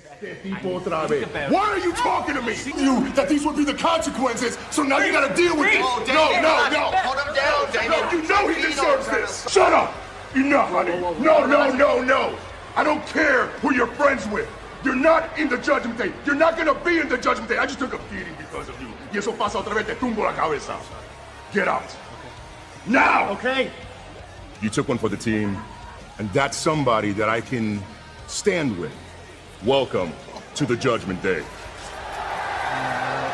Why are you talking to me? You that these would be the consequences, so now you gotta deal with it. No. Hold him down, Damien. No, you know he deserves this. Shut up. Enough, honey. No. I don't care who you're friends with. You're not in the Judgment Day. You're not gonna be in the Judgment Day. I just took a beating because of you. Y eso pasa otra vez, te tumbo la cabeza. Get out. Okay. Now! Okay. You took one for the team, and that's somebody that I can stand with. Welcome to the Judgment Day. It's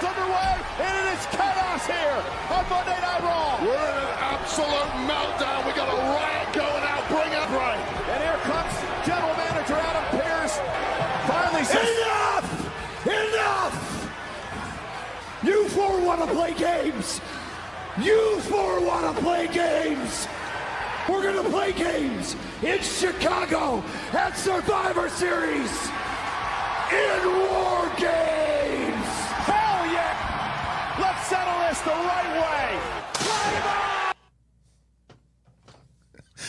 underway, and it is chaos here on Monday Night Raw. We're in an absolute meltdown. We got a riot going out. Bring it right. And here comes General Manager Adam Pearce. Finally says, Enough! You four want to play games. We're going to play games in Chicago at Survivor Series in WarGames. Hell yeah! Let's settle this the right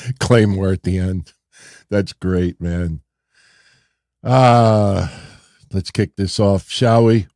way. Claymore at the end. That's great, man. Let's kick this off, shall we?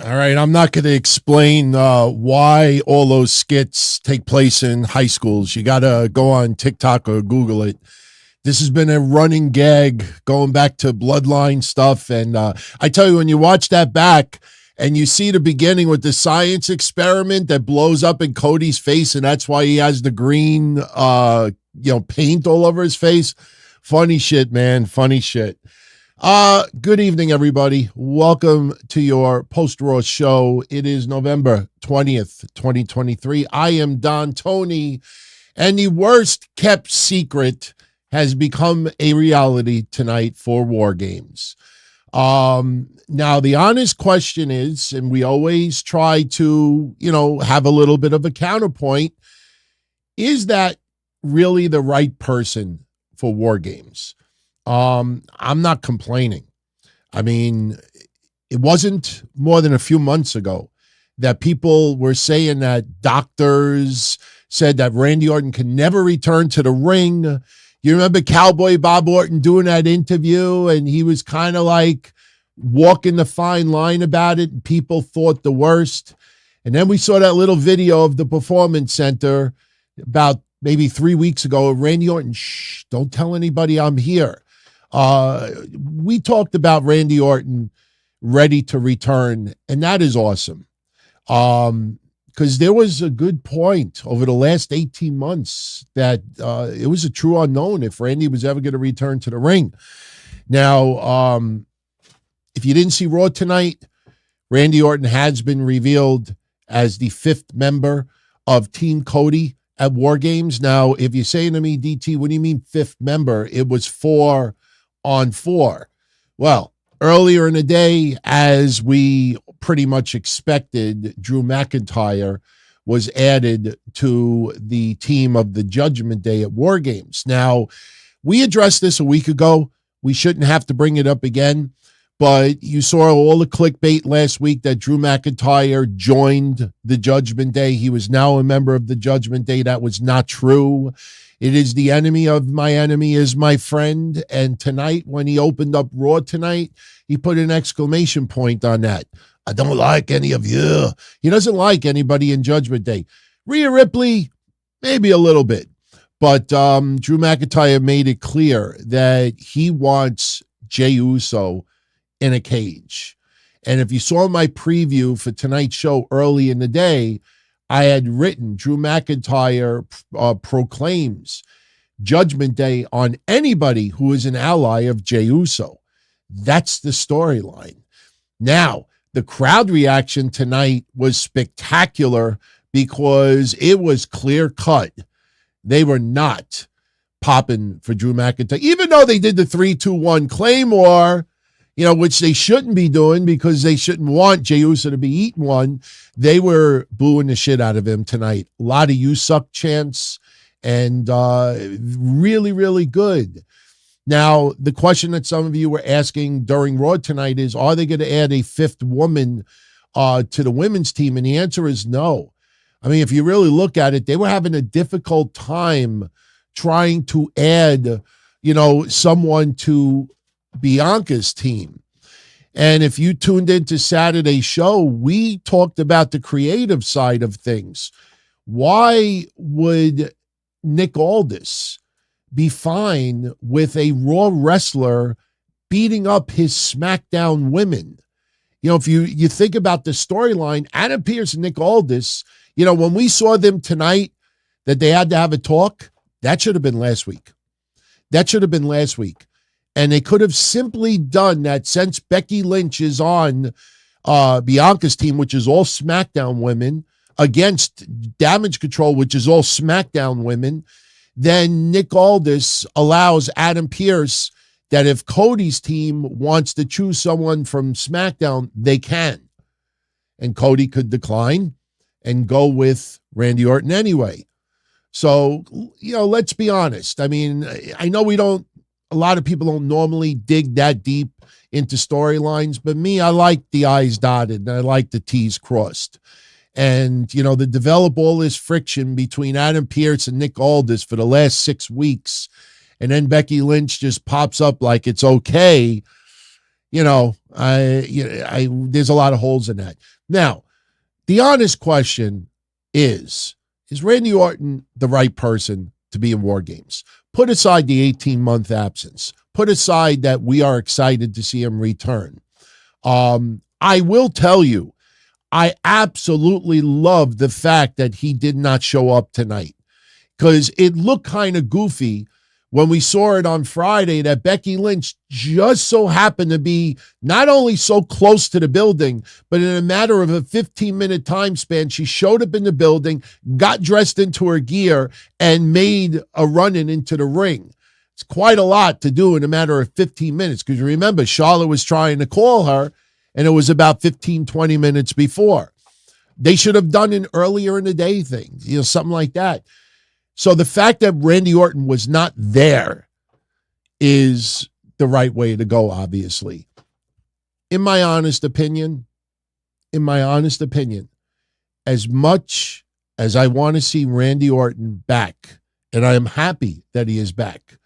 All right, I'm not going to explain why all those skits take place in high schools. You got to go on TikTok or Google it. This has been a running gag going back to Bloodline stuff. And I tell you, when you watch that back and you see the beginning with the science experiment that blows up in CODY's face, and that's why he has the green paint all over his face. Funny shit, man. Funny shit. Good evening, everybody. Welcome to your post-Raw show. It is November 20th, 2023. I am Don Tony, and the worst kept secret has become a reality tonight for WarGames. Now, the honest question is, and we always try to, have a little bit of a counterpoint, is that really the right person for WarGames? I'm not complaining. I mean, it wasn't more than a few months ago that people were saying that doctors said that Randy Orton can never return to the ring. You remember Cowboy Bob Orton doing that interview, and he was kind of like walking the fine line about it, and people thought the worst. And then we saw that little video of the Performance Center about maybe 3 weeks ago. Randy Orton, shh, don't tell anybody I'm here. We talked about Randy Orton ready to return, and that is awesome. Because there was a good point over the last 18 months that it was a true unknown if Randy was ever going to return to the ring. Now, if you didn't see Raw tonight, Randy Orton has been revealed as the 5th member of Team CODY at WarGames. Now, if you're saying to me, DT, what do you mean 5th member? It was 4 on 4. Well, earlier in the day, as we pretty much expected, Drew McIntyre was added to the team of the Judgment Day at WarGames. Now, we addressed this a week ago. We shouldn't have to bring it up again. But you saw all the clickbait last week that Drew McIntyre joined the Judgment Day. He was now a member of the Judgment Day. That was not true. It is the enemy of my enemy is my friend. And tonight, when he opened up Raw tonight, he put an exclamation point on that. I don't like any of you. He doesn't like anybody in Judgment Day. Rhea Ripley, maybe a little bit. But Drew McIntyre made it clear that he wants Jey Uso in a cage. And if you saw my preview for tonight's show early in the day, I had written Drew McIntyre proclaims Judgment Day on anybody who is an ally of Jey Uso. That's the storyline. Now, the crowd reaction tonight was spectacular because it was clear cut. They were not popping for Drew McIntyre, even though they did the 3-2-1 Claymore, which they shouldn't be doing because they shouldn't want Jey Uso to be eating one. They were booing the shit out of him tonight. A lot of "you suck" chants, and really, really good. Now, the question that some of you were asking during Raw tonight is, are they going to add a fifth woman to the women's team? And the answer is no. I mean, if you really look at it, they were having a difficult time trying to add, someone to Bianca's team. And if you tuned into Saturday's show, we talked about the creative side of things. Why would Nick Aldis be fine with a Raw wrestler beating up his SmackDown women? If you think about the storyline, Adam Pearce and Nick Aldis, when we saw them tonight that they had to have a talk, that should have been last week. And they could have simply done that since Becky Lynch is on Bianca's team, which is all SmackDown women, against Damage Control, which is all SmackDown women. Then Nick Aldis allows Adam Pearce that if Cody's team wants to choose someone from SmackDown, they can. And Cody could decline and go with Randy Orton anyway. So, let's be honest. I mean, I know a lot of people don't normally dig that deep into storylines, but me, I like the I's dotted and I like the T's crossed. And, to develop all this friction between Adam Pearce and Nick Aldis for the last 6 weeks, and then Becky Lynch just pops up like it's okay, there's a lot of holes in that. Now, the honest question is Randy Orton the right person to be in WarGames? Put aside the 18-month absence. Put aside that we are excited to see him return. I will tell you, I absolutely love the fact that he did not show up tonight, because it looked kind of goofy when we saw it on Friday that Becky Lynch just so happened to be not only so close to the building, but in a matter of a 15-minute time span, she showed up in the building, got dressed into her gear, and made a run-in into the ring. It's quite a lot to do in a matter of 15 minutes, because remember, Charlotte was trying to call her, and it was about 15, 20 minutes before. They should have done an earlier in the day thing, something like that. So the fact that Randy Orton was not there is the right way to go, obviously. In my honest opinion, as much as I want to see Randy Orton back, and I am happy that he is back,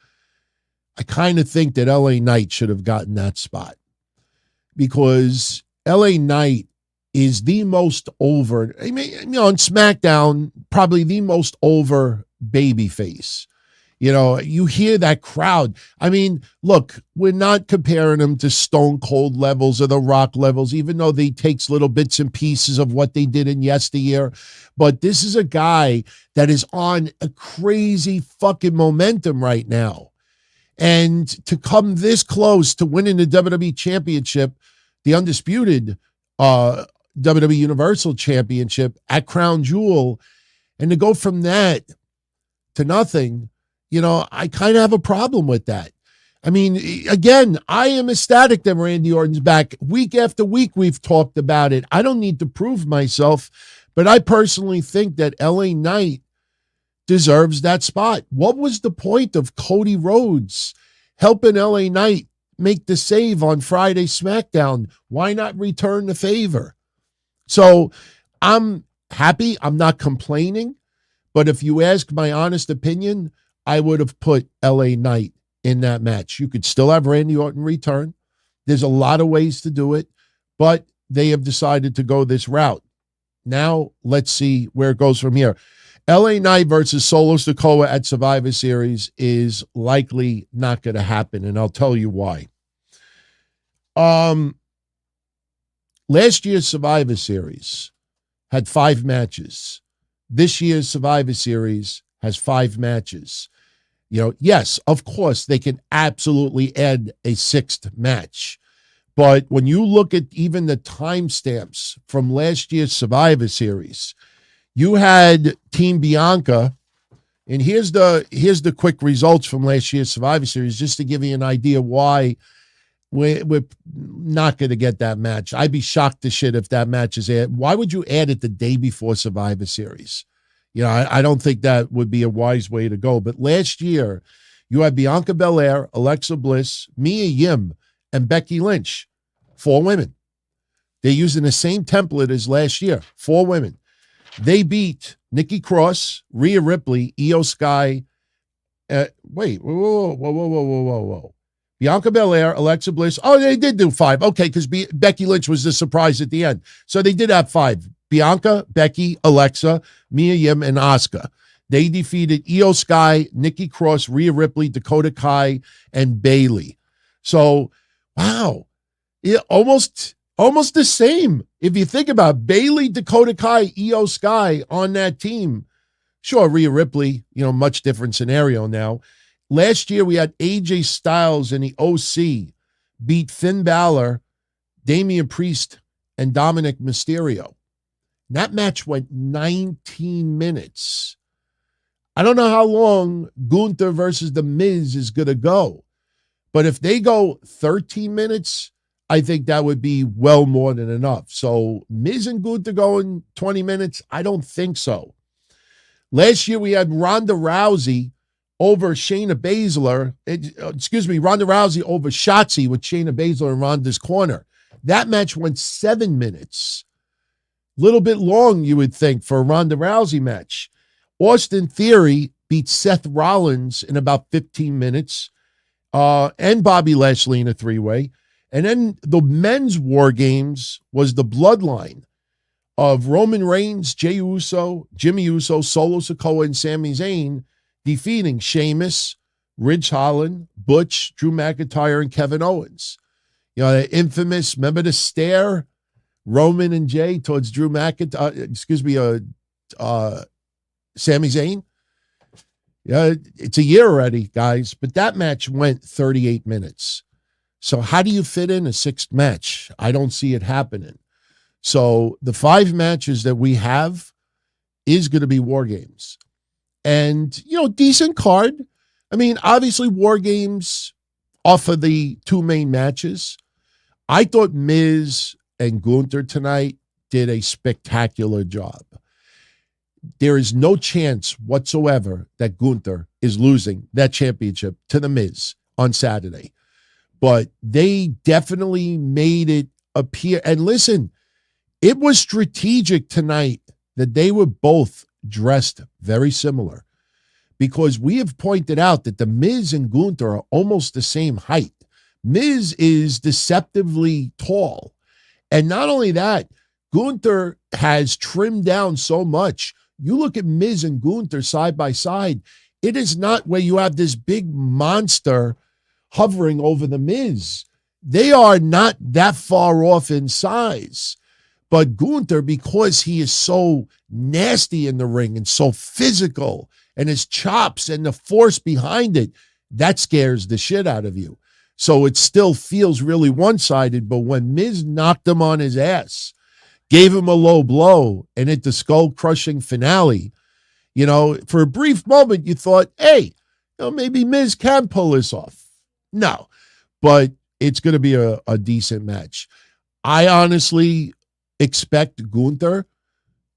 I kind of think that LA Knight should have gotten that spot, because LA Knight is the most over, on SmackDown, probably the most over babyface. You hear that crowd. I mean, look, we're not comparing them to Stone Cold levels or The Rock levels, even though they takes little bits and pieces of what they did in yesteryear. But this is a guy that is on a crazy fucking momentum right now. And to come this close to winning the WWE Championship, the undisputed WWE Universal Championship at Crown Jewel, and to go from that to nothing, I kind of have a problem with that. I mean, again, I am ecstatic that Randy Orton's back. Week after week, we've talked about it. I don't need to prove myself, but I personally think that LA Knight deserves that spot. What was the point of Cody Rhodes helping LA Knight make the save on Friday SmackDown? Why not return the favor? So I'm happy. I'm not complaining. But if you ask my honest opinion, I would have put LA Knight in that match. You could still have Randy Orton return. There's a lot of ways to do it, but they have decided to go this route. Now, let's see where it goes from here. LA Knight versus Solo Sikoa at Survivor Series is likely not going to happen, and I'll tell you why. Last year's Survivor Series had 5 matches. This year's Survivor Series has 5 matches. You know, yes, of course, they can absolutely add a 6th match. But when you look at even the timestamps from last year's Survivor Series, you had Team Bianca, and here's the quick results from last year's Survivor Series, just to give you an idea why we're not going to get that match. I'd be shocked to shit if that match is aired. Why would you add it the day before Survivor Series? You know, I don't think that would be a wise way to go. But last year, you had Bianca Belair, Alexa Bliss, Mia Yim, and Becky Lynch. 4 women. They're using the same template as last year. 4 women. They beat Nikki Cross, Rhea Ripley, Io Sky. Whoa. Bianca Belair, Alexa Bliss. Oh, they did do 5. Okay, because Becky Lynch was the surprise at the end. So they did have 5. Bianca, Becky, Alexa, Mia Yim, and Asuka. They defeated Io Sky, Nikki Cross, Rhea Ripley, Dakota Kai, and Bayley. So, wow. Yeah, almost the same. If you think about it, Bayley, Dakota Kai, Io Sky on that team. Sure, Rhea Ripley, much different scenario now. Last year, we had AJ Styles and the OC beat Finn Balor, Damian Priest, and Dominic Mysterio. That match went 19 minutes. I don't know how long Gunther versus The Miz is going to go. But if they go 13 minutes, I think that would be well more than enough. So Miz and Gunther going 20 minutes? I don't think so. Last year we had Ronda Rousey over Shayna Baszler. Ronda Rousey over Shotzi with Shayna Baszler in Ronda's corner. That match went 7 minutes. Little bit long, you would think, for a Ronda Rousey match. Austin Theory beat Seth Rollins in about 15 minutes. And Bobby Lashley in a 3-way. And then the men's War Games was the bloodline of Roman Reigns, Jey Uso, Jimmy Uso, Solo Sikoa, and Sami Zayn, defeating Sheamus, Ridge Holland, Butch, Drew McIntyre, and Kevin Owens. The infamous, remember the stare? Roman and Jey towards Drew McIntyre, Sami Zayn. Yeah, it's a year already, guys, but that match went 38 minutes. So how do you fit in a 6th match? I don't see it happening. So the 5 matches that we have is going to be War Games. And, decent card. I mean, obviously War Games offer the 2 main matches. I thought Miz and Gunther tonight did a spectacular job. There is no chance whatsoever that Gunther is losing that championship to The Miz on Saturday. But they definitely made it appear. And listen, it was strategic tonight that they were both dressed very similar, because we have pointed out that The Miz and Gunther are almost the same height. Miz is deceptively tall. And not only that, Gunther has trimmed down so much. You look at Miz and Gunther side by side, it is not where you have this big monster hovering over The Miz. They are not that far off in size. But Gunther, because he is so nasty in the ring and so physical, and his chops and the force behind it, that scares the shit out of you. So it still feels really one-sided, but when Miz knocked him on his ass, gave him a low blow, and hit the skull-crushing finale, for a brief moment you thought, hey, maybe Miz can pull this off. No, but it's going to be a decent match. I honestly expect Gunther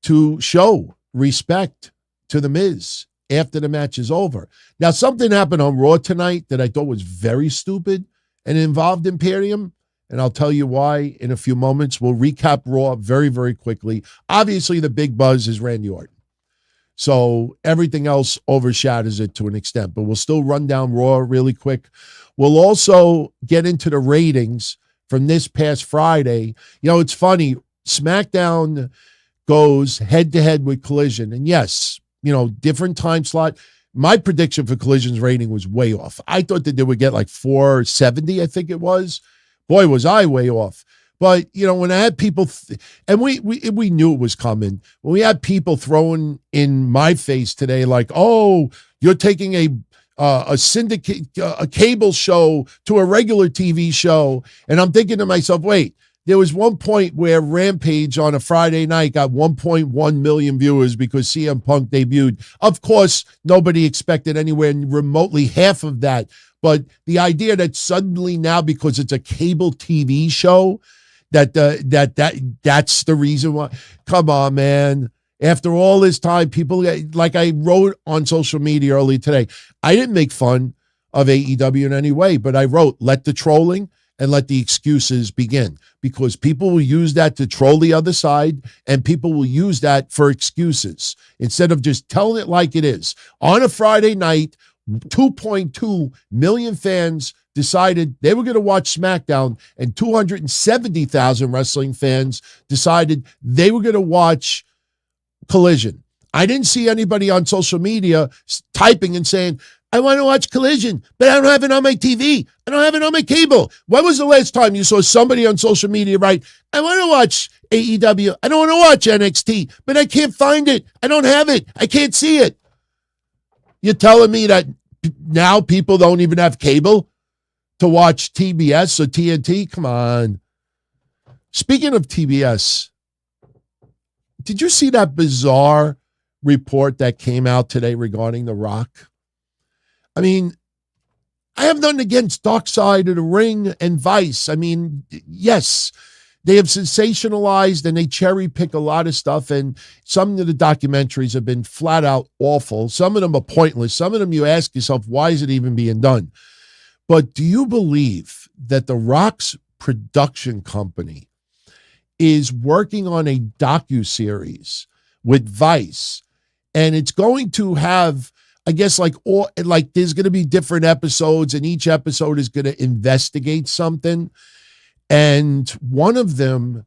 to show respect to The Miz after the match is over. Now, something happened on Raw tonight that I thought was very stupid, and it involved Imperium, and I'll tell you why in a few moments. We'll recap Raw very, very quickly. Obviously, the big buzz is Randy Orton. So everything else overshadows it to an extent, but we'll still run down Raw really quick. We'll also get into the ratings from this past Friday. You know, it's funny. SmackDown goes head-to-head with Collision. And yes, you know, different time slot. My prediction for Collision's rating was way off. I thought that they would get like 470, I think it was. Boy, was I way off. But, you know, when I had people, and we knew it was coming, when we had people throwing in my face today like, oh, you're taking a syndicate, a cable show to a regular TV show. And I'm thinking to myself, wait, there was one point where Rampage on a Friday night got 1.1 million viewers because CM Punk debuted. Of course, nobody expected anywhere remotely half of that. But the idea that suddenly now, because it's a cable TV show, that's the reason why. Come on, man. After all this time, people, like I wrote on social media earlier today, I didn't make fun of AEW in any way, but I wrote, let the trolling and let the excuses begin, because people will use that to troll the other side, and people will use that for excuses instead of just telling it like it is. On a Friday night, 2.2 million fans decided they were going to watch SmackDown, and 270,000 wrestling fans decided they were going to watch Collision. I didn't see anybody on social media typing and saying, I want to watch Collision, but I don't have it on my TV. I don't have it on my cable. When was the last time you saw somebody on social media write, I want to watch AEW. I don't want to watch NXT, but I can't find it. I don't have it. I can't see it. You're telling me that now people don't even have cable to watch TBS or TNT? Come on. Speaking of TBS, did you see that bizarre report that came out today regarding The Rock? I mean, I have nothing against Dark Side of the Ring and Vice. I mean, yes, they have sensationalized and they cherry pick a lot of stuff, and some of the documentaries have been flat out awful. Some of them are pointless. Some of them you ask yourself, why is it even being done? But do you believe that The Rock's production company is working on a docuseries with Vice, and it's going to have, I guess, like there's going to be different episodes, and each episode is going to investigate something. And one of them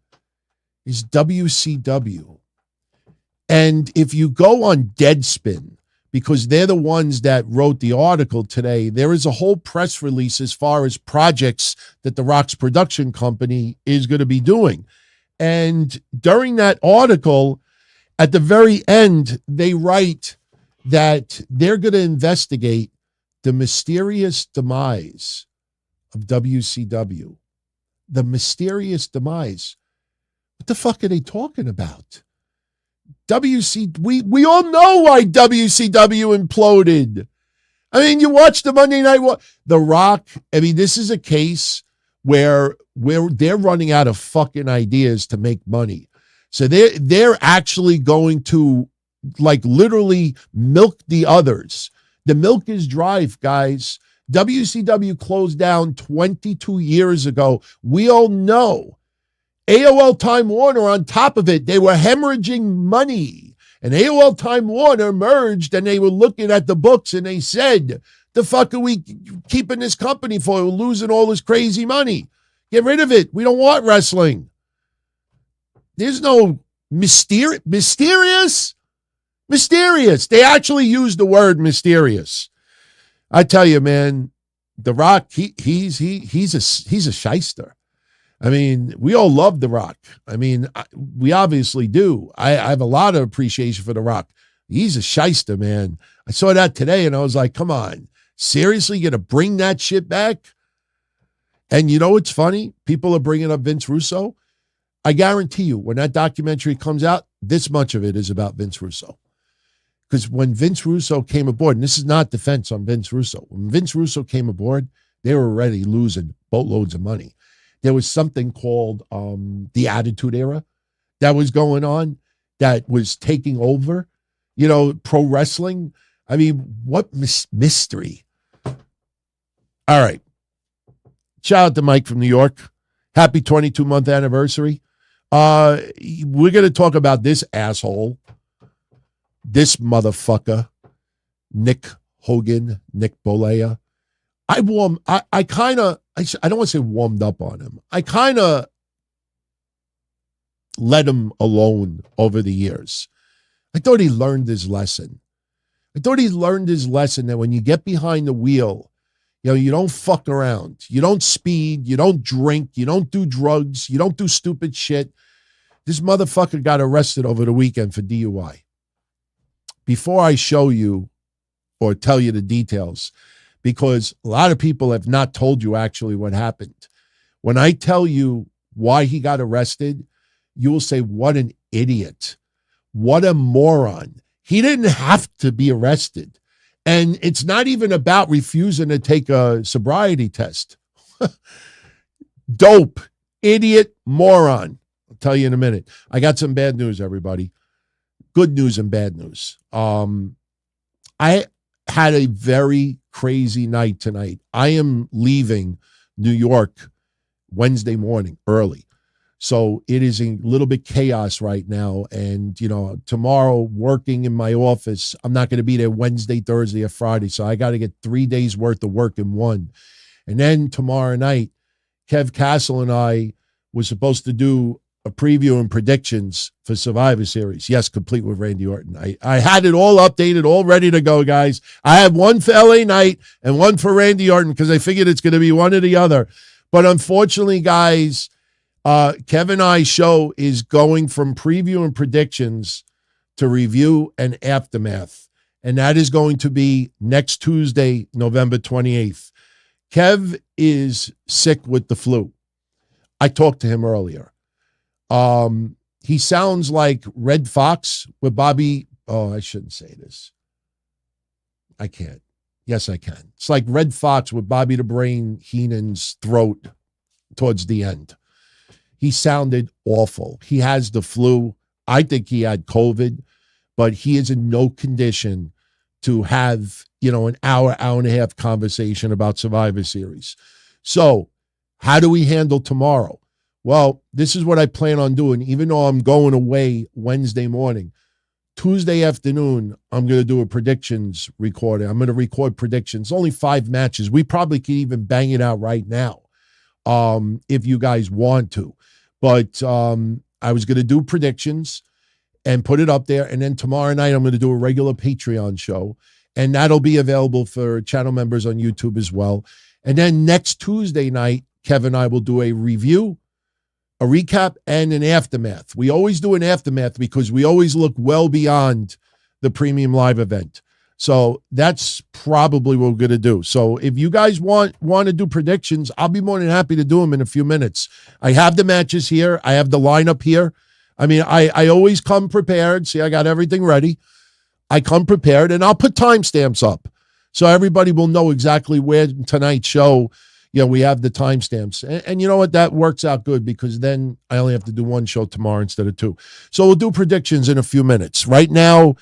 is WCW. And if you go on Deadspin, because they're the ones that wrote the article today, there is a whole press release as far as projects that The Rock's production company is going to be doing. And during that article, at the very end, they write that they're going to investigate the mysterious demise of WCW. The mysterious demise. What the fuck are they talking about? We all know why WCW imploded. I mean, you watch the Monday Night War. The Rock, I mean, this is a case where they're running out of fucking ideas to make money. So they're actually going to, like, literally milk the others. The milk is dry, guys. WCW closed down 22 years ago. We all know. AOL Time Warner, on top of it, they were hemorrhaging money. And AOL Time Warner merged, and they were looking at the books, and they said, the fuck are we keeping this company for? We're losing all this crazy money. Get rid of it. We don't want wrestling. There's no mysterious. They actually used the word mysterious. I tell you, man, The Rock, he's a shyster. I mean, we all love The Rock. I mean, we obviously do. I have a lot of appreciation for The Rock. He's a shyster, man. I saw that today, and I was like, come on. Seriously, you're going to bring that shit back? And you know what's funny? People are bringing up Vince Russo. I guarantee you, when that documentary comes out, this much of it is about Vince Russo. Because when Vince Russo came aboard, and this is not defense on Vince Russo, when Vince Russo came aboard, they were already losing boatloads of money. There was something called the Attitude Era that was going on, that was taking over, you know, pro wrestling. I mean, what mystery. All right. Shout out to Mike from New York. Happy 22-month anniversary. We're going to talk about this asshole, this motherfucker, Nick Hogan, Nick BOLLEA. I don't want to say warmed up on him. I kind of let him alone over the years. I thought he learned his lesson. That when you get behind the wheel, you don't fuck around. You don't speed. You don't drink. You don't do drugs. You don't do stupid shit. This motherfucker got arrested over the weekend for DUI. Before I show you or tell you the details, because a lot of people have not told you actually what happened. When I tell you why he got arrested, you will say, what an idiot. What a moron. He didn't have to be arrested. And it's not even about refusing to take a sobriety test. Dope, idiot, moron. I'll tell you in a minute. I got some bad news, everybody. Good news and bad news. I had a very crazy night tonight. I am leaving New York Wednesday morning early. So it is a little bit chaos right now. And, tomorrow working in my office, I'm not going to be there Wednesday, Thursday, or Friday. So I got to get 3 days worth of work in one. And then tomorrow night, Kev Castle and I were supposed to do a preview and predictions for Survivor Series. Yes, complete with Randy Orton. I had it all updated, all ready to go, guys. I had one for LA Knight and one for Randy Orton because I figured it's going to be one or the other. But unfortunately, guys, Kev and I's show is going from preview and predictions to review and aftermath. And that is going to be next Tuesday, November 28th. Kev is sick with the flu. I talked to him earlier. He sounds like Red Fox with Bobby. Oh, I shouldn't say this. I can't. Yes, I can. It's like Red Fox with Bobby the Brain Heenan's throat towards the end. He sounded awful. He has the flu. I think he had COVID, but he is in no condition to have, an hour and a half conversation about Survivor Series. So how do we handle tomorrow? Well, this is what I plan on doing, even though I'm going away Wednesday morning. Tuesday afternoon, I'm going to do a predictions recording. I'm going to record predictions. Only 5 matches. We probably could even bang it out right now if you guys want to. But I was going to do predictions and put it up there. And then tomorrow night, I'm going to do a regular Patreon show. And that'll be available for channel members on YouTube as well. And then next Tuesday night, Kevin and I will do a review, a recap, and an aftermath. We always do an aftermath because we always look well beyond the premium live event. So that's probably what we're going to do. So if you guys want to do predictions, I'll be more than happy to do them in a few minutes. I have the matches here. I have the lineup here. I mean, I always come prepared. See, I got everything ready. I come prepared, and I'll put timestamps up so everybody will know exactly where tonight's show, we have the timestamps. And you know what? That works out good because then I only have to do one show tomorrow instead of 2. So we'll do predictions in a few minutes. Right now,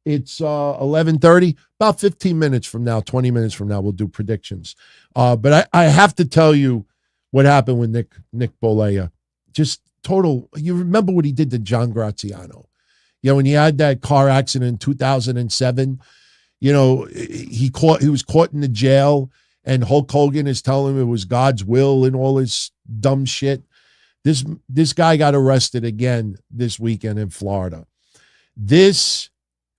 it's 11:30. About 15 minutes from now, 20 minutes from now, we'll do predictions. But I have to tell you what happened with Nick BOLLEA. Just total. You remember what he did to John Graziano? When he had that car accident in 2007. He was caught in the jail, and Hulk Hogan is telling him it was God's will and all this dumb shit. This guy got arrested again this weekend in Florida. This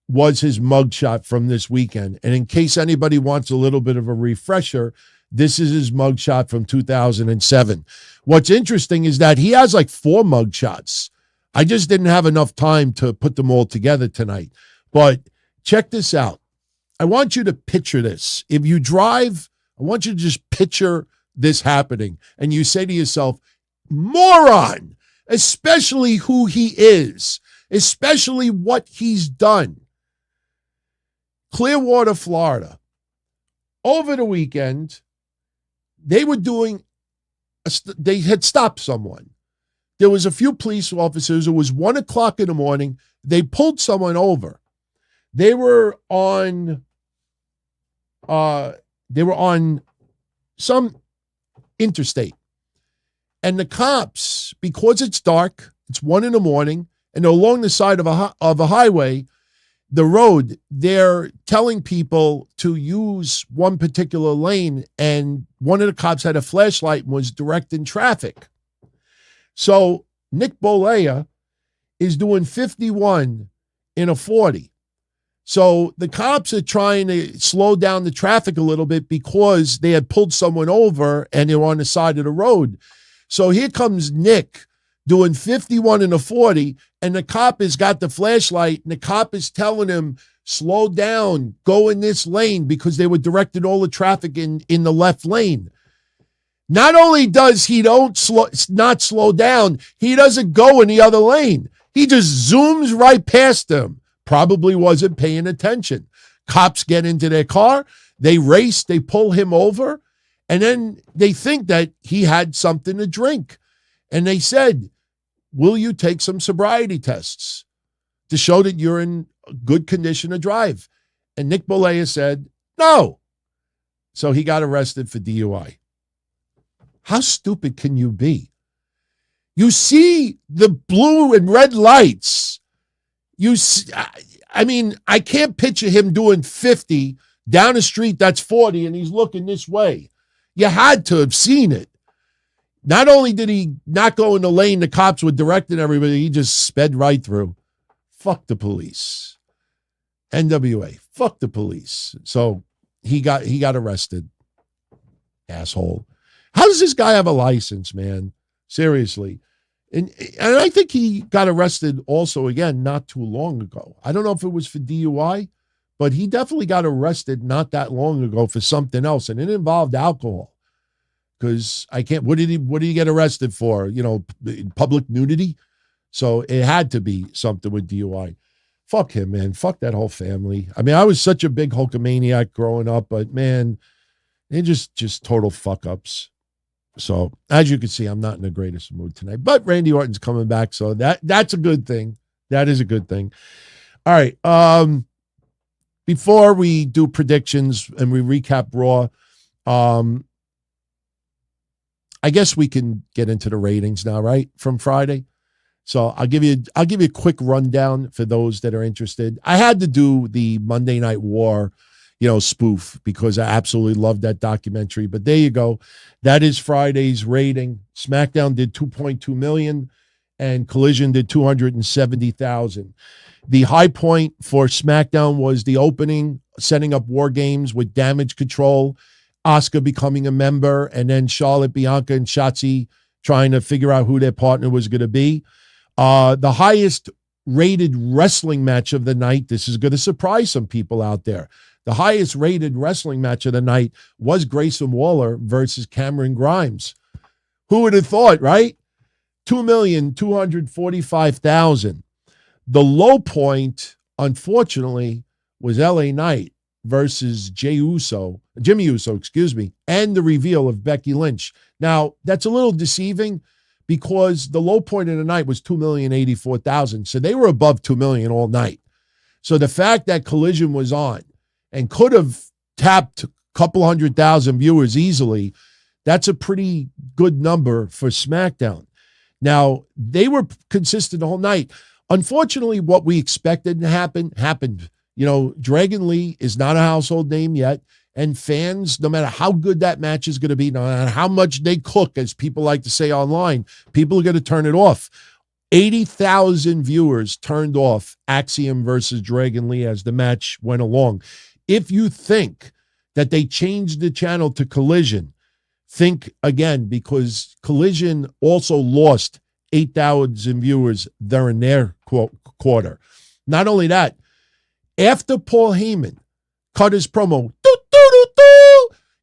was his mugshot from this weekend. And in case anybody wants a little bit of a refresher, this is his mugshot from 2007. What's interesting is that he has like 4 mugshots. I just didn't have enough time to put them all together tonight. But check this out. I want you to picture this. If you drive, I want you to just picture this happening. And you say to yourself, moron, especially who he is, especially what he's done. Clearwater, Florida. Over the weekend, they had stopped someone. There was a few police officers. It was 1 o'clock in the morning. They pulled someone over. They were on some interstate. And the cops, because it's dark, it's 1 a.m, and they're along the side of a highway, the road, they're telling people to use one particular lane, and one of the cops had a flashlight and was directing traffic. So Nick BOLLEA is doing 51 in a 40. So the cops are trying to slow down the traffic a little bit because they had pulled someone over and they were on the side of the road. So here comes Nick doing 51 in a 40, and the cop has got the flashlight, and the cop is telling him, slow down, go in this lane, because they were directing all the traffic in the left lane. Not only does he not slow down, he doesn't go in the other lane. He just zooms right past them. Probably wasn't paying attention. Cops get into their car, they race, they pull him over, and then they think that he had something to drink. And they said, will you take some sobriety tests to show that you're in good condition to drive? And Nick BOLLEA said, no. So he got arrested for DUI. How stupid can you be? You see the blue and red lights. I can't picture him doing 50 down the street that's 40 and he's looking this way. You had to have seen it. Not only did he not go in the lane the cops were directing everybody, he just sped right through. Fuck the police. NWA, fuck the police. So he got arrested. Asshole. How does this guy have a license, man? Seriously. And I think he got arrested also again not too long ago. I don't know if it was for DUI, but he definitely got arrested not that long ago for something else, and it involved alcohol. Because what did he get arrested for? Public nudity? So it had to be something with DUI. Fuck him, man. Fuck that whole family. I mean, I was such a big Hulkamaniac growing up, but man, they're just total fuck ups. So as you can see, I'm not in the greatest mood tonight, but Randy Orton's coming back. So that's a good thing. That is a good thing. All right. Before we do predictions and we recap Raw, I guess we can get into the ratings now, right? From Friday. So I'll give you a quick rundown for those that are interested. I had to do the Monday Night War, spoof, because I absolutely love that documentary. But there you go. That is Friday's rating. SmackDown did 2.2 million and Collision did 270,000. The high point for SmackDown was the opening, setting up WarGames with Damage Control, Asuka becoming a member, and then Charlotte, Bianca, and Shotzi trying to figure out who their partner was going to be. The highest rated wrestling match of the night, this is going to surprise some people out there. The highest rated wrestling match of the night was Grayson Waller versus Cameron Grimes. Who would have thought, right? 2,245,000. The low point, unfortunately, was LA Knight versus Jimmy Uso, and the reveal of Becky Lynch. Now, that's a little deceiving because the low point of the night was 2,084,000. So they were above 2 million all night. So the fact that Collision was on and could have tapped a couple 100,000 viewers easily, that's a pretty good number for SmackDown. Now, they were consistent the whole night. Unfortunately, what we expected to happened. Dragon Lee is not a household name yet, and fans, no matter how good that match is going to be, no matter how much they cook, as people like to say online, people are going to turn it off. 80,000 viewers turned off Axiom versus Dragon Lee as the match went along. If you think that they changed the channel to Collision, think again, because Collision also lost 8,000 viewers during their quarter. Not only that, after Paul Heyman cut his promo,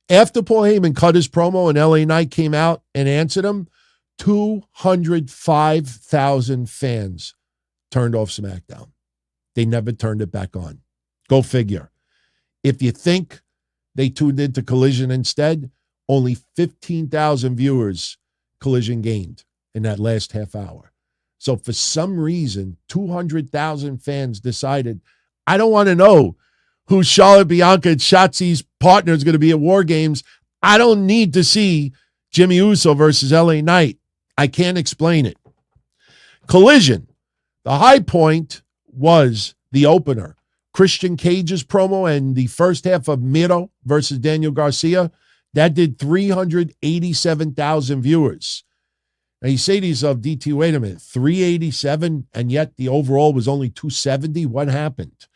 after Paul Heyman cut his promo and LA Knight came out and answered him, 205,000 fans turned off SmackDown. They never turned it back on. Go figure. If you think they tuned into Collision instead, only 15,000 viewers Collision gained in that last half hour. So for some reason, 200,000 fans decided, I don't want to know who Charlotte, Bianca, and Shotzi's partner is going to be at WarGames. I don't need to see Jimmy Uso versus LA Knight. I can't explain it. Collision. The high point was the opener. Christian Cage's promo and the first half of Miro versus Daniel Garcia. That did 387,000 viewers. Now you say to yourself, DT, wait a minute, 387, and yet the overall was only 270? What happened?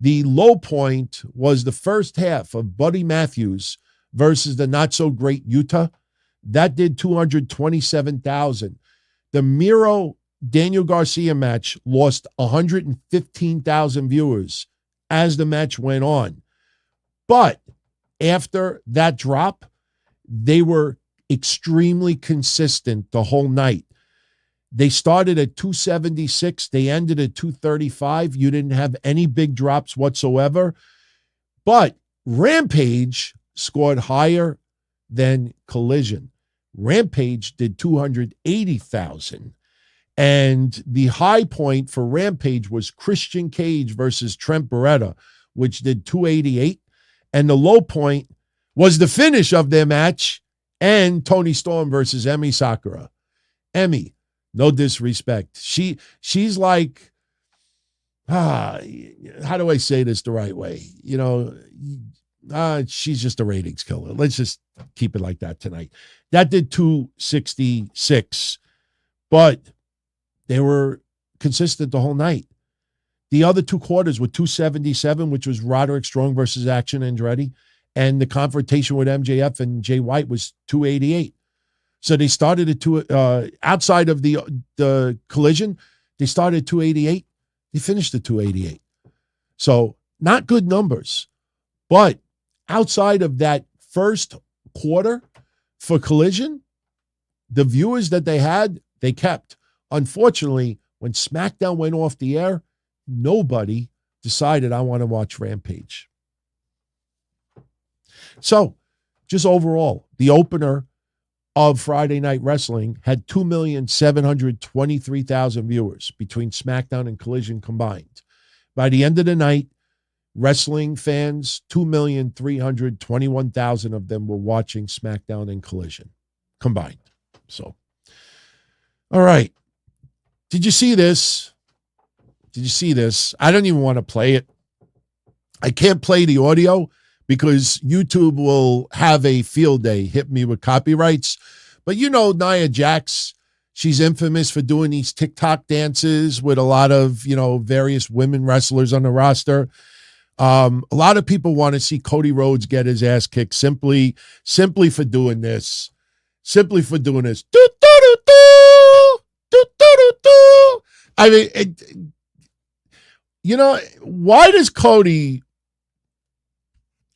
The low point was the first half of Buddy Matthews versus the not-so-great Utah. That did 227,000. The Miro Daniel Garcia match lost 115,000 viewers as the match went on. But after that drop, they were extremely consistent the whole night. They started at 276. They ended at 235. You didn't have any big drops whatsoever. But Rampage scored higher than Collision. Rampage did 280,000. And the high point for Rampage was Christian Cage versus Trent Beretta, which did 288. And the low point was the finish of their match and Toni Storm versus Emi Sakura. Emi, no disrespect. She's like, how do I say this the right way? You know, she's just a ratings killer. Let's just keep it like that tonight. That did 266. But they were consistent the whole night. The other two quarters were 277, which was Roderick Strong versus Action Andretti. And the confrontation with MJF and Jay White was 288. So they started at outside of the Collision, they started at 288. They finished at 288. So not good numbers. But outside of that first quarter for Collision, the viewers that they had, they kept. Unfortunately, when SmackDown went off the air, nobody decided I want to watch Rampage. So, just overall, the opener of Friday Night Wrestling had 2,723,000 viewers between SmackDown and Collision combined. By the end of the night, wrestling fans, 2,321,000 of them were watching SmackDown and Collision combined. So, all right. Did you see this? Did you see this? I don't even want to play it. I can't play the audio because YouTube will have a field day, hit me with copyrights. But you know Nia Jax, she's infamous for doing these TikTok dances with a lot of, various women wrestlers on the roster. A lot of people want to see Cody Rhodes get his ass kicked simply for doing this. Simply for doing this. I mean, why does Cody...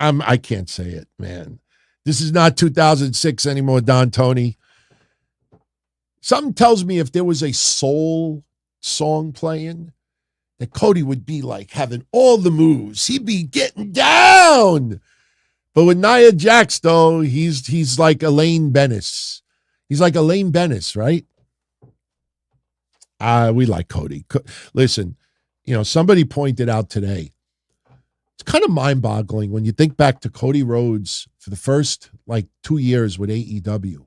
I can't say it, man. This is not 2006 anymore, Don Tony. Something tells me if there was a soul song playing, that Cody would be like having all the moves. He'd be getting down. But with Nia Jax, though, he's like Elaine Bennis. He's like Elaine Bennis, right? We like Cody. Listen, somebody pointed out today, it's kind of mind-boggling when you think back to Cody Rhodes for the first 2 years with AEW.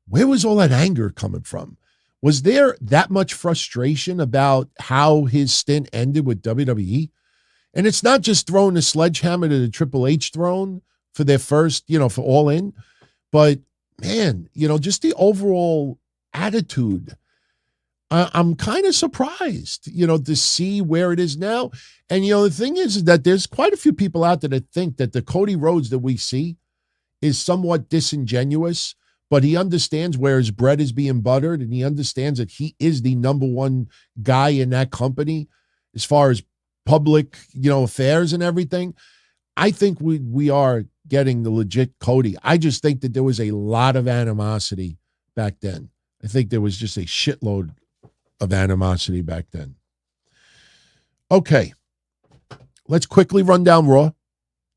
Where was all that anger coming from? Was there that much frustration about how his stint ended with WWE? And it's not just throwing the sledgehammer to the Triple H throne for their first, for All In, but man, just the overall attitude. I'm kind of surprised, to see where it is now. And, the thing is that there's quite a few people out there that think that the Cody Rhodes that we see is somewhat disingenuous, but he understands where his bread is being buttered, and he understands that he is the number one guy in that company as far as public, affairs and everything. I think we are getting the legit Cody. I just think that there was a lot of animosity back then. I think there was just a shitload of animosity back then. Okay. Let's quickly run down Raw,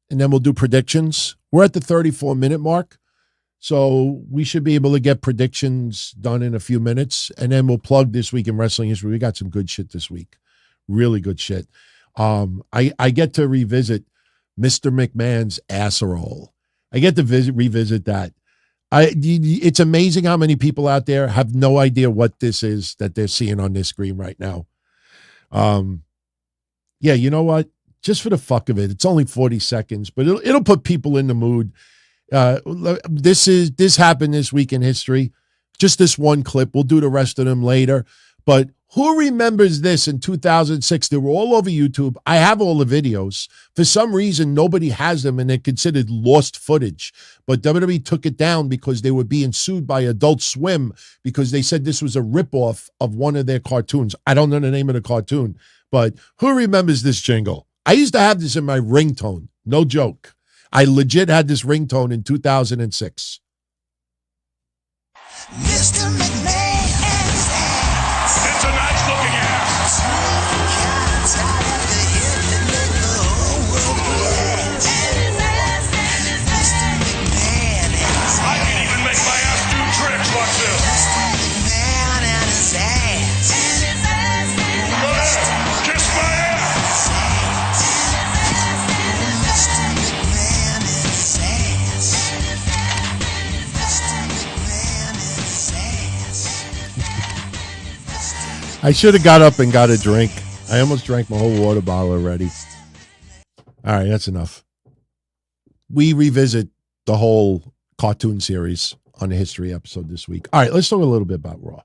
and then we'll do predictions. We're at the 34-minute mark, so we should be able to get predictions done in a few minutes, and then we'll plug This Week in Wrestling History. We got some good shit this week. Really good shit. I get to revisit Mr. McMahon's Asserole. I get to revisit that. It's amazing how many people out there have no idea what this is that they're seeing on this screen right now. Yeah, you know what? Just for the fuck of it, it's only 40 seconds, but it'll put people in the mood. This happened this week in history. Just this one clip. We'll do the rest of them later. But who remembers this in 2006? They were all over YouTube. I have all the videos. For some reason, nobody has them, and they're considered lost footage. But WWE took it down because they were being sued by Adult Swim because they said this was a ripoff of one of their cartoons. I don't know the name of the cartoon, but who remembers this jingle? I used to have this in my ringtone. No joke. I legit had this ringtone in 2006. Mr. McMahon and his ass. It's a nice looking ass. Mr. McMahon and his I can even make my ass do tricks like this. McMahon and his ass. Kiss my ass. Mr. McMahon and his ass. Mr. McMahon and his ass. I should have got up and got a drink. I almost drank my whole water bottle already. All right, that's enough. We revisit the whole cartoon series on the history episode this week. All right, let's talk a little bit about Raw.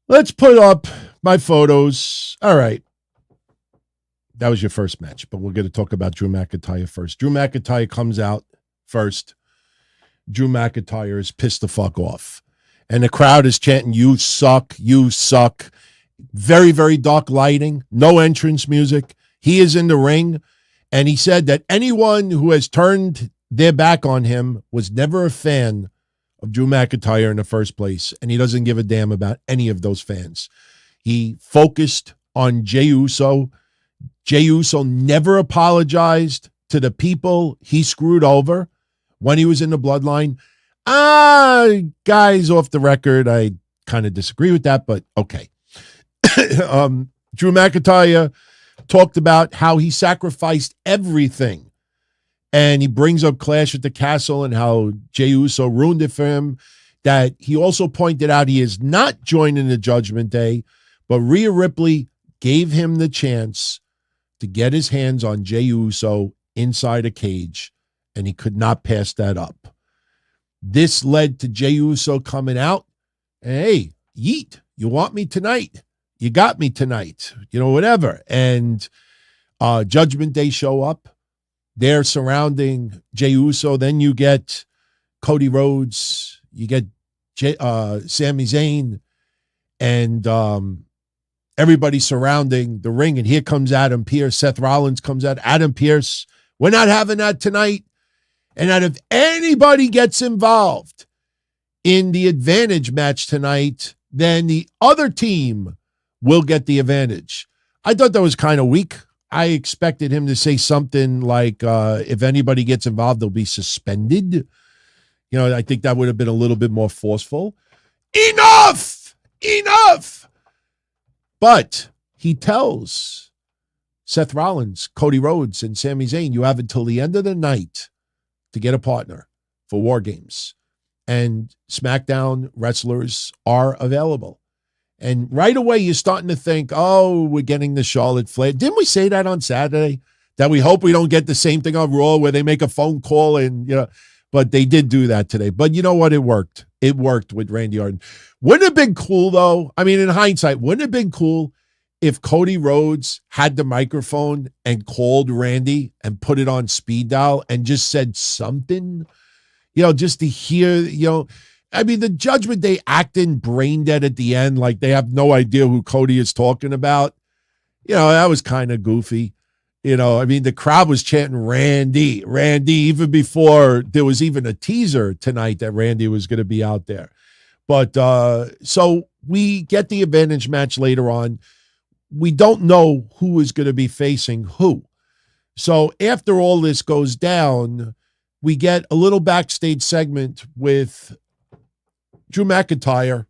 Let's put up my photos. All right. That was your first match, but we're going to talk about Drew McIntyre first. Drew McIntyre comes out first. Drew McIntyre is pissed the fuck off. And the crowd is chanting, "You suck, you suck." Very, very dark lighting, no entrance music. He is in the ring, and he said that anyone who has turned their back on him was never a fan of Drew McIntyre in the first place, and he doesn't give a damn about any of those fans. He focused on Jey Uso. Jey Uso never apologized to the people he screwed over when he was in the bloodline. Guys, off the record, I kind of disagree with that, but okay. Drew McIntyre talked about how he sacrificed everything, and he brings up Clash at the Castle and how Jey Uso ruined it for him. That he also pointed out he is not joining the Judgment Day, but Rhea Ripley gave him the chance to get his hands on Jey Uso inside a cage, and he could not pass that up. This led to Jey Uso coming out, and, "Hey, yeet, you want me tonight? You got me tonight," whatever. And Judgment Day show up. They're surrounding Jey Uso. Then you get Cody Rhodes. You get Sami Zayn. And everybody surrounding the ring. And here comes Adam Pearce. Seth Rollins comes out. Adam Pearce, "We're not having that tonight." And that if anybody gets involved in the advantage match tonight, then the other team will get the advantage. I thought that was kind of weak. I expected him to say something like, if anybody gets involved, they'll be suspended. I think that would have been a little bit more forceful. Enough! But he tells Seth Rollins, Cody Rhodes, and Sami Zayn, you have until the end of the night to get a partner for WarGames. And SmackDown wrestlers are available. And right away, you're starting to think, oh, we're getting the Charlotte Flair. Didn't we say that on Saturday? That we hope we don't get the same thing on Raw where they make a phone call and, but they did do that today. But you know what? It worked. It worked with Randy Orton. Wouldn't it have been cool, though? I mean, in hindsight, wouldn't it have been cool if Cody Rhodes had the microphone and called Randy and put it on speed dial and just said something, just to hear, I mean, the Judgment Day acting brain dead at the end, like they have no idea who Cody is talking about. That was kind of goofy. I mean, the crowd was chanting Randy, even before there was even a teaser tonight that Randy was going to be out there. But so we get the advantage match later on. We don't know who is going to be facing who. So after all this goes down, we get a little backstage segment with Drew McIntyre,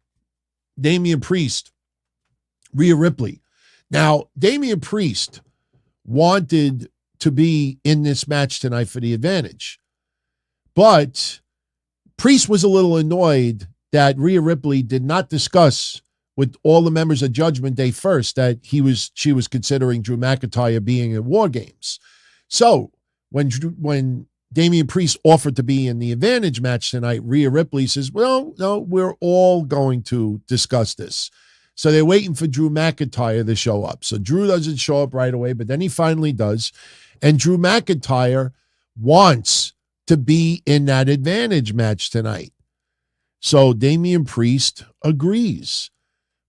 Damian Priest, Rhea Ripley. Now, Damian Priest wanted to be in this match tonight for the advantage. But Priest was a little annoyed that Rhea Ripley did not discuss with all the members of Judgment Day first that she was considering Drew McIntyre being at WarGames. So when Damian Priest offered to be in the advantage match tonight, Rhea Ripley says, well, no, we're all going to discuss this. So they're waiting for Drew McIntyre to show up. So Drew doesn't show up right away, but then he finally does. And Drew McIntyre wants to be in that advantage match tonight. So Damian Priest agrees,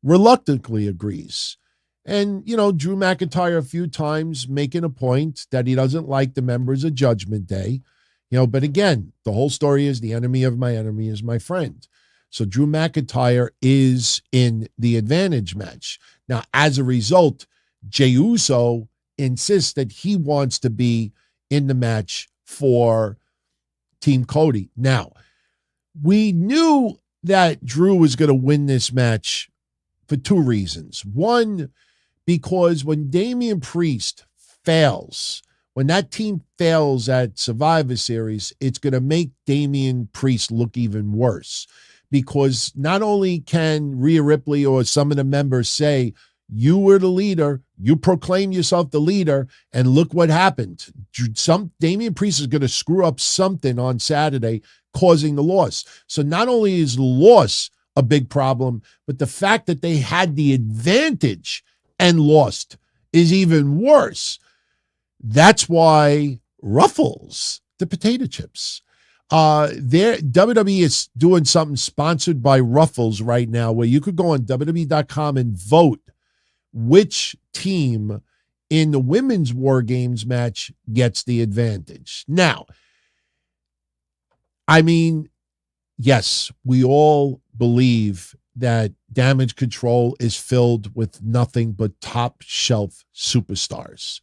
reluctantly agrees. And, Drew McIntyre a few times making a point that he doesn't like the members of Judgment Day. But again, the whole story is the enemy of my enemy is my friend. So Drew McIntyre is in the advantage match. Now, as a result, Jey Uso insists that he wants to be in the match for Team CODY. Now, we knew that Drew was going to win this match for two reasons. One, because when Damian Priest fails, when that team fails at Survivor Series, it's going to make Damian Priest look even worse. Because not only can Rhea Ripley or some of the members say, you were the leader, you proclaim yourself the leader, and look what happened. Damian Priest is going to screw up something on Saturday, causing the loss. So not only is the loss a big problem, but the fact that they had the advantage and lost is even worse. That's why Ruffles, the potato chips, WWE is doing something sponsored by Ruffles right now where you could go on WWE.com and vote which team in the women's WarGames match gets the advantage. Now, I mean, yes, we all believe that Damage Control is filled with nothing but top shelf superstars.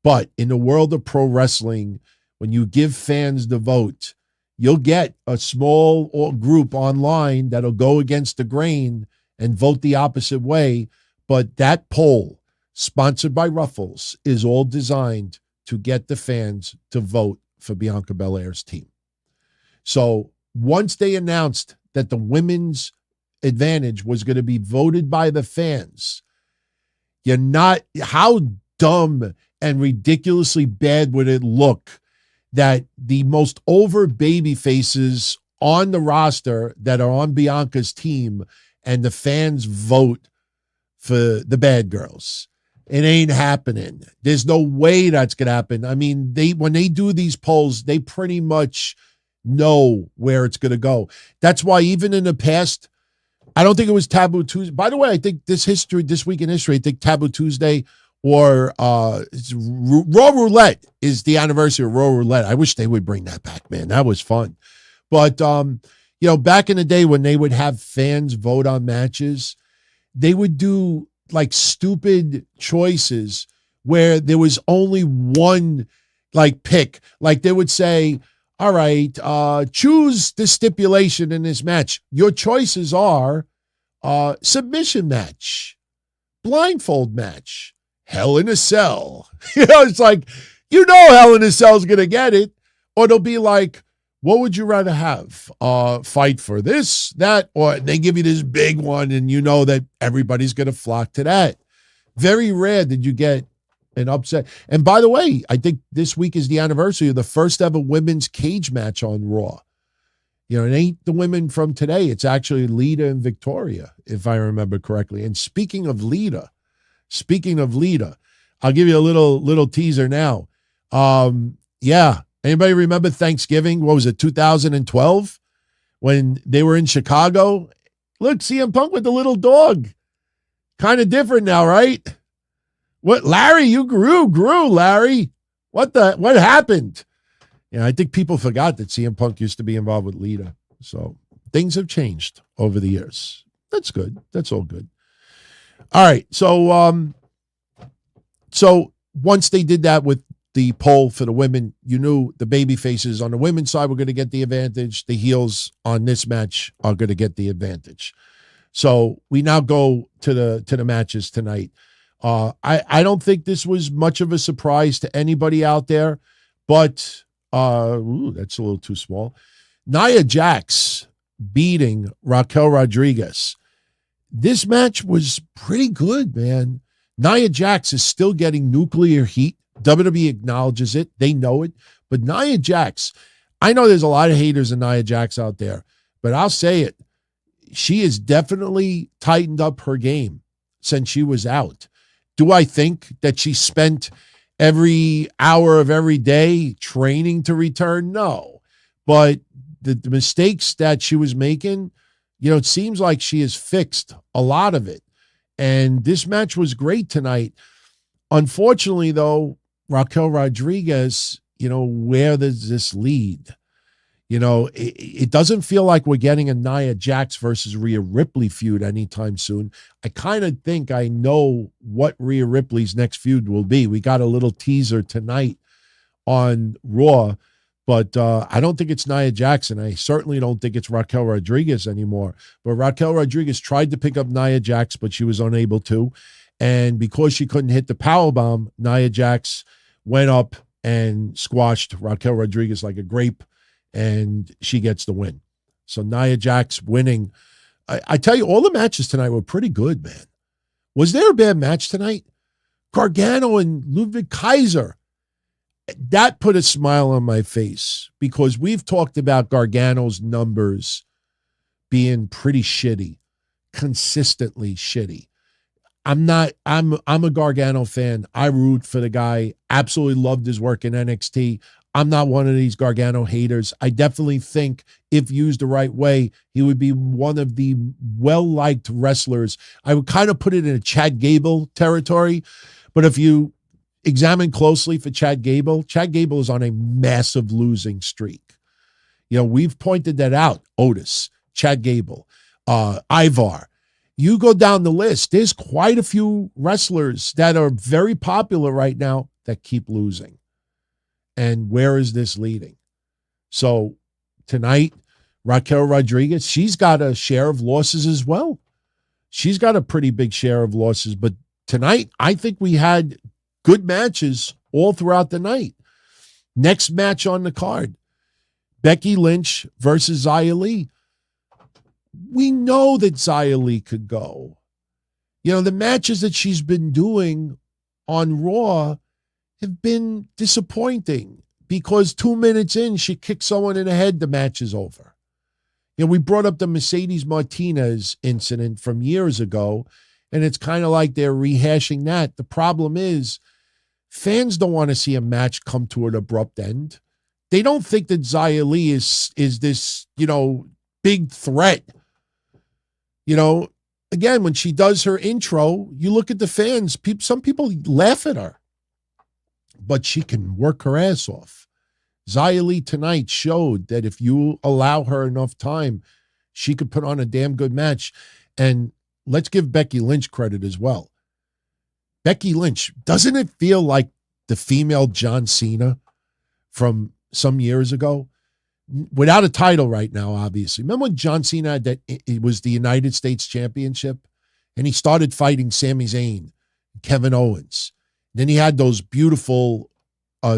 But in the world of pro wrestling, when you give fans the vote, you'll get a small group online that'll go against the grain and vote the opposite way. But that poll, sponsored by Ruffles, is all designed to get the fans to vote for Bianca Belair's team. So once they announced that the women's advantage was going to be voted by the fans, how dumb and ridiculously bad would it look that the most over baby faces on the roster that are on Bianca's team and the fans vote for the bad girls? It ain't happening. There's no way that's going to happen. I mean, when they do these polls, they pretty much know where it's going to go. That's why even in the past, I don't think it was Taboo Tuesday. By the way, I think this week in history, I think Taboo Tuesday or Raw Roulette is the anniversary of Raw Roulette. I wish they would bring that back, man. That was fun. But, back in the day when they would have fans vote on matches, they would do like stupid choices where there was only one pick. Like they would say, all right, choose the stipulation in this match. Your choices are submission match, blindfold match, Hell in a Cell. It's like, Hell in a Cell is going to get it. Or they'll be like, what would you rather have? Fight for this, that, or they give you this big one and you know that everybody's going to flock to that. Very rare did you get an upset. And by the way, I think this week is the anniversary of the first ever women's cage match on Raw. It ain't the women from today. It's actually Lita and Victoria, if I remember correctly. And speaking of Lita, I'll give you a little teaser now. Anybody remember Thanksgiving? What was it, 2012? When they were in Chicago? Look, CM Punk with the little dog. Kind of different now, right? What, Larry, you grew, Larry. What happened? I think people forgot that CM Punk used to be involved with Lita. So things have changed over the years. That's good. That's all good. All right. So once they did that with the poll for the women, you knew the baby faces on the women's side were going to get the advantage. The heels on this match are going to get the advantage. So we now go to the matches tonight. I don't think this was much of a surprise to anybody out there, but that's a little too small. Nia Jax beating Raquel Rodriguez. This match was pretty good, man. Nia Jax is still getting nuclear heat. WWE acknowledges it. They know it. But Nia Jax, I know there's a lot of haters of Nia Jax out there, but I'll say it. She has definitely tightened up her game since she was out. Do I think that she spent every hour of every day training to return? No. But the mistakes that she was making, it seems like she has fixed a lot of it. And this match was great tonight. Unfortunately, though, Raquel Rodriguez, where does this lead? It doesn't feel like we're getting a Nia Jax versus Rhea Ripley feud anytime soon. I kind of think I know what Rhea Ripley's next feud will be. We got a little teaser tonight on Raw, but I don't think it's Nia Jax. I certainly don't think it's Raquel Rodriguez anymore. But Raquel Rodriguez tried to pick up Nia Jax, but she was unable to. And because she couldn't hit the powerbomb, Nia Jax went up and squashed Raquel Rodriguez like a grape, and she gets the win. So Nia Jax winning. I tell you, all the matches tonight were pretty good, man. Was there a bad match tonight? Gargano and Ludwig Kaiser. That put a smile on my face because we've talked about Gargano's numbers being pretty shitty, consistently shitty. I'm a Gargano fan. I root for the guy. Absolutely loved his work in NXT. I'm not one of these Gargano haters. I definitely think if used the right way, he would be one of the well-liked wrestlers. I would kind of put it in a Chad Gable territory, but if you examine closely for Chad Gable is on a massive losing streak. We've pointed that out. Otis, Chad Gable, Ivar. You go down the list, there's quite a few wrestlers that are very popular right now that keep losing. And where is this leading? So tonight, Raquel Rodriguez, she's got a share of losses as well. She's got a pretty big share of losses. But tonight, I think we had good matches all throughout the night. Next match on the card, Becky Lynch versus Xia Li. We know that Xia Li could go. The matches that she's been doing on Raw have been disappointing because 2 minutes in, she kicked someone in the head, the match is over. We brought up the Mercedes Martinez incident from years ago, and it's kind of like they're rehashing that. The problem is fans don't want to see a match come to an abrupt end. They don't think that Xia Li is this, big threat. Again, when she does her intro, you look at the fans, some people laugh at her. But she can work her ass off. Xia Li tonight showed that if you allow her enough time, she could put on a damn good match. And let's give Becky Lynch credit as well. Becky Lynch, doesn't it feel like the female John Cena from some years ago? Without a title right now, obviously. Remember when John Cena had that, it was the United States Championship, and he started fighting Sami Zayn, Kevin Owens. Then he had those beautiful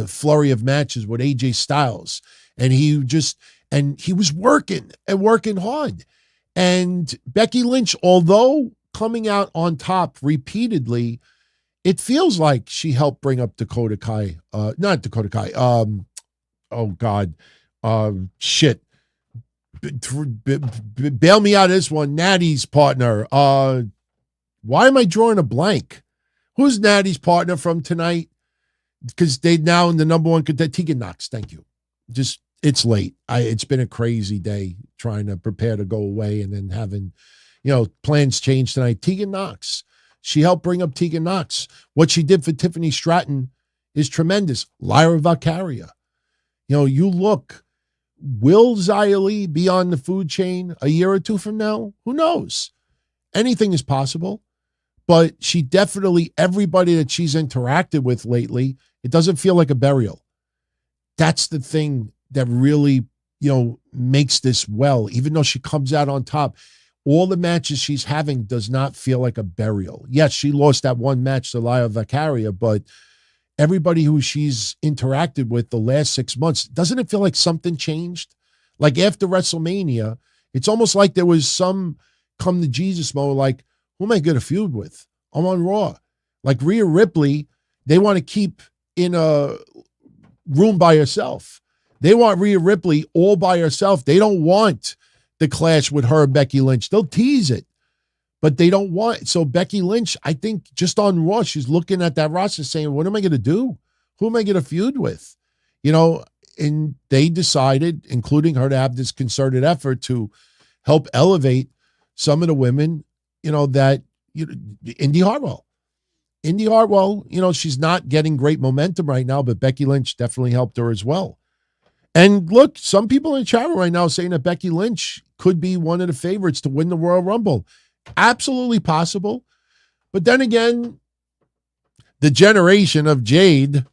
flurry of matches with AJ Styles. And he was working hard. And Becky Lynch, although coming out on top repeatedly, it feels like she helped bring up Dakota Kai. Not Dakota Kai. Oh, God. Shit. Bail me out of this one. Natty's partner. Why am I drawing a blank? Who's Natty's partner from tonight? Because they now in the number one contender. Tegan Knox, thank you. Just, it's late. It's been a crazy day trying to prepare to go away and then having, plans change tonight. Tegan Knox. She helped bring up Tegan Knox. What she did for Tiffany Stratton is tremendous. Lyra Valkyria. You look, will Xia Li be on the food chain a year or two from now? Who knows? Anything is possible. But she definitely, everybody that she's interacted with lately, it doesn't feel like a burial. That's the thing that really, makes this well. Even though she comes out on top, all the matches she's having does not feel like a burial. Yes, she lost that one match to Lyra Valkyria, but everybody who she's interacted with the last 6 months, doesn't it feel like something changed? Like after WrestleMania, it's almost like there was some come to Jesus mode, like, who am I going to feud with? I'm on Raw. Like Rhea Ripley, they want to keep in a room by herself. They want Rhea Ripley all by herself. They don't want the clash with her and Becky Lynch. They'll tease it, but they don't want it. So Becky Lynch, I think just on Raw, she's looking at that roster saying, what am I going to do? Who am I going to feud with? You know, and they decided, including her, to have this concerted effort to help elevate some of the women, you know, that, Indy Hartwell, you know, she's not getting great momentum right now, but Becky Lynch definitely helped her as well. And look, some people in the chat room right now saying that Becky Lynch could be one of the favorites to win the Royal Rumble. Absolutely possible. But then again, the generation of Jade,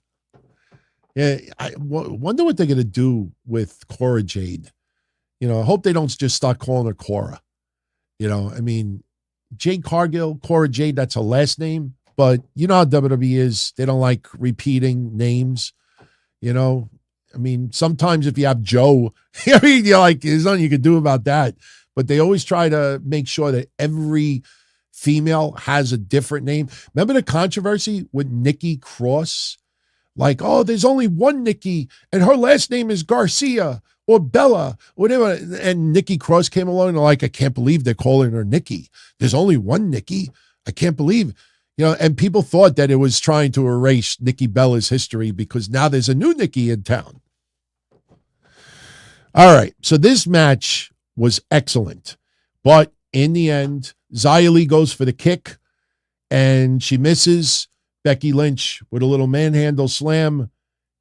yeah, I wonder what they're going to do with Cora Jade. You know, I hope they don't just start calling her Cora. You know, I mean, Jade Cargill, Cora Jade, that's her last name. But you know how WWE is. They don't like repeating names. You know, I mean, sometimes if you have Joe, you're like, there's nothing you can do about that. But they always try to make sure that every female has a different name. Remember the controversy with Nikki Cross? Like, oh, there's only one Nikki, and her last name is Garcia or Bella, whatever. And Nikki Cross came along and like, I can't believe they're calling her Nikki. There's only one Nikki. I can't believe. You know, and people thought that it was trying to erase Nikki Bella's history because now there's a new Nikki in town. All right, so this match was excellent. But in the end, Xia Li goes for the kick, and she misses. Becky Lynch with a little manhandle slam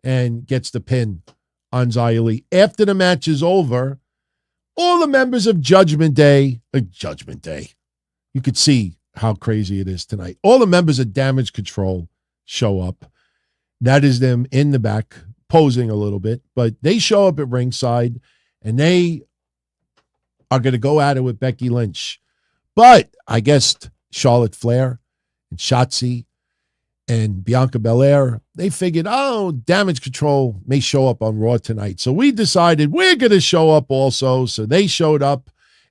and gets the pin on Xia Li. After the match is over, all the members of Judgment Day, you could see how crazy it is tonight. All the members of Damage Control show up. That is them in the back, posing a little bit, but they show up at ringside, and they are going to go at it with Becky Lynch. But I guess Charlotte Flair and Shotzi and Bianca Belair, they figured, oh, Damage Control may show up on Raw tonight. So we decided we're going to show up also. So they showed up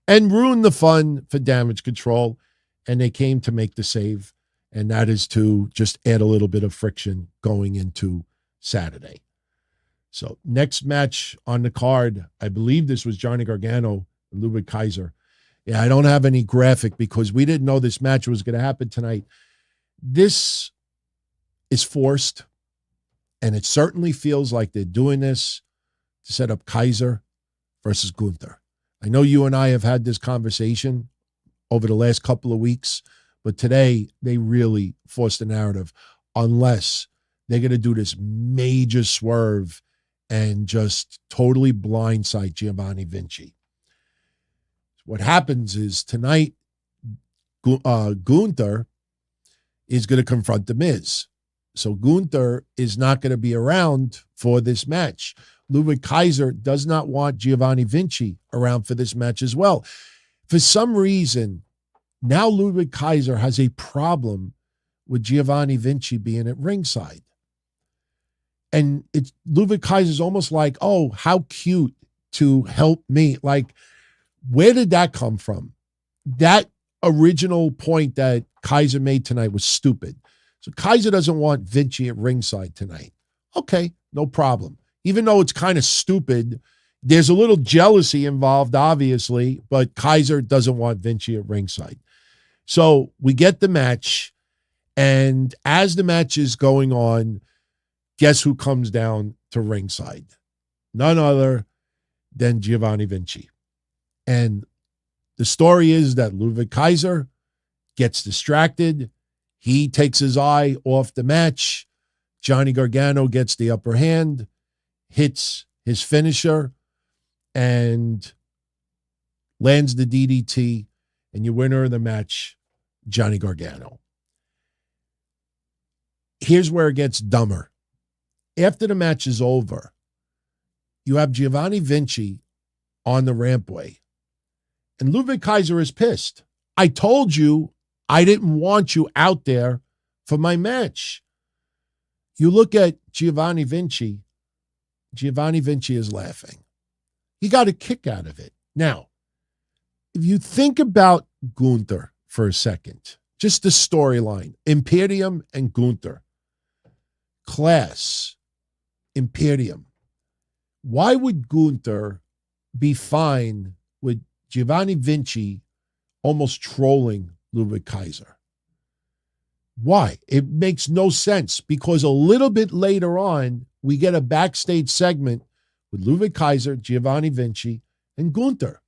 and ruined the fun for Damage Control. And they came to make the save. And that is to just add a little bit of friction going into Saturday. So next match on the card, I believe this was Johnny Gargano and Ludwig Kaiser. Yeah, I don't have any graphic because we didn't know this match was going to happen tonight. This is forced, and it certainly feels like they're doing this to set up Kaiser versus Gunther. I know you and I have had this conversation over the last couple of weeks, but today they really forced the narrative unless they're going to do this major swerve and just totally blindside Giovanni Vinci. What happens is tonight, Gunther is going to confront The Miz. So Gunther is not going to be around for this match. Ludwig Kaiser does not want Giovanni Vinci around for this match as well. For some reason, now Ludwig Kaiser has a problem with Giovanni Vinci being at ringside. And it's Ludwig Kaiser's almost like, oh, how cute to help me. Like, where did that come from? That original point that Kaiser made tonight was stupid. So Kaiser doesn't want Vinci at ringside tonight. Okay, no problem. Even though it's kind of stupid, there's a little jealousy involved, obviously, but Kaiser doesn't want Vinci at ringside. So we get the match, and as the match is going on, guess who comes down to ringside? None other than Giovanni Vinci. And the story is that Ludwig Kaiser gets distracted. He takes his eye off the match. Johnny Gargano gets the upper hand, hits his finisher, and lands the DDT, and your winner of the match, Johnny Gargano. Here's where it gets dumber. After the match is over, you have Giovanni Vinci on the rampway, and Ludwig Kaiser is pissed. I told you I didn't want you out there for my match. You look at Giovanni Vinci is laughing. he got a kick out of it. Now, if you think about Gunther for a second, just the storyline, Imperium and Gunther, class, Imperium. Why would Gunther be fine with Giovanni Vinci almost trolling Ludwig Kaiser? Why? It makes no sense, because a little bit later on, we get a backstage segment with Ludwig Kaiser, Giovanni Vinci, and Gunther.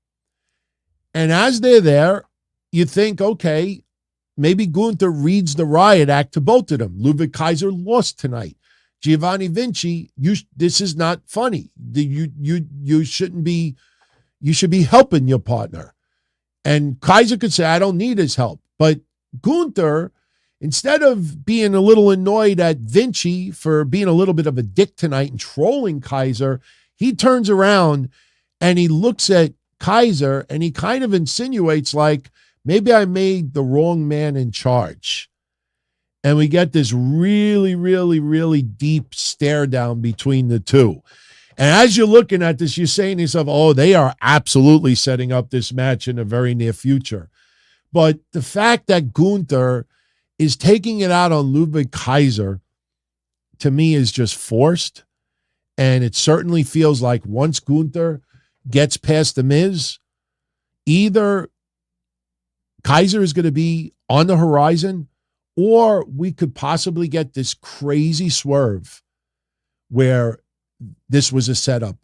And as they're there, you think, okay, maybe Gunther reads the riot act to both of them. Ludwig Kaiser lost tonight. Giovanni Vinci, this is not funny. You shouldn't be, you should be helping your partner. And Kaiser could say, I don't need his help. But Gunther, instead of being a little annoyed at Vinci for being a little bit of a dick tonight and trolling Kaiser, he turns around and he looks at Kaiser and he kind of insinuates like, maybe I made the wrong man in charge. And we get this really, really, really deep stare down between the two. And as you're looking at this, you're saying to yourself, oh, they are absolutely setting up this match in the very near future. But the fact that Gunther is taking it out on Ludwig Kaiser, to me, is just forced. And it certainly feels like once Gunther gets past The Miz, either Kaiser is going to be on the horizon, or we could possibly get this crazy swerve where this was a setup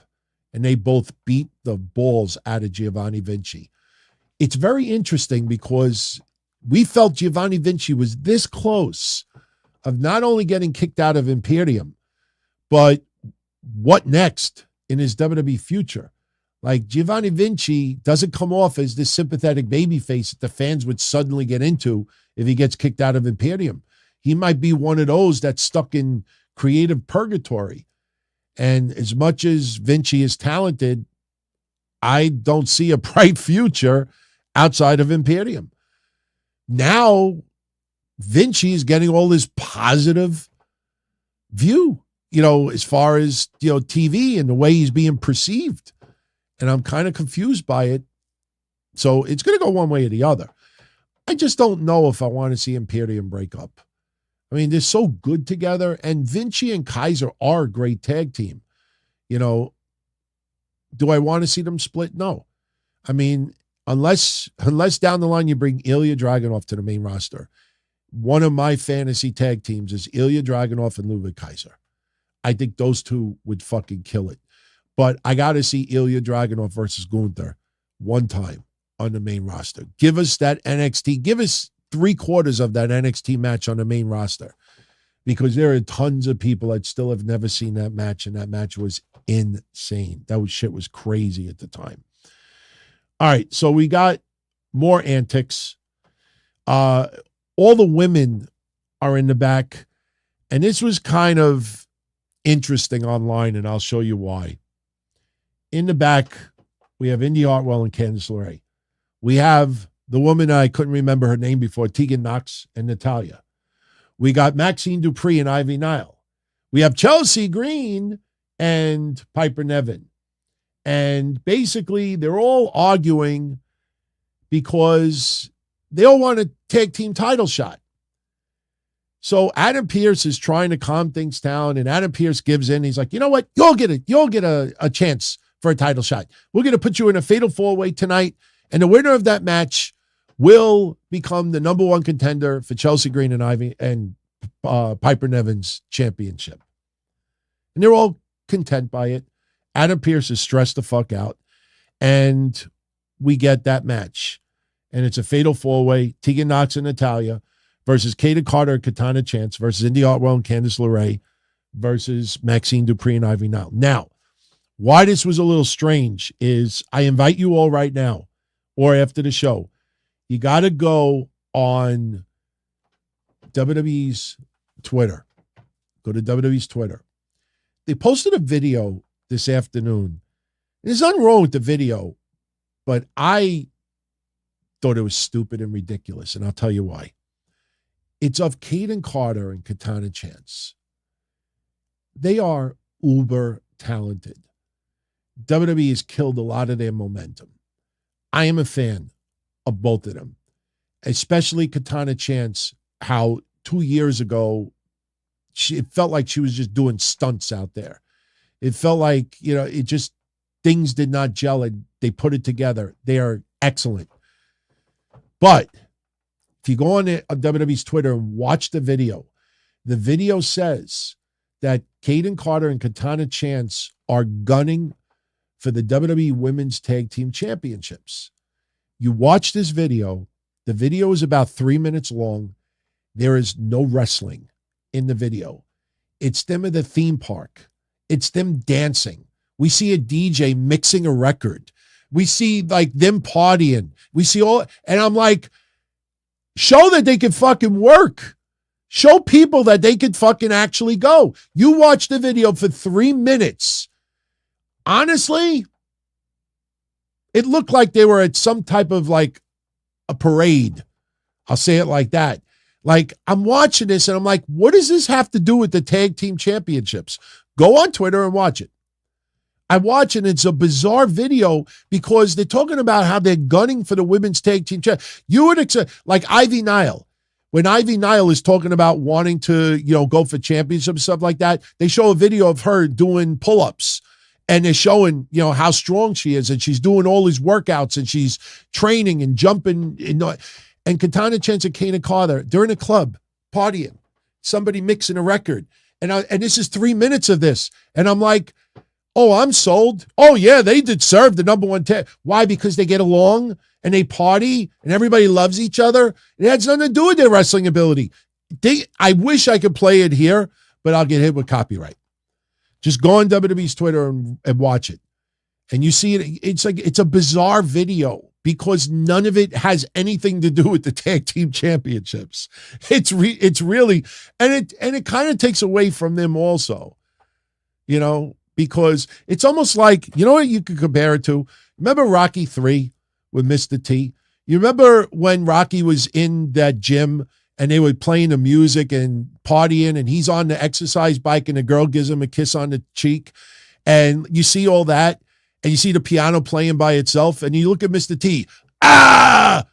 and they both beat the balls out of Giovanni Vinci. It's very interesting because we felt Giovanni Vinci was this close of not only getting kicked out of Imperium, but what next in his WWE future? Like, Giovanni Vinci doesn't come off as this sympathetic babyface that the fans would suddenly get into if he gets kicked out of Imperium. He might be one of those that's stuck in creative purgatory. And as much as Vinci is talented, I don't see a bright future outside of Imperium. Now, Vinci is getting all this positive view, as far as, TV and the way he's being perceived. And I'm kind of confused by it. So it's going to go one way or the other. I just don't know if I want to see Imperium break up. I mean, they're so good together. And Vinci and Kaiser are a great tag team. Do I want to see them split? No. I mean, unless down the line you bring Ilya Dragunov to the main roster. One of my fantasy tag teams is Ilya Dragunov and Ludwig Kaiser. I think those two would fucking kill it. But I got to see Ilya Dragunov versus Gunther one time on the main roster. Give us that NXT. Give us 3/4 of that NXT match on the main roster, because there are tons of people that still have never seen that match, and that match was insane. Shit was crazy at the time. All right, so we got more antics. All the women are in the back, and this was kind of interesting online, and I'll show you why. In the back, we have Indy Hartwell and Candice LeRae. We have the woman, I couldn't remember her name before, Tegan Knox and Natalya. We got Maxine Dupree and Ivy Nile. We have Chelsea Green and Piper Niven. And basically, they're all arguing because they all want a tag team title shot. So Adam Pearce is trying to calm things down, and Adam Pearce gives in. He's like, you know what? You'll get a chance for a title shot. We're going to put you in a fatal 4-way tonight, and the winner of that match will become the number 1 contender for Chelsea Green and Ivy and Piper Niven's championship. And they're all content by it. Adam Pearce is stressed the fuck out, and we get that match. And it's a fatal 4-way, Tegan Knox and Natalya versus Kayden Carter and Katana Chance versus Indy Hartwell and Candice LeRae versus Maxine Dupree and Ivy Nile. Now, why this was a little strange is I invite you all right now or after the show, you got to go on WWE's Twitter. Go to WWE's Twitter. They posted a video this afternoon. There's nothing wrong with the video, but I thought it was stupid and ridiculous, and I'll tell you why. It's of Kayden Carter and Katana Chance. They are uber talented. WWE has killed a lot of their momentum. I am a fan of both of them, especially Katana Chance, how 2 years ago, it felt like she was just doing stunts out there. It felt like, it just, things did not gel and they put it together. They are excellent. But if you go on WWE's Twitter and watch the video says that Kaden Carter and Katana Chance are gunning for the WWE Women's Tag Team Championships. You watch this video. The video is about 3 minutes long. There is no wrestling in the video. It's them at the theme park. It's them dancing. We see a DJ mixing a record. We see like them partying. We see all, and I'm like, show that they can fucking work. Show people that they could fucking actually go. You watch the video for 3 minutes. Honestly, it looked like they were at some type of like a parade. I'll say it like that. Like, I'm watching this and I'm like, what does this have to do with the tag team championships? Go on Twitter and watch it. I watch it. It's a bizarre video because they're talking about how they're gunning for the women's tag team. You would accept, like Ivy Nile. When Ivy Nile is talking about wanting to, go for championships, stuff like that, they show a video of her doing pull-ups. And they're showing, how strong she is. And she's doing all these workouts. And she's training and jumping. And Katana Chance and Kaden Carter, they're in a club, partying. Somebody mixing a record. And this is 3 minutes of this. And I'm like, oh, I'm sold. Oh, yeah, they did serve the number one tag. Why? Because they get along and they party and everybody loves each other. It has nothing to do with their wrestling ability. I wish I could play it here, but I'll get hit with copyright. Just go on WWE's Twitter and watch it. And you see it. It's a bizarre video because none of it has anything to do with the tag team championships. It's really, and it kind of takes away from them also, because it's almost like, what you could compare it to? Remember Rocky 3 with Mr. T? You remember when Rocky was in that gym and they were playing the music and partying and he's on the exercise bike and the girl gives him a kiss on the cheek and you see all that and you see the piano playing by itself and you look at Mr. T, and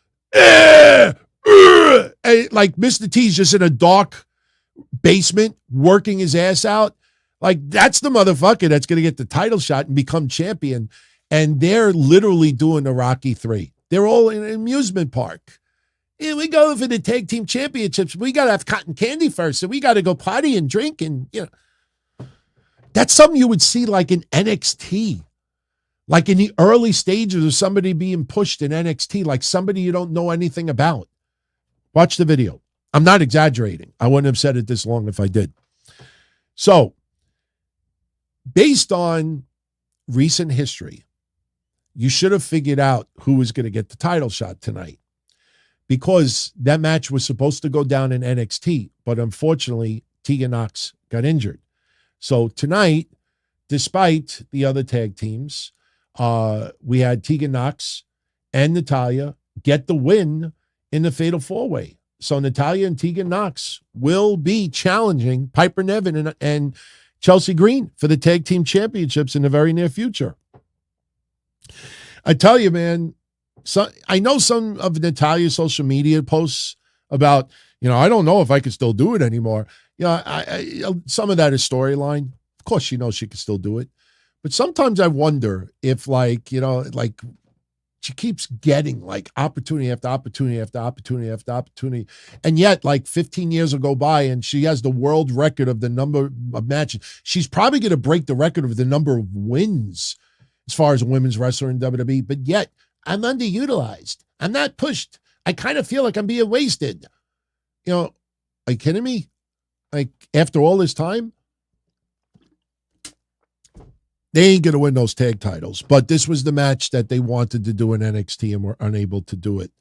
like Mr. T's just in a dark basement working his ass out. Like that's the motherfucker that's going to get the title shot and become champion. And they're literally doing the Rocky 3. They're all in an amusement park. Yeah, we go for the tag team championships. We got to have cotton candy first. So we got to go party and drink. And, that's something you would see like in NXT, like in the early stages of somebody being pushed in NXT, like somebody you don't know anything about. Watch the video. I'm not exaggerating. I wouldn't have said it this long if I did. So based on recent history, you should have figured out who was going to get the title shot tonight. Because that match was supposed to go down in NXT, but unfortunately, Tegan Nox got injured. So tonight, despite the other tag teams, we had Tegan Nox and Natalya get the win in the Fatal 4-Way. So Natalya and Tegan Nox will be challenging Piper Niven and Chelsea Green for the tag team championships in the very near future. I tell you, man, so I know some of Natalya's social media posts about, I don't know if I can still do it anymore. Some of that is storyline. Of course, she knows she can still do it. But sometimes I wonder if she keeps getting like opportunity after opportunity after opportunity after opportunity. And yet like 15 years will go by and she has the world record of the number of matches. She's probably going to break the record of the number of wins as far as a women's wrestler in WWE. But yet, I'm underutilized. I'm not pushed. I kind of feel like I'm being wasted. Are you kidding me? Like, after all this time? They ain't going to win those tag titles. But this was the match that they wanted to do in NXT and were unable to do it.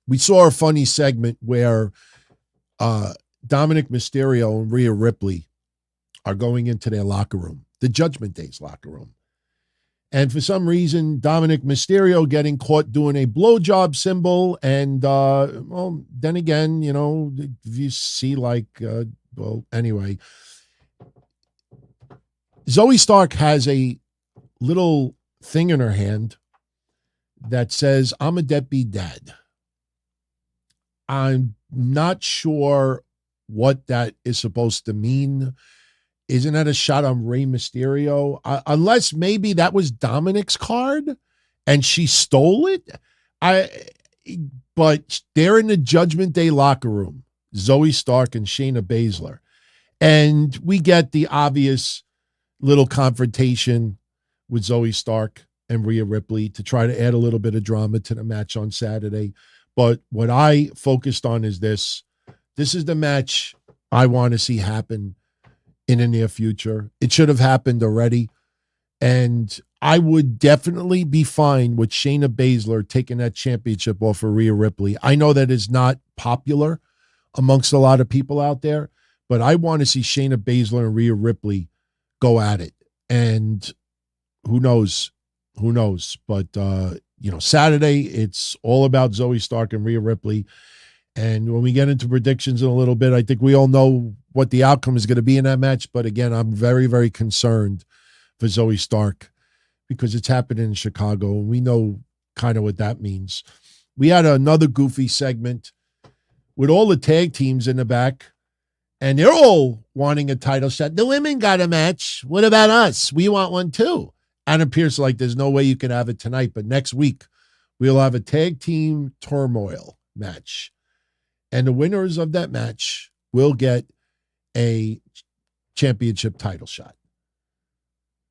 We saw a funny segment where Dominic Mysterio and Rhea Ripley are going into their locker room, the Judgment Day's locker room. And for some reason, Dominic Mysterio getting caught doing a blowjob symbol. And, then again, if you see anyway. Zoe Stark has a little thing in her hand that says, "I'm a deadbeat dad." I'm not sure what that is supposed to mean. Isn't that a shot on Rey Mysterio? Unless maybe that was Dominic's card and she stole it. But they're in the Judgment Day locker room, Zoe Stark and Shayna Baszler. And we get the obvious little confrontation with Zoe Stark and Rhea Ripley to try to add a little bit of drama to the match on Saturday. But what I focused on is this. This is the match I want to see happen in the near future. It should have happened already. And I would definitely be fine with Shayna Baszler taking that championship off of Rhea Ripley. I know that is not popular amongst a lot of people out there, but I want to see Shayna Baszler and Rhea Ripley go at it. And who knows? Who knows? But, Saturday, it's all about Zoe Stark and Rhea Ripley. And when we get into predictions in a little bit, I think we all know what the outcome is going to be in that match. But again, I'm very, very concerned for Zoe Stark because it's happening in Chicago. And we know kind of what that means. We had another goofy segment with all the tag teams in the back, and they're all wanting a title shot. The women got a match. What about us? We want one too. Adam Pearce like, there's no way you can have it tonight, but next week we'll have a tag team turmoil match. And the winners of that match will get a championship title shot.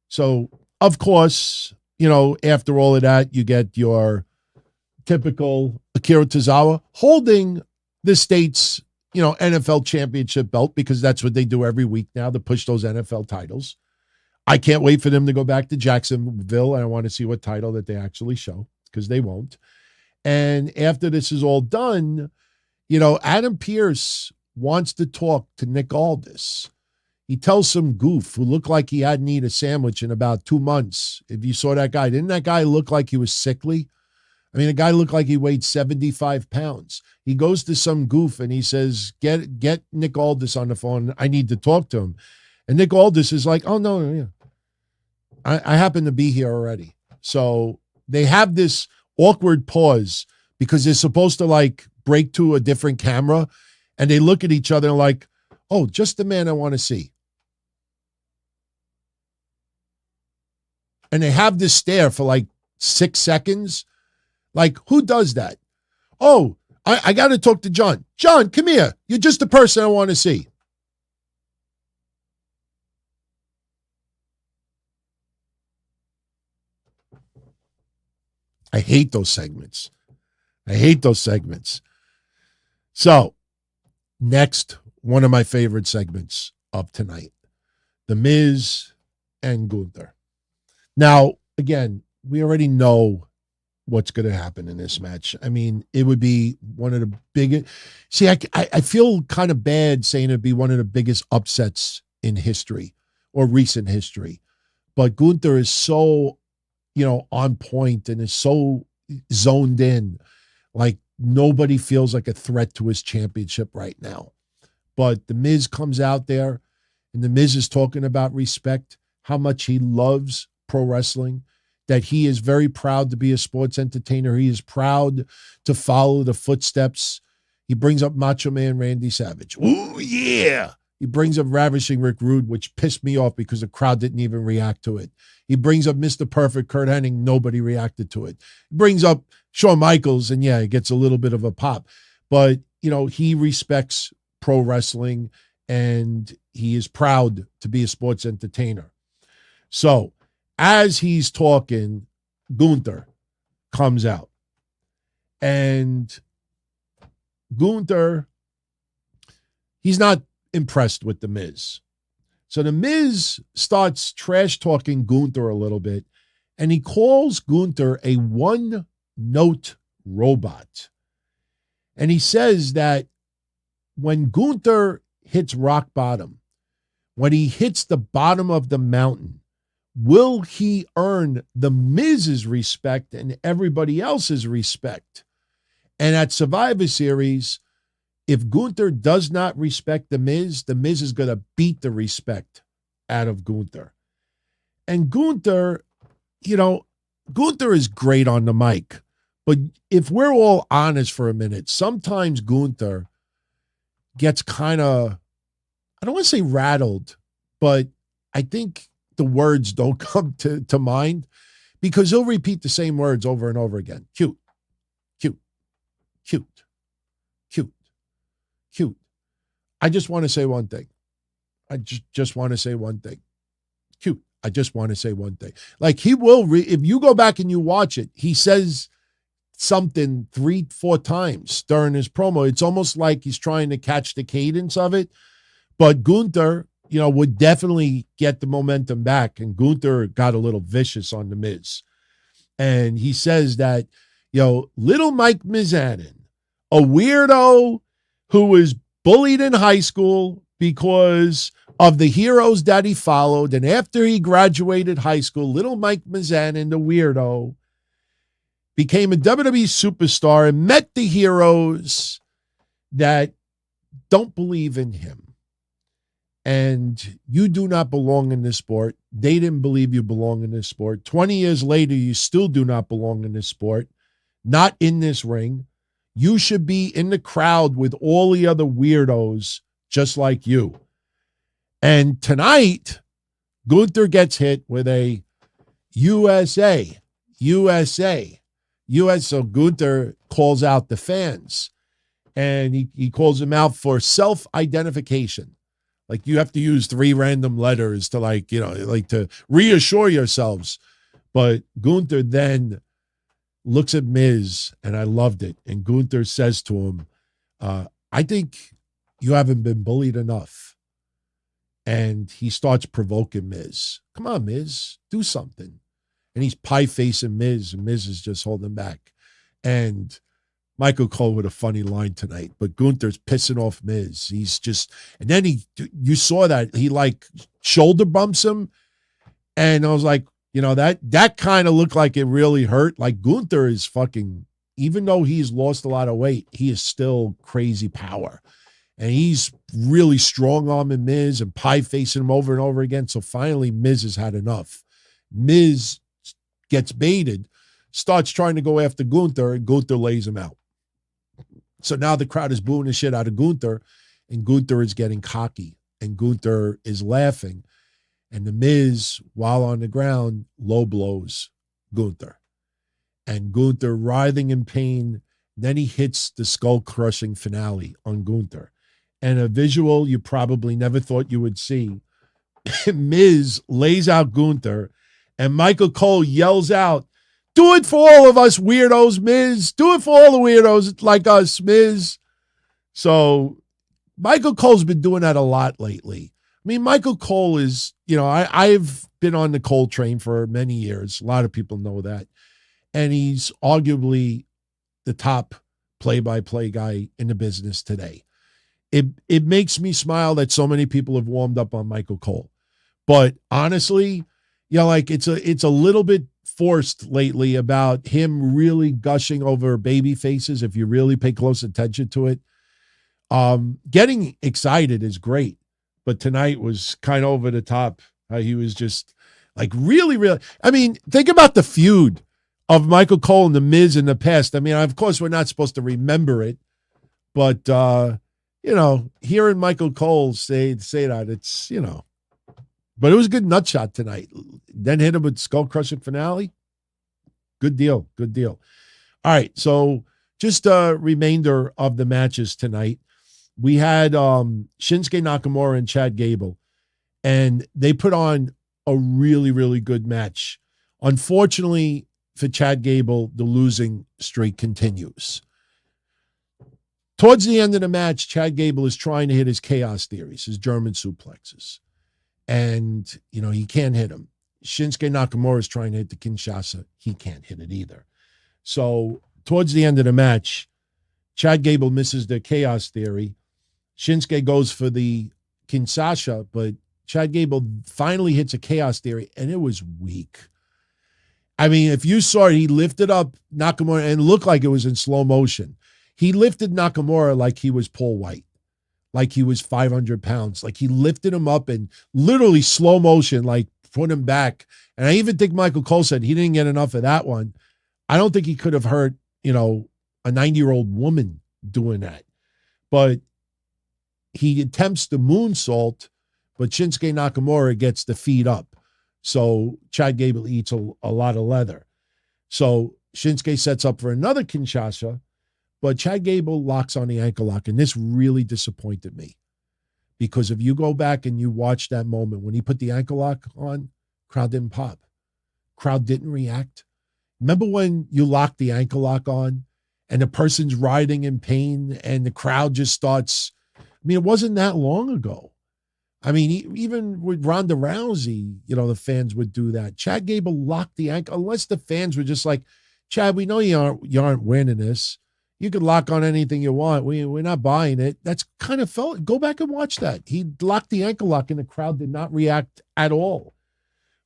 So, of course, after all of that, you get your typical Akira Tozawa holding the state's, NFL championship belt, because that's what they do every week now to push those NFL titles. I can't wait for them to go back to Jacksonville, and I want to see what title that they actually show, because they won't. And after this is all done, Adam Pearce wants to talk to Nick Aldis. He tells some goof who looked like he hadn't eaten a sandwich in about 2 months. If you saw that guy, didn't that guy look like he was sickly? I mean, the guy looked like he weighed 75 pounds. He goes to some goof and he says, get Nick Aldis on the phone. I need to talk to him. And Nick Aldis is like, oh, no. I happen to be here already. So they have this awkward pause because they're supposed to break to a different camera, and they look at each other and like, oh, just the man I want to see. And they have this stare for 6 seconds. Who does that? Oh, I got to talk to John. John, come here. You're just the person I want to see. I hate those segments. So, next, one of my favorite segments of tonight, The Miz and Gunther. Now, again, we already know what's going to happen in this match. I mean, it would be one of the biggest. See, I feel kind of bad saying it'd be one of the biggest upsets in history or recent history. But Gunther is so, on point and is so zoned in. Nobody feels like a threat to his championship right now. But The Miz comes out there, and The Miz is talking about respect, how much he loves pro wrestling, that he is very proud to be a sports entertainer. He is proud to follow the footsteps. He brings up Macho Man Randy Savage. Ooh, yeah. He brings up Ravishing Rick Rude, which pissed me off because the crowd didn't even react to it. He brings up Mr. Perfect Kurt Hennig. Nobody reacted to it. He brings up Shawn Michaels, and yeah, it gets a little bit of a pop. But, he respects pro wrestling, and he is proud to be a sports entertainer. So, as he's talking, Gunther comes out. And Gunther, he's not impressed with The Miz. So The Miz starts trash-talking Gunther a little bit, and he calls Gunther a one-note robot. And he says that when Gunther hits rock bottom, when he hits the bottom of the mountain, will he earn The Miz's respect and everybody else's respect? And at Survivor Series, if Gunther does not respect The Miz is going to beat the respect out of Gunther. And Gunther, Gunther is great on the mic, but if we're all honest for a minute, sometimes Gunther gets kind of, I don't want to say rattled, but I think the words don't come to mind because he'll repeat the same words over and over again. Cute, cute, cute, cute, cute. I just want to say one thing. I just want to say one thing. Cute. I just want to say one thing. Like he will, if you go back and you watch it, he says something 3-4 times during his promo. It's almost like he's trying to catch the cadence of it. But Gunther, would definitely get the momentum back. And Gunther got a little vicious on The Miz. And he says that, little Mike Mizanin, a weirdo who was bullied in high school because of the heroes that he followed. And after he graduated high school, little Mike Mizanin, the weirdo, became a WWE superstar and met the heroes that don't believe in him. And you do not belong in this sport. They didn't believe you belong in this sport. 20 years later, you still do not belong in this sport, not in this ring. You should be in the crowd with all the other weirdos just like you. And tonight, Gunther gets hit with a USA. So Gunther calls out the fans, and he calls them out for self-identification. Like you have to use 3 random letters to to reassure yourselves. But Gunther then looks at Miz, and I loved it. And Gunther says to him, I think you haven't been bullied enough. And he starts provoking Miz. Come on, Miz, do something. And he's pie-facing Miz, and Miz is just holding back. And Michael Cole with a funny line tonight, but Gunther's pissing off Miz. He's just, and then you saw that he shoulder bumps him. And I was like, that kind of looked like it really hurt. Like Gunther is fucking, even though he's lost a lot of weight, he is still crazy power. And he's really strong-arming Miz and pie-facing him over and over again. So finally, Miz has had enough. Miz gets baited, starts trying to go after Gunther, and Gunther lays him out. So now the crowd is booing the shit out of Gunther, and Gunther is getting cocky, and Gunther is laughing. And the Miz, while on the ground, low blows Gunther. And Gunther writhing in pain, then he hits the skull-crushing finale on Gunther. And a visual you probably never thought you would see. Miz lays out Gunther, and Michael Cole yells out, "Do it for all of us weirdos, Miz. Do it for all the weirdos like us, Miz." So Michael Cole's been doing that a lot lately. I mean, Michael Cole is, I've been on the Cole train for many years. A lot of people know that. And he's arguably the top play-by-play guy in the business today. It makes me smile that so many people have warmed up on Michael Cole. But honestly, it's a little bit forced lately about him really gushing over baby faces if you really pay close attention to it. Getting excited is great, but tonight was kind of over the top. He was just really, really, I mean, think about the feud of Michael Cole and The Miz in the past. I mean, of course, we're not supposed to remember it, but, hearing Michael Cole say that, it's, but it was a good nut shot tonight. Then hit him with skull-crushing finale. Good deal. Good deal. All right, so just a remainder of the matches tonight. We had Shinsuke Nakamura and Chad Gable, and they put on a really, really good match. Unfortunately for Chad Gable, the losing streak continues. Towards the end of the match, Chad Gable is trying to hit his chaos theories, his German suplexes. And, he can't hit him. Shinsuke Nakamura is trying to hit the Kinshasa. He can't hit it either. So towards the end of the match, Chad Gable misses the chaos theory. Shinsuke goes for the Kinshasa, but Chad Gable finally hits a chaos theory, and it was weak. I mean, if you saw it, he lifted up Nakamura and it looked like it was in slow motion. He lifted Nakamura like he was Paul White, like he was 500 pounds. Like he lifted him up in literally slow motion, like put him back. And I even think Michael Cole said he didn't get enough of that one. I don't think he could have hurt, a 90-year-old woman doing that. But he attempts the moonsault, but Shinsuke Nakamura gets the feet up. So Chad Gable eats a lot of leather. So Shinsuke sets up for another Kinshasa, but Chad Gable locks on the ankle lock, and this really disappointed me. Because if you go back and you watch that moment when he put the ankle lock on, crowd didn't pop. Crowd didn't react. Remember when you lock the ankle lock on and the person's writhing in pain and the crowd just starts? I mean, it wasn't that long ago. I mean, even with Ronda Rousey, the fans would do that. Chad Gable locked the ankle, unless the fans were just like, Chad, we know you aren't winning this. You could lock on anything you want. We're not buying it. That's kind of felt. Go back and watch that. He locked the ankle lock and the crowd did not react at all.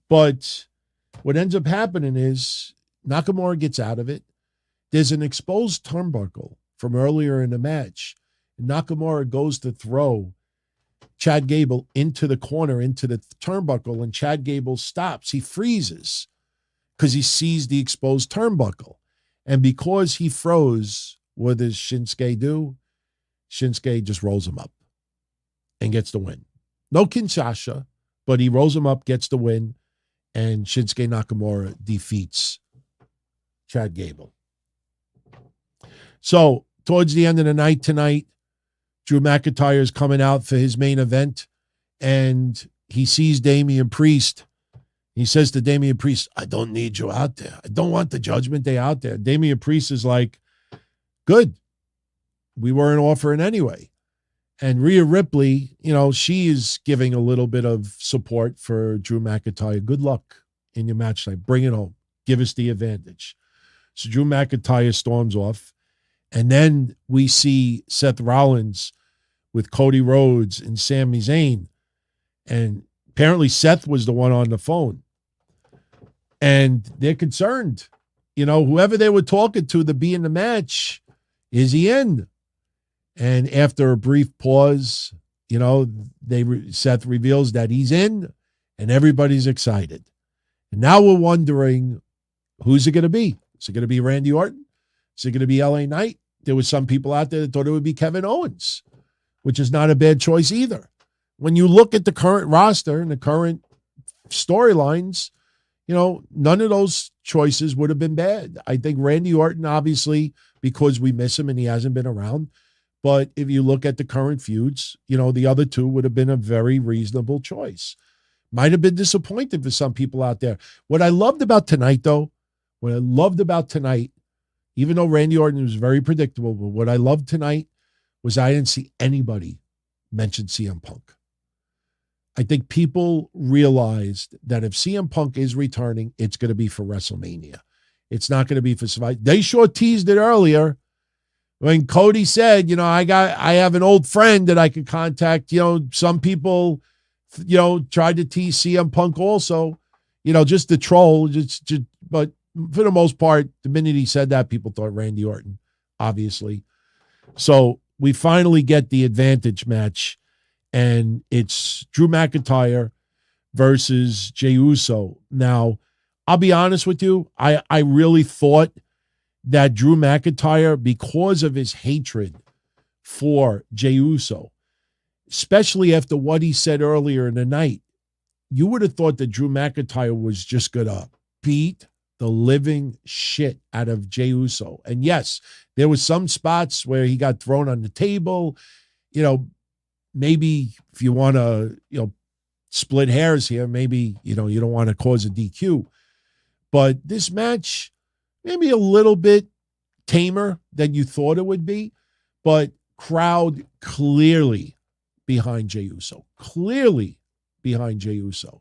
But what ends up happening is Nakamura gets out of it. There's an exposed turnbuckle from earlier in the match. Nakamura goes to throw Chad Gable into the corner, into the turnbuckle, and Chad Gable stops. He freezes because he sees the exposed turnbuckle. And because he froze, what does Shinsuke do? Shinsuke just rolls him up and gets the win. No Kinshasa, but he rolls him up, gets the win, and Shinsuke Nakamura defeats Chad Gable. So, towards the end of the night tonight, Drew McIntyre is coming out for his main event, and he sees Damian Priest. He says to Damian Priest, I don't need you out there. I don't want the Judgment Day out there. Damian Priest is like, good. We weren't offering anyway. And Rhea Ripley, she is giving a little bit of support for Drew McIntyre. Good luck in your match tonight. Bring it home. Give us the advantage. So Drew McIntyre storms off. And then we see Seth Rollins with Cody Rhodes and Sami Zayn. And apparently Seth was the one on the phone. And they're concerned. Whoever they were talking to be in the match, is he in? And after a brief pause, Seth reveals that he's in, and everybody's excited. And now we're wondering, who's it going to be? Is it going to be Randy Orton? Is it going to be LA Knight? There was some people out there that thought it would be Kevin Owens, which is not a bad choice either. When you look at the current roster and the current storylines, none of those choices would have been bad. I think Randy Orton, obviously, because we miss him and he hasn't been around. But if you look at the current feuds, the other two would have been a very reasonable choice. Might have been disappointed for some people out there. What I loved about tonight, though, even though Randy Orton was very predictable, but what I loved tonight was I didn't see anybody mention CM Punk. I think people realized that if CM Punk is returning, it's going to be for WrestleMania. It's not going to be for Survivor. They sure teased it earlier when Cody said, I have an old friend that I could contact. Some people, tried to tease CM Punk also, just to troll. But for the most part, the minute he said that, people thought Randy Orton, obviously. So we finally get the advantage match. And it's Drew McIntyre versus Jey Uso. Now, I'll be honest with you. I really thought that Drew McIntyre, because of his hatred for Jey Uso, especially after what he said earlier in the night, you would have thought that Drew McIntyre was just going to beat the living shit out of Jey Uso. And yes, there was some spots where he got thrown on the table, maybe if you want to, split hairs here, maybe, you don't want to cause a DQ. But this match, maybe a little bit tamer than you thought it would be, but crowd clearly behind Jey Uso. Clearly behind Jey Uso.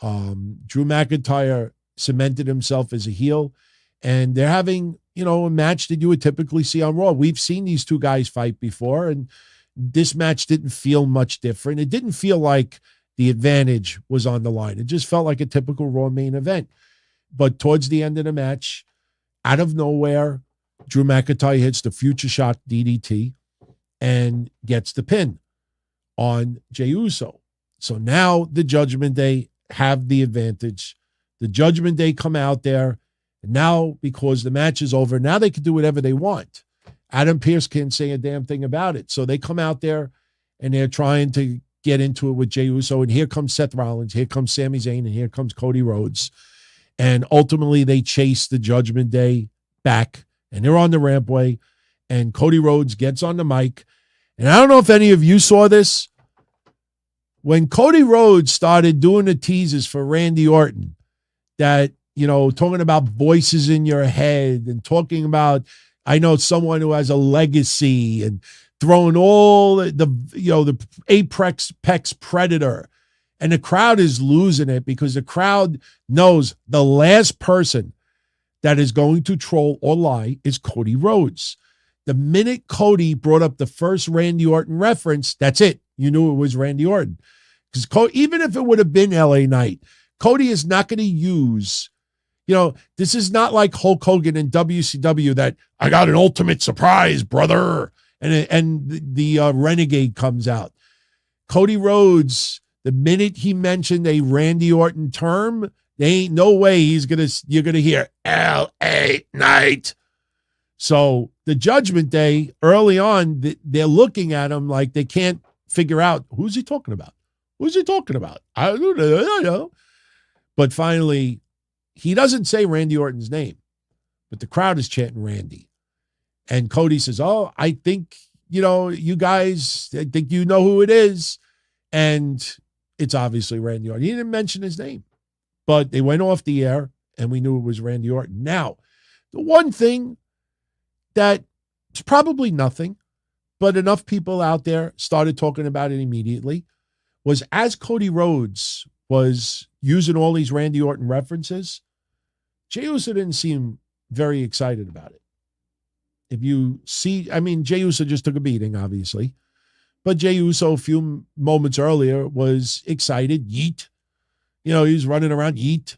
Drew McIntyre cemented himself as a heel, and they're having, a match that you would typically see on Raw. We've seen these two guys fight before, and this match didn't feel much different. It didn't feel like the advantage was on the line. It just felt like a typical Raw main event. But towards the end of the match, out of nowhere, Drew McIntyre hits the Future Shock DDT and gets the pin on Jey Uso. So now the Judgment Day have the advantage. The Judgment Day come out there. And now, because the match is over, now they can do whatever they want. Adam Pearce can't say a damn thing about it. So they come out there and they're trying to get into it with Jey Uso. And here comes Seth Rollins. Here comes Sami Zayn. And here comes Cody Rhodes. And ultimately, they chase the Judgment Day back. And they're on the rampway. And Cody Rhodes gets on the mic. And I don't know if any of you saw this. When Cody Rhodes started doing the teases for Randy Orton, that, you know, talking about voices in your head and talking about, I know someone who has a legacy, and throwing all the apex predator. And the crowd is losing it because the crowd knows the last person that is going to troll or lie is Cody Rhodes. The minute Cody brought up the first Randy Orton reference, that's it. You knew it was Randy Orton. Because even if it would have been LA Knight, Cody is not going to use, this is not like Hulk Hogan in WCW that I got an ultimate surprise, brother. And the Renegade comes out. Cody Rhodes, the minute he mentioned a Randy Orton term, there ain't no way you're going to hear LA Knight. So the Judgment Day, early on, they're looking at him like they can't figure out, who's he talking about? Who's he talking about? I don't know. But finally, he doesn't say Randy Orton's name, but the crowd is chanting Randy. And Cody says, oh, I think, you guys, I think you know who it is. And it's obviously Randy Orton. He didn't mention his name, but they went off the air and we knew it was Randy Orton. Now, the one thing that it's probably nothing, but enough people out there started talking about it immediately, was as Cody Rhodes was using all these Randy Orton references, Jey Uso didn't seem very excited about it. If you see, Jey Uso just took a beating, obviously, but Jey Uso a few moments earlier was excited. Yeet. He was running around, yeet.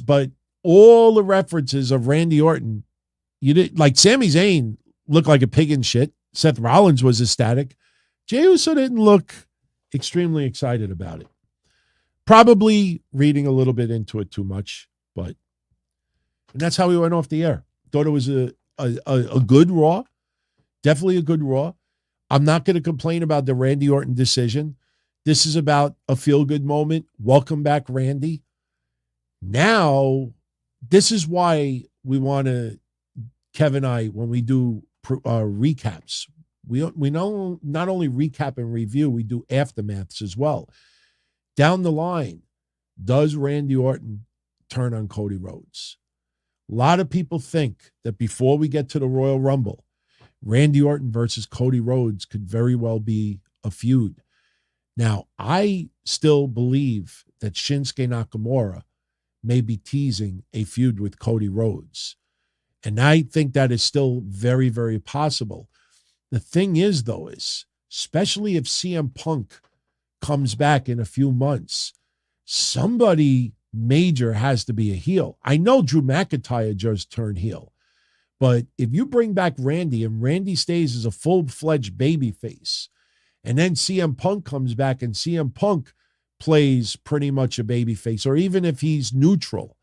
But all the references of Randy Orton, like Sami Zayn looked like a pig in shit. Seth Rollins was ecstatic. Jey Uso didn't look extremely excited about it. Probably reading a little bit into it too much, and that's how we went off the air. Thought it was a good Raw. Definitely a good Raw. I'm not going to complain about the Randy Orton decision. This is about a feel-good moment. Welcome back, Randy. Now, this is why we want to, Kev and I, when we do recaps, we know not only recap and review, we do aftermaths as well. Down the line, does Randy Orton turn on Cody Rhodes? A lot of people think that before we get to the Royal Rumble, Randy Orton versus Cody Rhodes could very well be a feud. Now, I still believe that Shinsuke Nakamura may be teasing a feud with Cody Rhodes. And I think that is still very, very possible. The thing is, though, especially if CM Punk comes back in a few months, somebody major has to be a heel. I know Drew McIntyre just turned heel, but if you bring back Randy and Randy stays as a full-fledged babyface, and then CM Punk comes back and CM Punk plays pretty much a babyface, or even if he's neutral,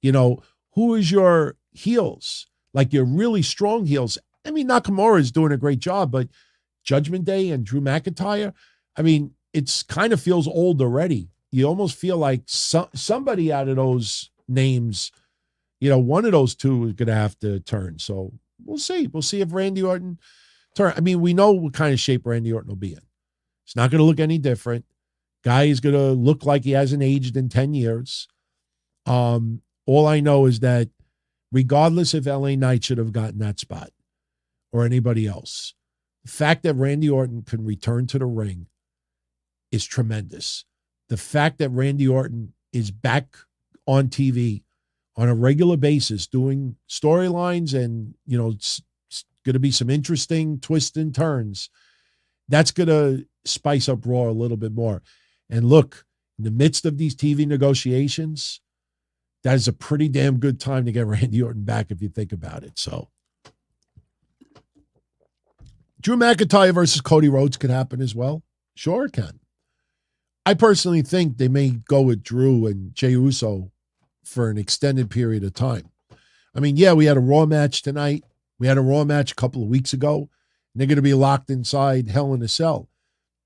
who is your heels? Like your really strong heels. Nakamura is doing a great job, but Judgment Day and Drew McIntyre, it's kind of feels old already. You almost feel like somebody out of those names, one of those two is going to have to turn. So we'll see. We'll see if Randy Orton turn. We know what kind of shape Randy Orton will be in. It's not going to look any different. Guy is going to look like he hasn't aged in 10 years. All I know is that regardless if LA Knight should have gotten that spot or anybody else, the fact that Randy Orton can return to the ring is tremendous. The fact that Randy Orton is back on TV on a regular basis doing storylines and, it's going to be some interesting twists and turns, that's going to spice up Raw a little bit more. And look, in the midst of these TV negotiations, that is a pretty damn good time to get Randy Orton back if you think about it. So Drew McIntyre versus Cody Rhodes could happen as well. Sure it can. I personally think they may go with Drew and Jey Uso for an extended period of time. I mean, yeah, we had a Raw match tonight. We had a Raw match a couple of weeks ago. And they're going to be locked inside Hell in a Cell.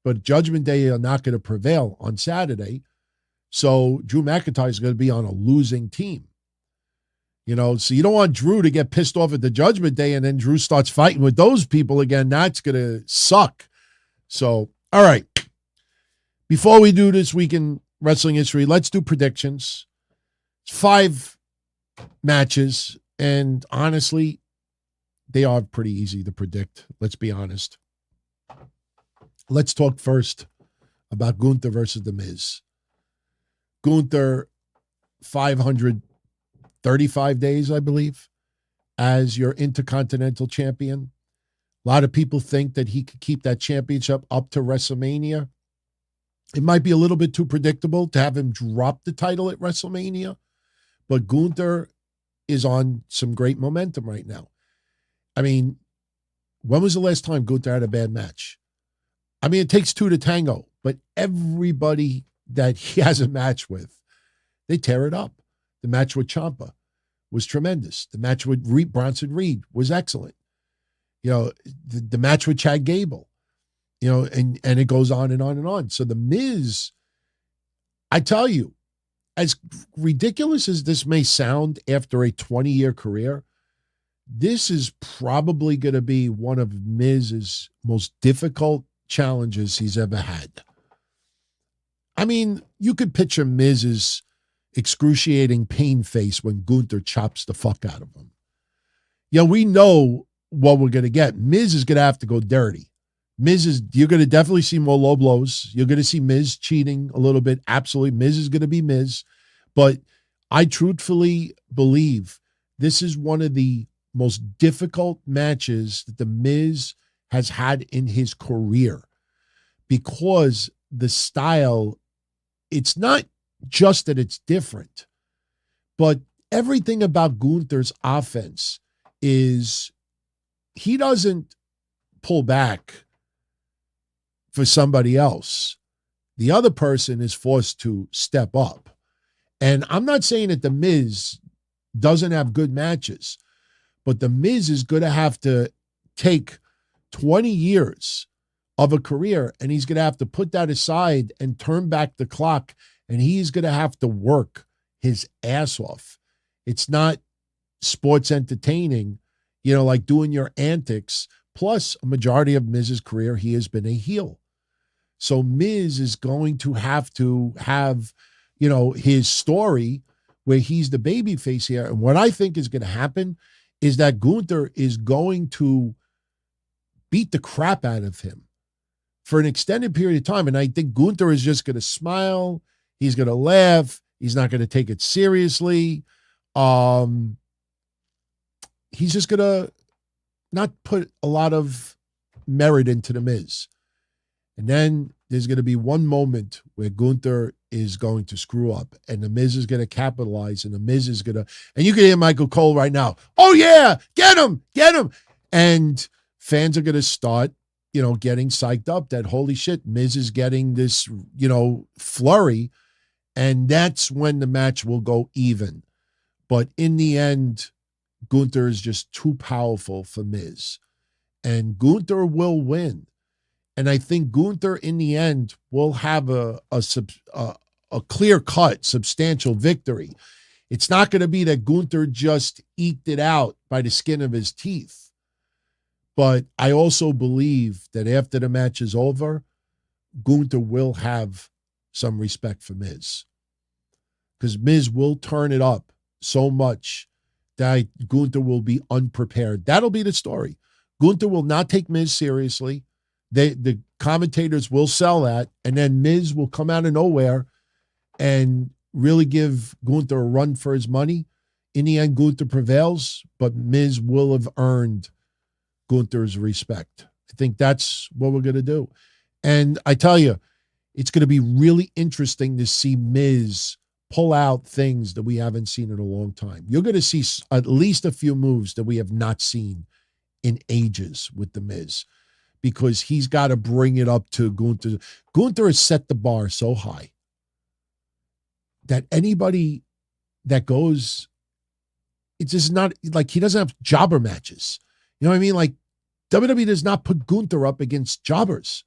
But Judgment Day are not going to prevail on Saturday. So Drew McIntyre is going to be on a losing team. You know, so you don't want Drew to get pissed off at the Judgment Day and then Drew starts fighting with those people again. That's going to suck. So, all right. Before we do this week in wrestling history, let's do predictions. 5 matches, and honestly, they are pretty easy to predict. Let's be honest. Let's talk first about Gunther versus The Miz. Gunther, 535 days, I believe, as your Intercontinental Champion. A lot of people think that he could keep that championship up to WrestleMania. It might be a little bit too predictable to have him drop the title at WrestleMania, but Gunther is on some great momentum right now. I mean, when was the last time Gunther had a bad match? I mean, it takes 2 to tango, but everybody that he has a match with, they tear it up. The match with Ciampa was tremendous. The match with Bronson Reed was excellent. You know, the match with Chad Gable, you know, and it goes on and on and on. So The Miz, I tell you, as ridiculous as this may sound after a 20-year career, this is probably going to be one of Miz's most difficult challenges he's ever had. I mean, you could picture Miz's excruciating pain face when Gunther chops the fuck out of him. You know, we know what we're going to get. Miz is going to have to go dirty. You're going to definitely see more low blows. You're going to see Miz cheating a little bit. Absolutely. Miz is going to be Miz. But I truthfully believe this is one of the most difficult matches that The Miz has had in his career, because the style, it's not just that it's different, but everything about Gunther's offense is he doesn't pull back for somebody else. The other person is forced to step up. And I'm not saying that The Miz doesn't have good matches, but The Miz is going to have to take 20 years of a career, and he's going to have to put that aside and turn back the clock, and he's going to have to work his ass off. It's not sports entertaining, you know, like doing your antics. Plus, a majority of Miz's career, he has been a heel. So Miz is going to have, you know, his story where he's the babyface here. And what I think is going to happen is that Gunther is going to beat the crap out of him for an extended period of time. And I think Gunther is just going to smile. He's going to laugh. He's not going to take it seriously. He's just going to not put a lot of merit into The Miz. And then there's going to be one moment where Gunther is going to screw up, and The Miz is going to capitalize, and The Miz is going to, and you can hear Michael Cole right now. Oh yeah, get him. And fans are going to start, you know, getting psyched up that holy shit, Miz is getting this, you know, flurry. And that's when the match will go even. But in the end, Gunther is just too powerful for Miz. And Gunther will win. And I think Gunther, in the end, will have a clear-cut, substantial victory. It's not going to be that Gunther just eked it out by the skin of his teeth. But I also believe that after the match is over, Gunther will have some respect for Miz. Because Miz will turn it up so much that Gunther will be unprepared. That'll be the story. Gunther will not take Miz seriously. The commentators will sell that, and then Miz will come out of nowhere and really give Gunther a run for his money. In the end, Gunther prevails, but Miz will have earned Gunther's respect. I think that's what we're going to do. And I tell you, it's going to be really interesting to see Miz pull out things that we haven't seen in a long time. You're going to see at least a few moves that we have not seen in ages with The Miz, because he's got to bring it up to Gunther. Gunther has set the bar so high that anybody that goes, it's just not like he doesn't have jobber matches. You know what I mean? Like WWE does not put Gunther up against jobbers.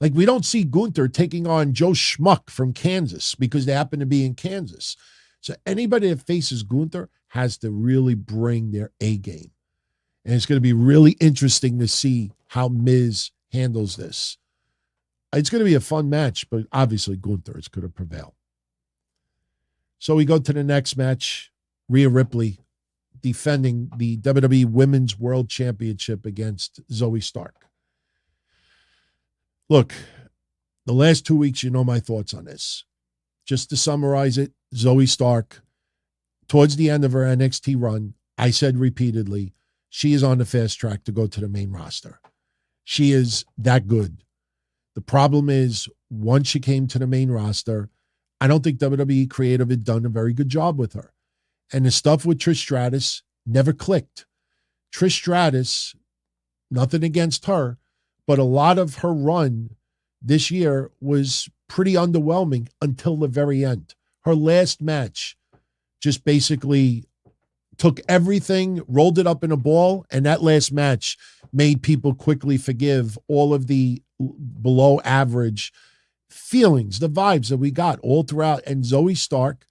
Like we don't see Gunther taking on Joe Schmuck from Kansas because they happen to be in Kansas. So anybody that faces Gunther has to really bring their A game. And it's going to be really interesting to see how Miz handles this. It's going to be a fun match, but obviously Gunther is going to prevail. So we go to the next match. Rhea Ripley defending the WWE Women's World Championship against Zoe Stark. Look, the last 2 weeks, you know my thoughts on this. Just to summarize it, Zoe Stark, towards the end of her NXT run, I said repeatedly, she is on the fast track to go to the main roster. She is that good. The problem is, once she came to the main roster, I don't think WWE Creative had done a very good job with her. And the stuff with Trish Stratus never clicked. Trish Stratus, nothing against her, but a lot of her run this year was pretty underwhelming until the very end. Her last match just basically took everything, rolled it up in a ball, and that last match made people quickly forgive all of the below average feelings, the vibes that we got all throughout. And Zoe Stark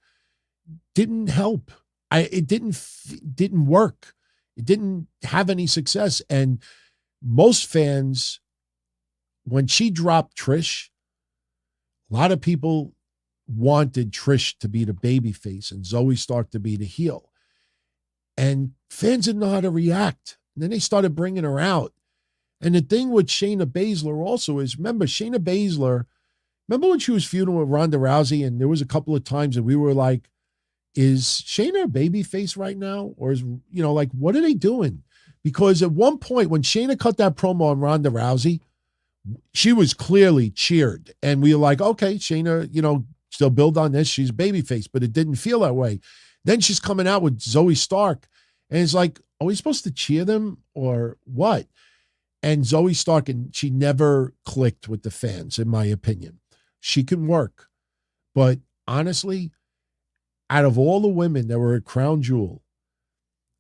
didn't help. It didn't work. It didn't have any success. And most fans, when she dropped Trish, a lot of people wanted Trish to be the babyface and Zoe Stark to be the heel. And fans didn't know how to react. And then they started bringing her out. And the thing with Shayna Baszler also is, remember, Shayna Baszler, remember when she was feuding with Ronda Rousey, and there was a couple of times that we were like, is Shayna a babyface right now? Or is, like, what are they doing? Because at one point when Shayna cut that promo on Ronda Rousey, she was clearly cheered. And we were like, okay, Shayna, still build on this. She's a babyface, but it didn't feel that way. Then she's coming out with Zoe Stark. And it's like, are we supposed to cheer them or what? And Zoe Stark, and she never clicked with the fans, in my opinion. She can work. But honestly, out of all the women that were at Crown Jewel,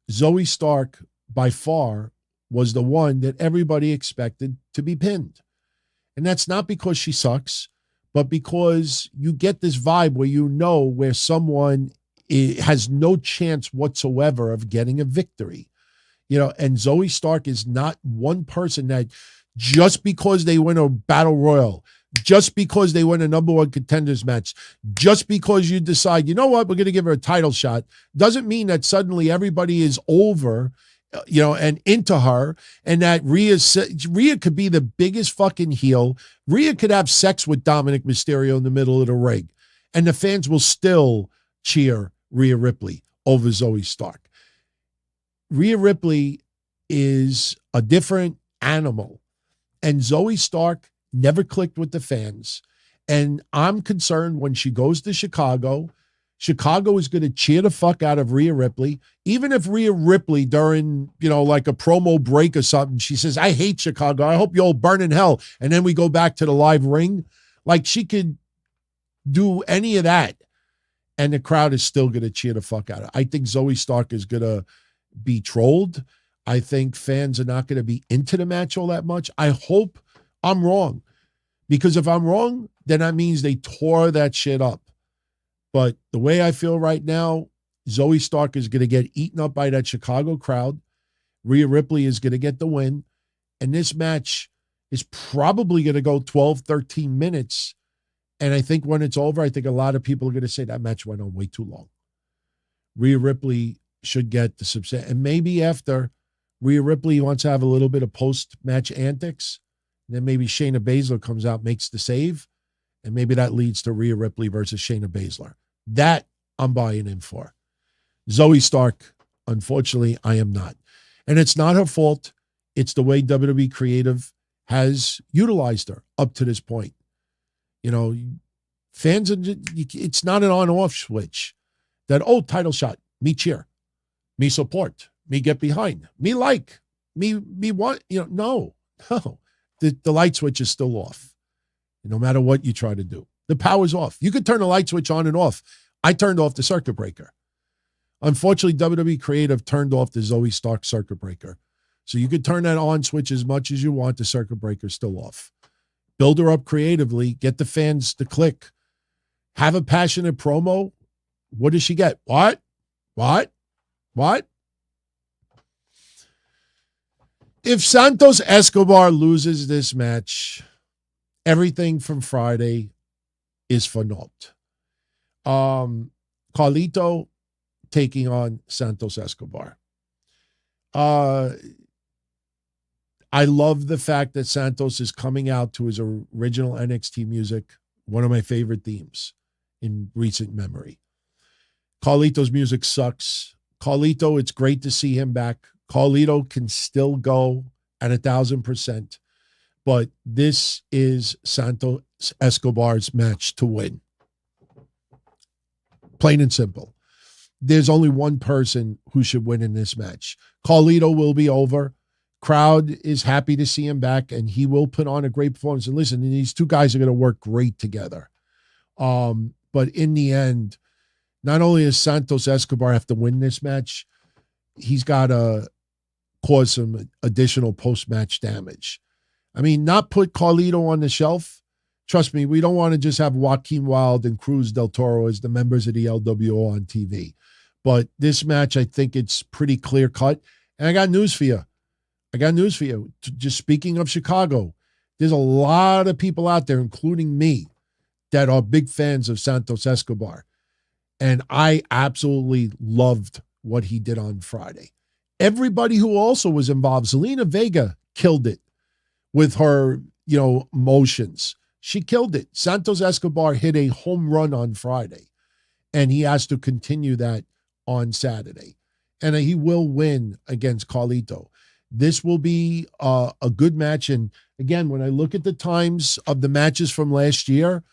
Zoe Stark by far was the one that everybody expected to be pinned. And that's not because she sucks, but because you get this vibe where someone has no chance whatsoever of getting a victory. And Zoe Stark is not one person that just because they win a battle royal, just because they win a number one contenders match, just because you decide, you know what, we're going to give her a title shot, doesn't mean that suddenly everybody is over, and into her, and that Rhea could be the biggest fucking heel. Rhea could have sex with Dominic Mysterio in the middle of the ring, and the fans will still cheer Rhea Ripley over Zoe Stark. Rhea Ripley is a different animal, and Zoe Stark never clicked with the fans. And I'm concerned when she goes to Chicago is going to cheer the fuck out of Rhea Ripley. Even if Rhea Ripley during, like a promo break or something, she says, I hate Chicago. I hope you all burn in hell. And then we go back to the live ring. Like, she could do any of that, and the crowd is still going to cheer the fuck out of her. I think Zoe Stark is going to be trolled. I think fans are not going to be into the match all that much. I hope I'm wrong, because if I'm wrong, then that means they tore that shit up. But the way I feel right now, Zoe Stark is going to get eaten up by that Chicago crowd. Rhea Ripley is going to get the win. And this match is probably going to go 12, 13 minutes. And I think when it's over, I think a lot of people are going to say that match went on way too long. Rhea Ripley should get the subset. And maybe after Rhea Ripley wants to have a little bit of post-match antics, then maybe Shayna Baszler comes out, makes the save, and maybe that leads to Rhea Ripley versus Shayna Baszler. That I'm buying in for. Zoe Stark, unfortunately, I am not. And it's not her fault. It's the way WWE Creative has utilized her up to this point. Fans, it's not an on-off switch that, title shot, me cheer, me support, me get behind, me like, me want, no. the light switch is still off, no matter what you try to do. The power's off. You could turn the light switch on and off. I turned off the circuit breaker. Unfortunately, WWE Creative turned off the Zoe Stark circuit breaker. So you could turn that on switch as much as you want. The circuit breaker's still off. Build her up creatively. Get the fans to click. Have a passionate promo. What does she get? What? If Santos Escobar loses this match, everything from Friday is for naught. Carlito taking on Santos Escobar. I love the fact that Santos is coming out to his original NXT music, one of my favorite themes in recent memory. Carlito's music sucks. Carlito, it's great to see him back. Carlito can still go at 1,000%, but this is Santos Escobar's match to win. Plain and simple. There's only one person who should win in this match. Carlito will be over. Crowd is happy to see him back, and he will put on a great performance. And listen, these two guys are going to work great together. But in the end, not only does Santos Escobar have to win this match, he's got to cause some additional post-match damage. I mean, not put Carlito on the shelf. Trust me, we don't want to just have Joaquin Wilde and Cruz del Toro as the members of the LWO on TV. But this match, I think it's pretty clear-cut. And I got news for you. Just speaking of Chicago, there's a lot of people out there, including me, that are big fans of Santos Escobar. And I absolutely loved what he did on Friday. Everybody who also was involved, Zelina Vega killed it with her, motions. She killed it. Santos Escobar hit a home run on Friday, and he has to continue that on Saturday. And he will win against Carlito. This will be a good match. And again, when I look at the times of the matches from last year,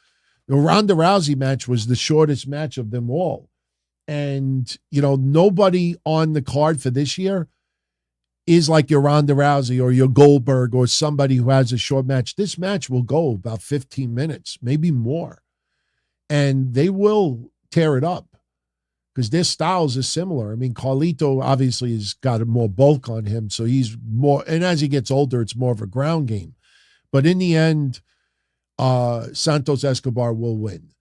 the Ronda Rousey match was the shortest match of them all. And, nobody on the card for this year is like your Ronda Rousey or your Goldberg or somebody who has a short match. This match will go about 15 minutes, maybe more. And they will tear it up because their styles are similar. I mean, Carlito obviously has got more bulk on him, so he's more, and as he gets older, it's more of a ground game. But in the end, Santos Escobar will win.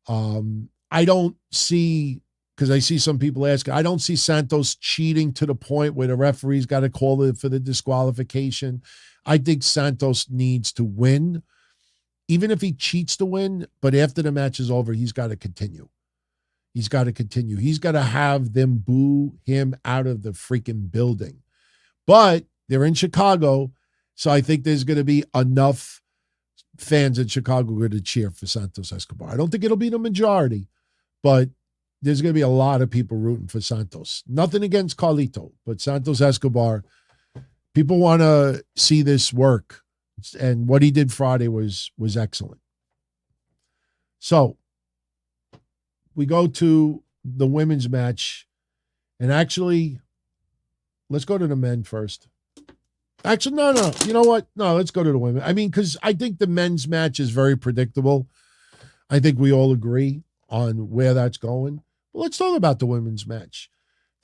I don't see, because I see some people ask, I don't see Santos cheating to the point where the referee's got to call it for the disqualification. I think Santos needs to win, even if he cheats to win, but after the match is over, he's got to continue. He's got to have them boo him out of the freaking building. But they're in Chicago, so I think there's going to be enough fans in Chicago going to cheer for Santos Escobar. I don't think it'll be the majority, but there's going to be a lot of people rooting for Santos. Nothing against Carlito, but Santos Escobar, people want to see this work, and what he did Friday was excellent. So we go to the women's match, and actually, let's go to the men first. Actually, no. You know what? No, let's go to the women. I mean, because I think the men's match is very predictable. I think we all agree on where that's going. But let's talk about the women's match.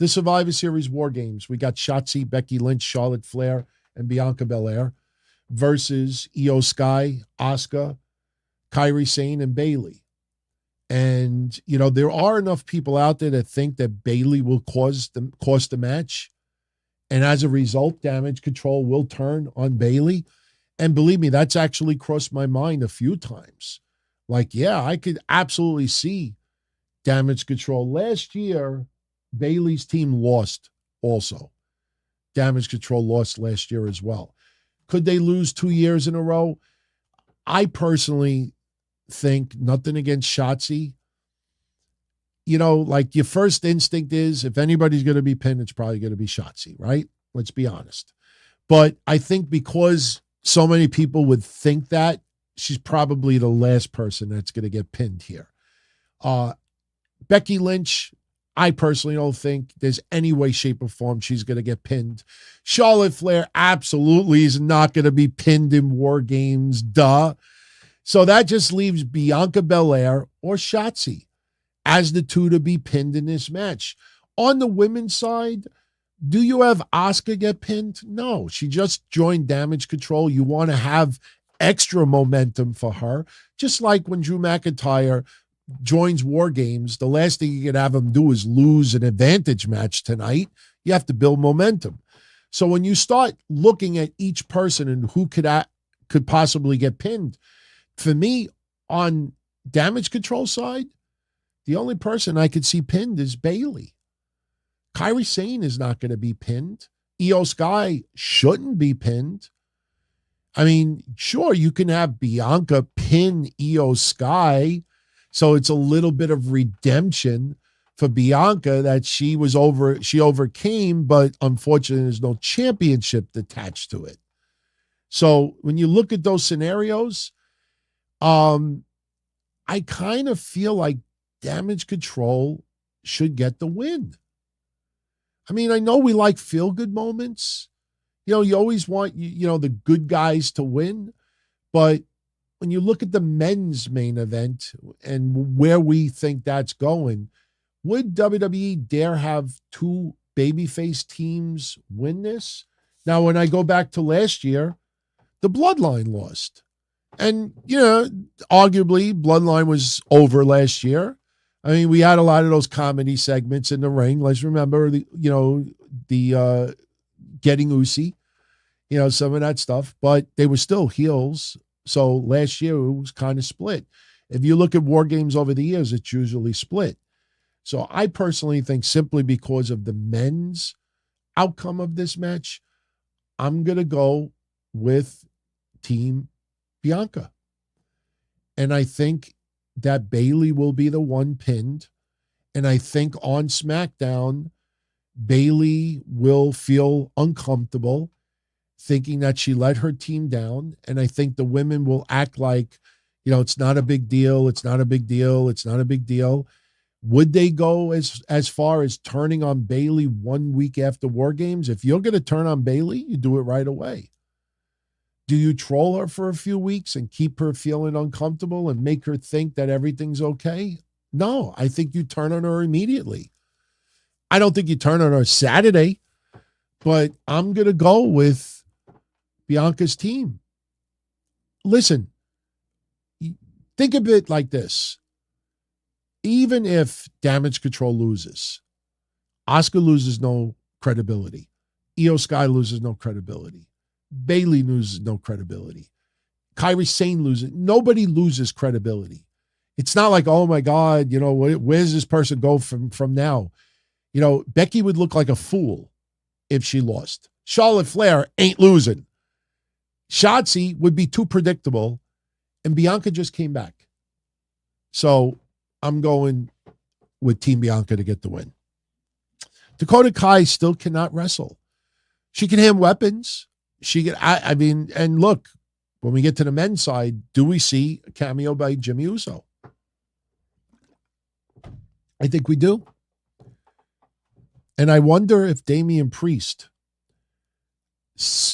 The Survivor Series WarGames. We got Shotzi, Becky Lynch, Charlotte Flair, and Bianca Belair versus Io Sky, Asuka, Kairi Sane, and Bayley. And, there are enough people out there that think that Bayley will cost the match. And as a result, Damage Control will turn on Bayley. And believe me, that's actually crossed my mind a few times. Like, yeah, I could absolutely see Damage Control. Last year, Bayley's team lost also. Damage Control lost last year as well. Could they lose 2 years in a row? I personally think, nothing against Shotzi. Like your first instinct is if anybody's going to be pinned, it's probably going to be Shotzi, right? Let's be honest. But I think because so many people would think that, she's probably the last person that's going to get pinned here. Becky Lynch, I personally don't think there's any way, shape, or form she's going to get pinned. Charlotte Flair absolutely is not going to be pinned in WarGames, duh. So that just leaves Bianca Belair or Shotzi as the two to be pinned in this match. On the women's side, do you have Asuka get pinned? No, she just joined Damage Control. You want to have extra momentum for her, just like when Drew McIntyre joins WarGames, the last thing you can have him do is lose an advantage match tonight. You have to build momentum. So when you start looking at each person and who could possibly get pinned, for me, on Damage Control side, the only person I could see pinned is Bayley. Kairi Sane is not going to be pinned. Io Sky shouldn't be pinned. I mean, sure, you can have Bianca pin Io Sky, so it's a little bit of redemption for Bianca that she overcame, but unfortunately there's no championship attached to it. So when you look at those scenarios, I kind of feel like Damage Control should get the win. I mean, I know we like feel-good moments. You know, you always want, the good guys to win, but when you look at the men's main event and where we think that's going, would WWE dare have two babyface teams win this? Now, when I go back to last year, the Bloodline lost. And, arguably, Bloodline was over last year. I mean, we had a lot of those comedy segments in the ring. Let's remember, the getting Usi, some of that stuff. But they were still heels. So last year it was kind of split. If you look at WarGames over the years, it's usually split. So I personally think simply because of the men's outcome of this match, I'm going to go with Team Bianca. And I think that Bayley will be the one pinned. And I think on SmackDown, Bayley will feel uncomfortable thinking that she let her team down. And I think the women will act like, it's not a big deal. It's not a big deal. It's not a big deal. Would they go as far as turning on Bayley 1 week after WarGames? If you're going to turn on Bayley, you do it right away. Do you troll her for a few weeks and keep her feeling uncomfortable and make her think that everything's okay? No, I think you turn on her immediately. I don't think you turn on her Saturday, but I'm going to go with Bianca's team. Listen, think of it like this. Even if Damage Control loses, Asuka loses no credibility. Io Sky loses no credibility. Bayley loses no credibility. Kairi Sane loses. Nobody loses credibility. It's not like, oh my God, where's this person go from now? Becky would look like a fool if she lost. Charlotte Flair ain't losing. Shotzi would be too predictable, and Bianca just came back. So I'm going with Team Bianca to get the win. Dakota Kai still cannot wrestle. She can hand weapons. She can, and look, when we get to the men's side, do we see a cameo by Jimmy Uso? I think we do. And I wonder if Damian Priest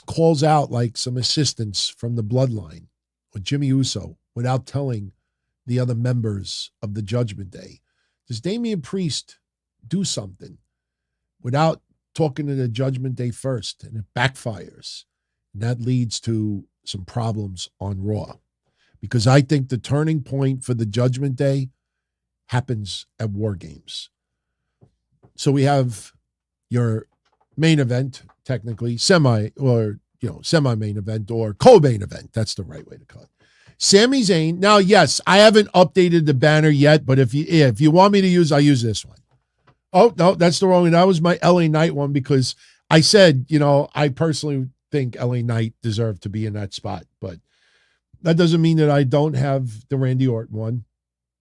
calls out like some assistance from the Bloodline or Jimmy Uso without telling the other members of the Judgment Day. Does Damian Priest do something without talking to the Judgment Day first, and it backfires? And that leads to some problems on Raw, because I think the turning point for the Judgment Day happens at WarGames. So we have your main event, technically semi-main event or co-main event. That's the right way to call it. Sami Zayn. Now, yes, I haven't updated the banner yet, but if you want me to use, I'll use this one. Oh, no, that's the wrong one. That was my LA Knight one, because I said, I personally think LA Knight deserved to be in that spot, but that doesn't mean that I don't have the Randy Orton one.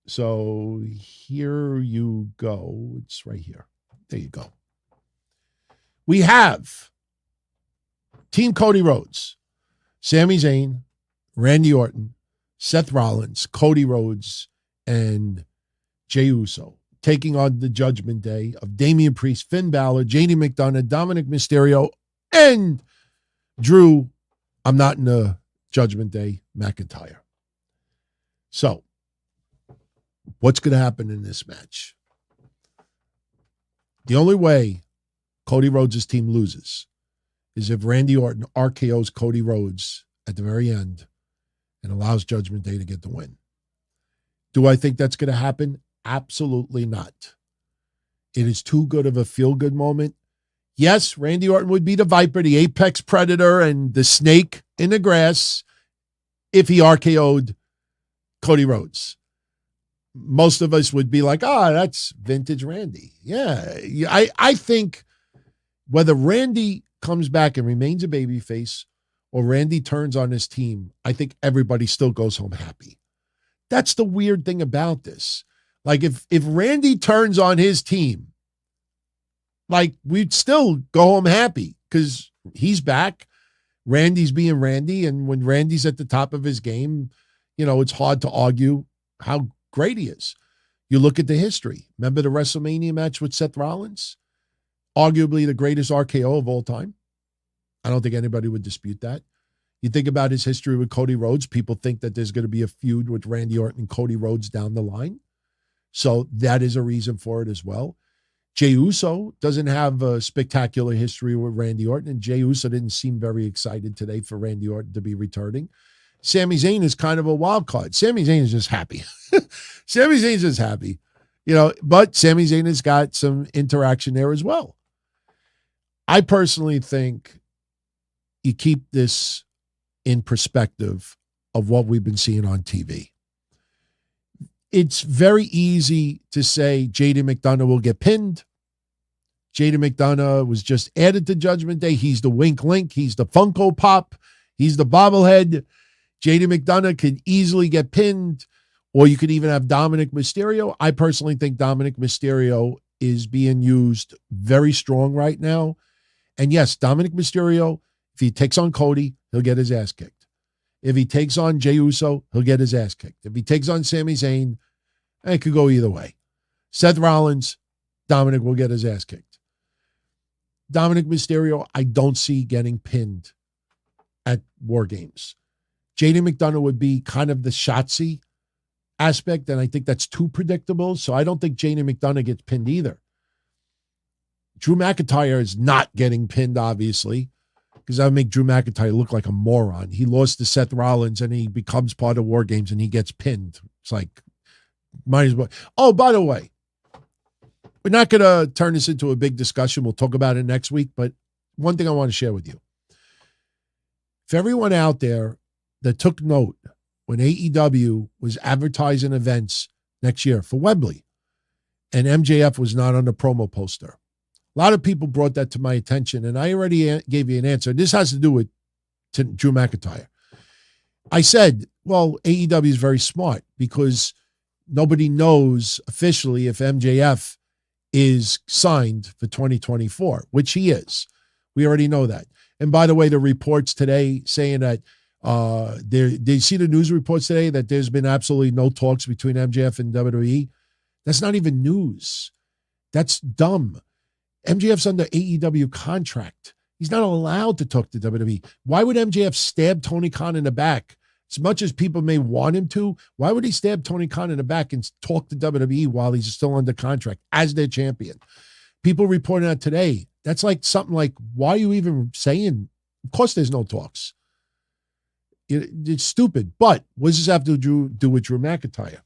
So here you go. It's right here. There you go. We have Team Cody Rhodes, Sami Zayn, Randy Orton, Seth Rollins, Cody Rhodes, and Jey Uso. taking on the Judgment Day of Damian Priest, Finn Balor, JD McDonough, Dominic Mysterio, and Drew, I'm not in the Judgment Day, McIntyre. So, what's going to happen in this match? The only way Cody Rhodes' team loses is if Randy Orton RKOs Cody Rhodes at the very end and allows Judgment Day to get the win. Do I think that's going to happen? Absolutely not. It is too good of a feel-good moment. Yes, Randy Orton would be the Viper, the apex predator, and the snake in the grass if he RKO'd Cody Rhodes. Most of us would be like, that's vintage Randy. Yeah, I think whether Randy comes back and remains a babyface or Randy turns on his team, I think everybody still goes home happy. That's the weird thing about this. Like, if Randy turns on his team, like, we'd still go home happy because he's back. Randy's being Randy, and when Randy's at the top of his game, it's hard to argue how great he is. You look at the history. Remember the WrestleMania match with Seth Rollins? Arguably the greatest RKO of all time. I don't think anybody would dispute that. You think about his history with Cody Rhodes, people think that there's going to be a feud with Randy Orton and Cody Rhodes down the line. So that is a reason for it as well. Jey Uso doesn't have a spectacular history with Randy Orton, and Jey Uso didn't seem very excited today for Randy Orton to be returning. Sami Zayn is kind of a wild card. Sami Zayn is just happy. Sami Zayn's just happy. But Sami Zayn has got some interaction there as well. I personally think you keep this in perspective of what we've been seeing on TV. It's very easy to say JD McDonough will get pinned. JD McDonough was just added to Judgment Day. He's the wink link. He's the Funko Pop. He's the bobblehead. JD McDonough could easily get pinned, or you could even have Dominic Mysterio. I personally think Dominic Mysterio is being used very strong right now. And yes, Dominic Mysterio, if he takes on Cody, he'll get his ass kicked. If he takes on Jey Uso, he'll get his ass kicked. If he takes on Sami Zayn, it could go either way. Seth Rollins, Dominic will get his ass kicked. Dominic Mysterio, I don't see getting pinned at WarGames. JD McDonough would be kind of the Shotzi aspect, and I think that's too predictable, so I don't think JD McDonough gets pinned either. Drew McIntyre is not getting pinned, obviously, because that would make Drew McIntyre look like a moron. He lost to Seth Rollins, and he becomes part of WarGames, and he gets pinned. It's like, might as well. Oh, by the way, we're not going to turn this into a big discussion. We'll talk about it next week, but one thing I want to share with you. For everyone out there that took note when AEW was advertising events next year for Wembley, and MJF was not on the promo poster, a lot of people brought that to my attention, and I already gave you an answer. This has to do with Drew McIntyre. I said, well, AEW is very smart because nobody knows officially if MJF is signed for 2024, which he is. We already know that. And by the way, the reports today saying that they see the news reports today that there's been absolutely no talks between MJF and WWE. That's not even news. That's dumb. MJF's under AEW contract. He's not allowed to talk to WWE. Why would MJF stab Tony Khan in the back? As much as people may want him to, why would he stab Tony Khan in the back and talk to WWE while he's still under contract as their champion? People reporting out today, that's like something like, why are you even saying? Of course there's no talks. It's stupid. But what does this have to do with Drew McIntyre?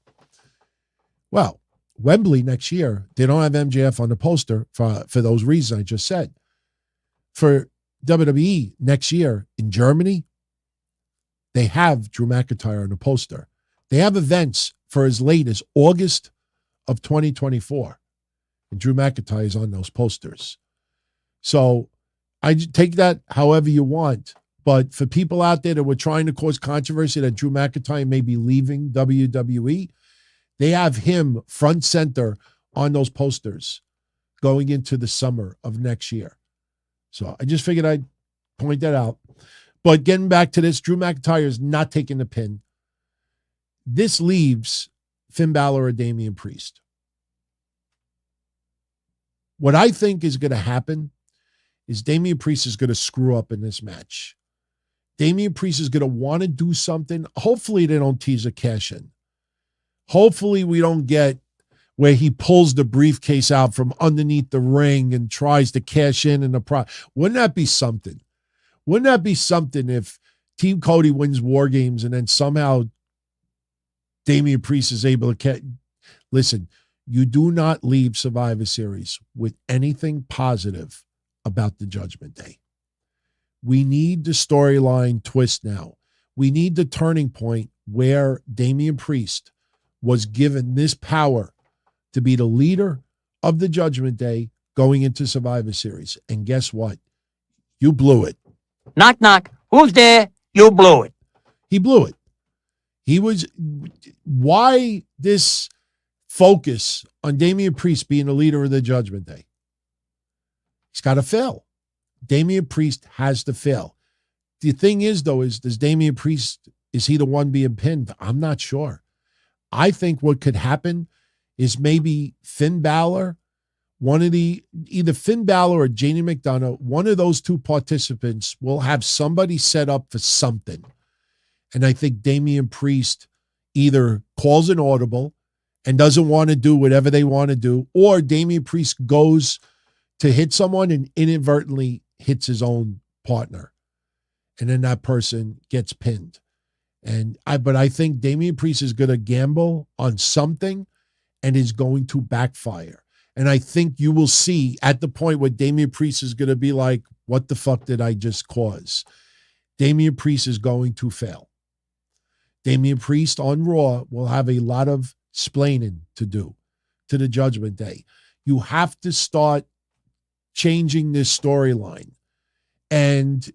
Well, Wembley next year, they don't have MJF on the poster for those reasons I just said. For WWE next year in Germany, they have Drew McIntyre on the poster. They have events for as late as August of 2024. And Drew McIntyre is on those posters. So I take that however you want. But for people out there that were trying to cause controversy that Drew McIntyre may be leaving WWE, they have him front center on those posters going into the summer of next year. So I just figured I'd point that out. But getting back to this, Drew McIntyre is not taking the pin. This leaves Finn Balor or Damian Priest. What I think is going to happen is Damian Priest is going to screw up in this match. Damian Priest is going to want to do something. Hopefully they don't tease a cash in. Hopefully we don't get where he pulls the briefcase out from underneath the ring and tries to cash in the Wouldn't that be something? Wouldn't that be something if Team Cody wins WarGames and then somehow Damian Priest is able to Listen, you do not leave Survivor Series with anything positive about the Judgment Day. We need the storyline twist now. We need the turning point where Damian Priest was given this power to be the leader of the Judgment Day going into Survivor Series. And guess what? You blew it. Knock, knock. Who's there? You blew it. He blew it. Why this focus on Damian Priest being the leader of the Judgment Day? He's got to fail. Damian Priest has to fail. The thing is, though, does Damian Priest, is he the one being pinned? I'm not sure. I think what could happen is maybe Finn Balor, either Finn Balor or Jamie McDonough, one of those two participants will have somebody set up for something. And I think Damian Priest either calls an audible and doesn't want to do whatever they want to do, or Damian Priest goes to hit someone and inadvertently hits his own partner. And then that person gets pinned. But I think Damian Priest is going to gamble on something and is going to backfire. And I think you will see at the point where Damian Priest is going to be like, what the fuck did I just cause? Damian Priest is going to fail. Damian Priest on Raw will have a lot of splaining to do to the Judgment Day. You have to start changing this storyline. And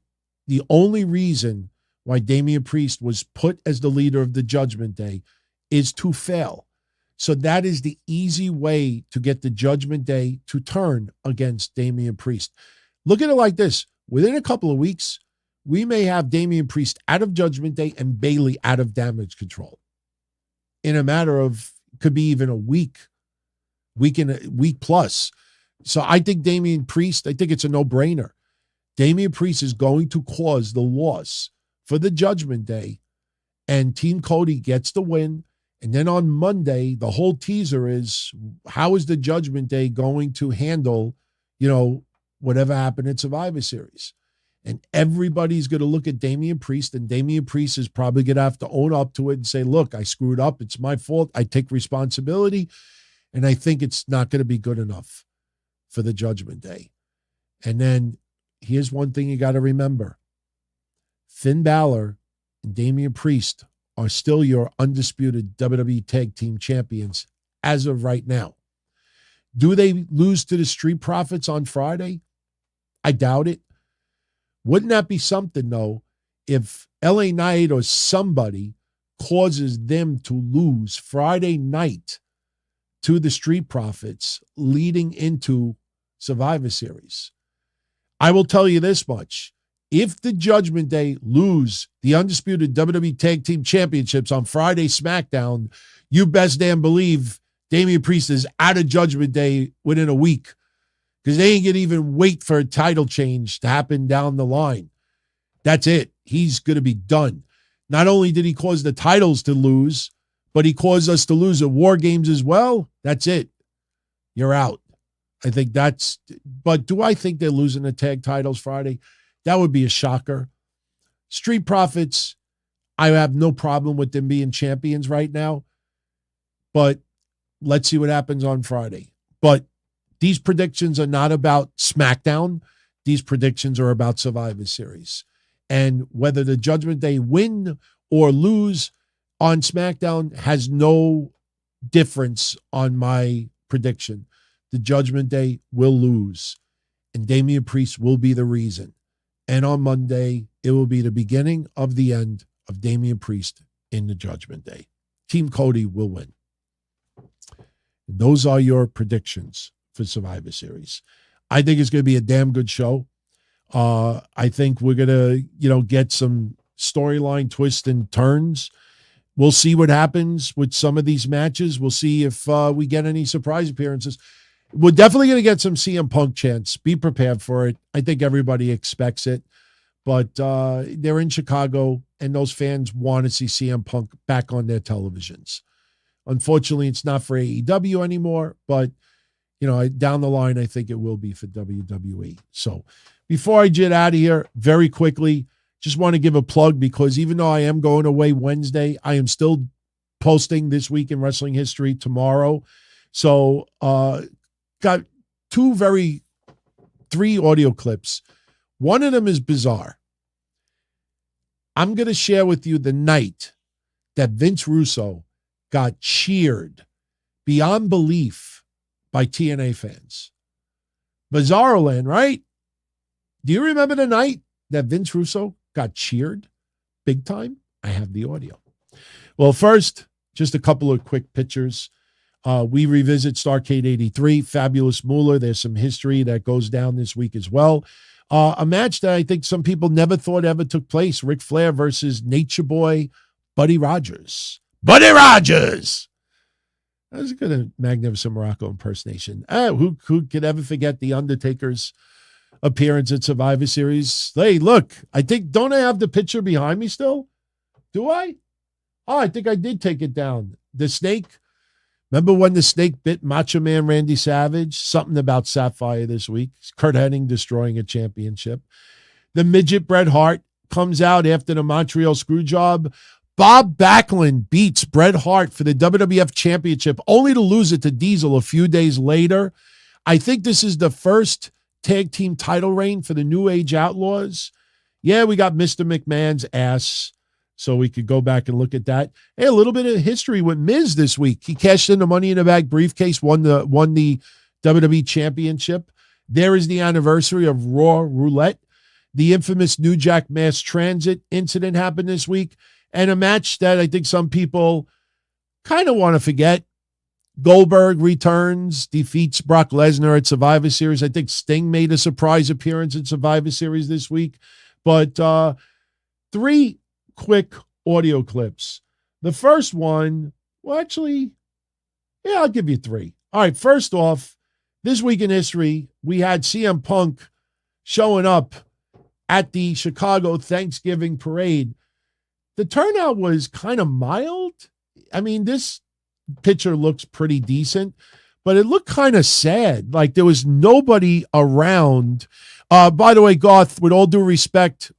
the only reason why Damian Priest was put as the leader of the Judgment Day is to fail. So that is the easy way to get the Judgment Day to turn against Damian Priest. Look at it like this. Within a couple of weeks, we may have Damian Priest out of Judgment Day and Bayley out of Damage Control. In a matter of, could be even a week plus. So I think Damian Priest, I think it's a no-brainer. Damian Priest is going to cause the loss for the Judgment Day, and Team Cody gets the win. And then on Monday, the whole teaser is, how is the Judgment Day going to handle, whatever happened at Survivor Series? And everybody's going to look at Damian Priest, and Damian Priest is probably going to have to own up to it and say, look, I screwed up. It's my fault. I take responsibility. And I think it's not going to be good enough for the Judgment Day. And then here's one thing you got to remember. Finn Balor and Damian Priest are still your undisputed WWE Tag Team Champions as of right now. Do they lose to the Street Profits on Friday? I doubt it. Wouldn't that be something, though, if LA Knight or somebody causes them to lose Friday night to the Street Profits leading into Survivor Series? I will tell you this much. If the Judgment Day lose the undisputed WWE Tag Team Championships on Friday SmackDown, you best damn believe Damian Priest is out of Judgment Day within a week, because they ain't going to even wait for a title change to happen down the line. That's it. He's going to be done. Not only did he cause the titles to lose, but he caused us to lose at WarGames as well. That's it. You're out. I think but do I think they're losing the tag titles Friday? That would be a shocker. Street Profits, I have no problem with them being champions right now, but let's see what happens on Friday. But these predictions are not about SmackDown. These predictions are about Survivor Series. And whether the Judgment Day win or lose on SmackDown has no difference on my prediction. The Judgment Day will lose, and Damian Priest will be the reason. And on Monday, it will be the beginning of the end of Damian Priest in the Judgment Day. Team Cody will win. And those are your predictions for Survivor Series. I think it's going to be a damn good show. I think we're going to, get some storyline twists and turns. We'll see what happens with some of these matches. We'll see if we get any surprise appearances. We're definitely going to get some CM Punk chants. Be prepared for it. I think everybody expects it. But they're in Chicago, and those fans want to see CM Punk back on their televisions. Unfortunately, it's not for AEW anymore, but down the line, I think it will be for WWE. So before I get out of here, very quickly, just want to give a plug because even though I am going away Wednesday, I am still posting This Week in Wrestling History tomorrow. So got three audio clips. One of them is bizarre. I'm going to share with you the night that Vince Russo got cheered beyond belief by TNA fans. Bizarre land, right? Do you remember the night that Vince Russo got cheered big time? I have the audio. Well, first, just a couple of quick pictures. We revisit Starrcade 83, Fabulous Moolah. There's some history that goes down this week as well. A match that I think some people never thought ever took place. Ric Flair versus Nature Boy Buddy Rogers. Buddy Rogers! That was a good Magnificent Morocco impersonation. Who could ever forget The Undertaker's appearance at Survivor Series? Hey, look, don't I have the picture behind me still? Do I? Oh, I think I did take it down. The snake. Remember when the snake bit Macho Man Randy Savage? Something about Sapphire this week. Kurt Hennig destroying a championship. The midget Bret Hart comes out after the Montreal Screwjob. Bob Backlund beats Bret Hart for the WWF Championship, only to lose it to Diesel a few days later. I think this is the first tag team title reign for the New Age Outlaws. Yeah, we got Mr. McMahon's ass, so we could go back and look at that. Hey, a little bit of history with Miz this week. He cashed in the Money in the Bag briefcase, won the WWE Championship. There is the anniversary of Raw Roulette. The infamous New Jack Mass Transit incident happened this week. And a match that I think some people kind of want to forget. Goldberg returns, defeats Brock Lesnar at Survivor Series. I think Sting made a surprise appearance at Survivor Series this week. But 3 quick audio clips. The first one, well, actually, yeah, I'll give you 3. All right, first off, this week in history, we had CM Punk showing up at the Chicago Thanksgiving parade. The turnout was kind of mild. I mean, this picture looks pretty decent, but it looked kind of sad. Like there was nobody around. By the way, Garth, with all due respect,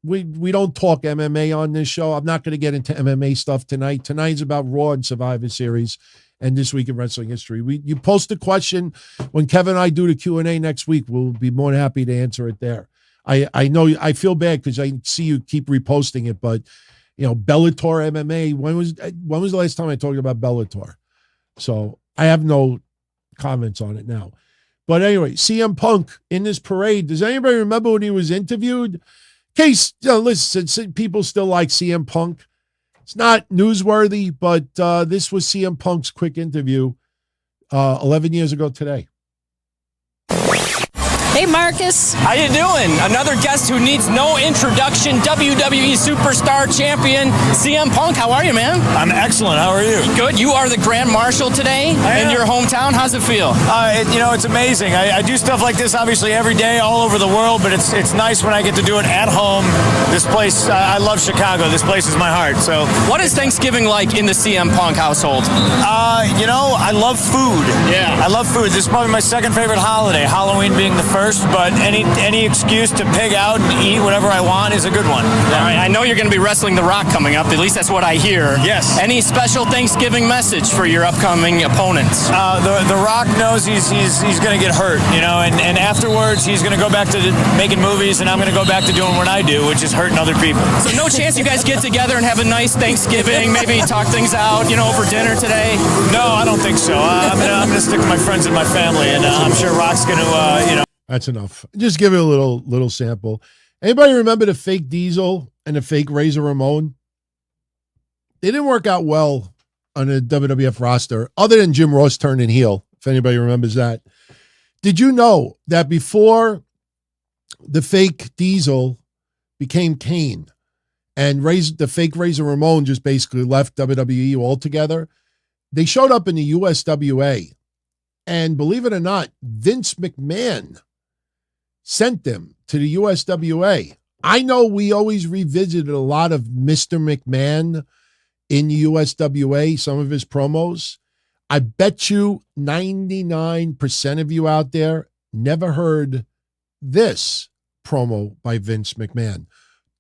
we don't talk MMA on this show. I'm not going to get into MMA stuff tonight. Tonight's about Raw and Survivor Series and This Week in Wrestling History. You post a question when Kevin and I do the Q&A next week. We'll be more than happy to answer it there. I know I feel bad because I see you keep reposting it, but Bellator MMA. When was the last time I talked about Bellator? So I have no comments on it now. But anyway, CM Punk in this parade. Does anybody remember when he was interviewed? In case, listen, people still like CM Punk. It's not newsworthy, but this was CM Punk's quick interview 11 years ago today. Hey, Marcus. How you doing? Another guest who needs no introduction, WWE Superstar Champion, CM Punk. How are you, man? I'm excellent. How are you? Good. You are the Grand Marshal today in your hometown. How's it feel? It's amazing. I do stuff like this, obviously, every day all over the world, but it's nice when I get to do it at home. This place, I love Chicago. This place is my heart. So, what is Thanksgiving like in the CM Punk household? I love food. Yeah. I love food. This is probably my second favorite holiday, Halloween being the first. But any excuse to pig out and eat whatever I want is a good one. All right, I know you're going to be wrestling The Rock coming up. At least that's what I hear. Yes. Any special Thanksgiving message for your upcoming opponents? The Rock knows he's going to get hurt, and afterwards he's going to go back to making movies, and I'm going to go back to doing what I do, which is hurting other people. So no chance you guys get together and have a nice Thanksgiving, maybe talk things out, over dinner today? No, I don't think so. I'm going to stick to my friends and my family, and I'm sure Rock's going to, That's enough. Just give it a little sample. Anybody remember the fake Diesel and the fake Razor Ramon? They didn't work out well on the WWF roster, other than Jim Ross turning heel, if anybody remembers that. Did you know that before the fake Diesel became Kane and the fake Razor Ramon just basically left WWE altogether, they showed up in the USWA And believe it or not, Vince McMahon sent them to the USWA. I know we always revisited a lot of Mr. McMahon in USWA, some of his promos. I bet you 99% of you out there never heard this promo by Vince McMahon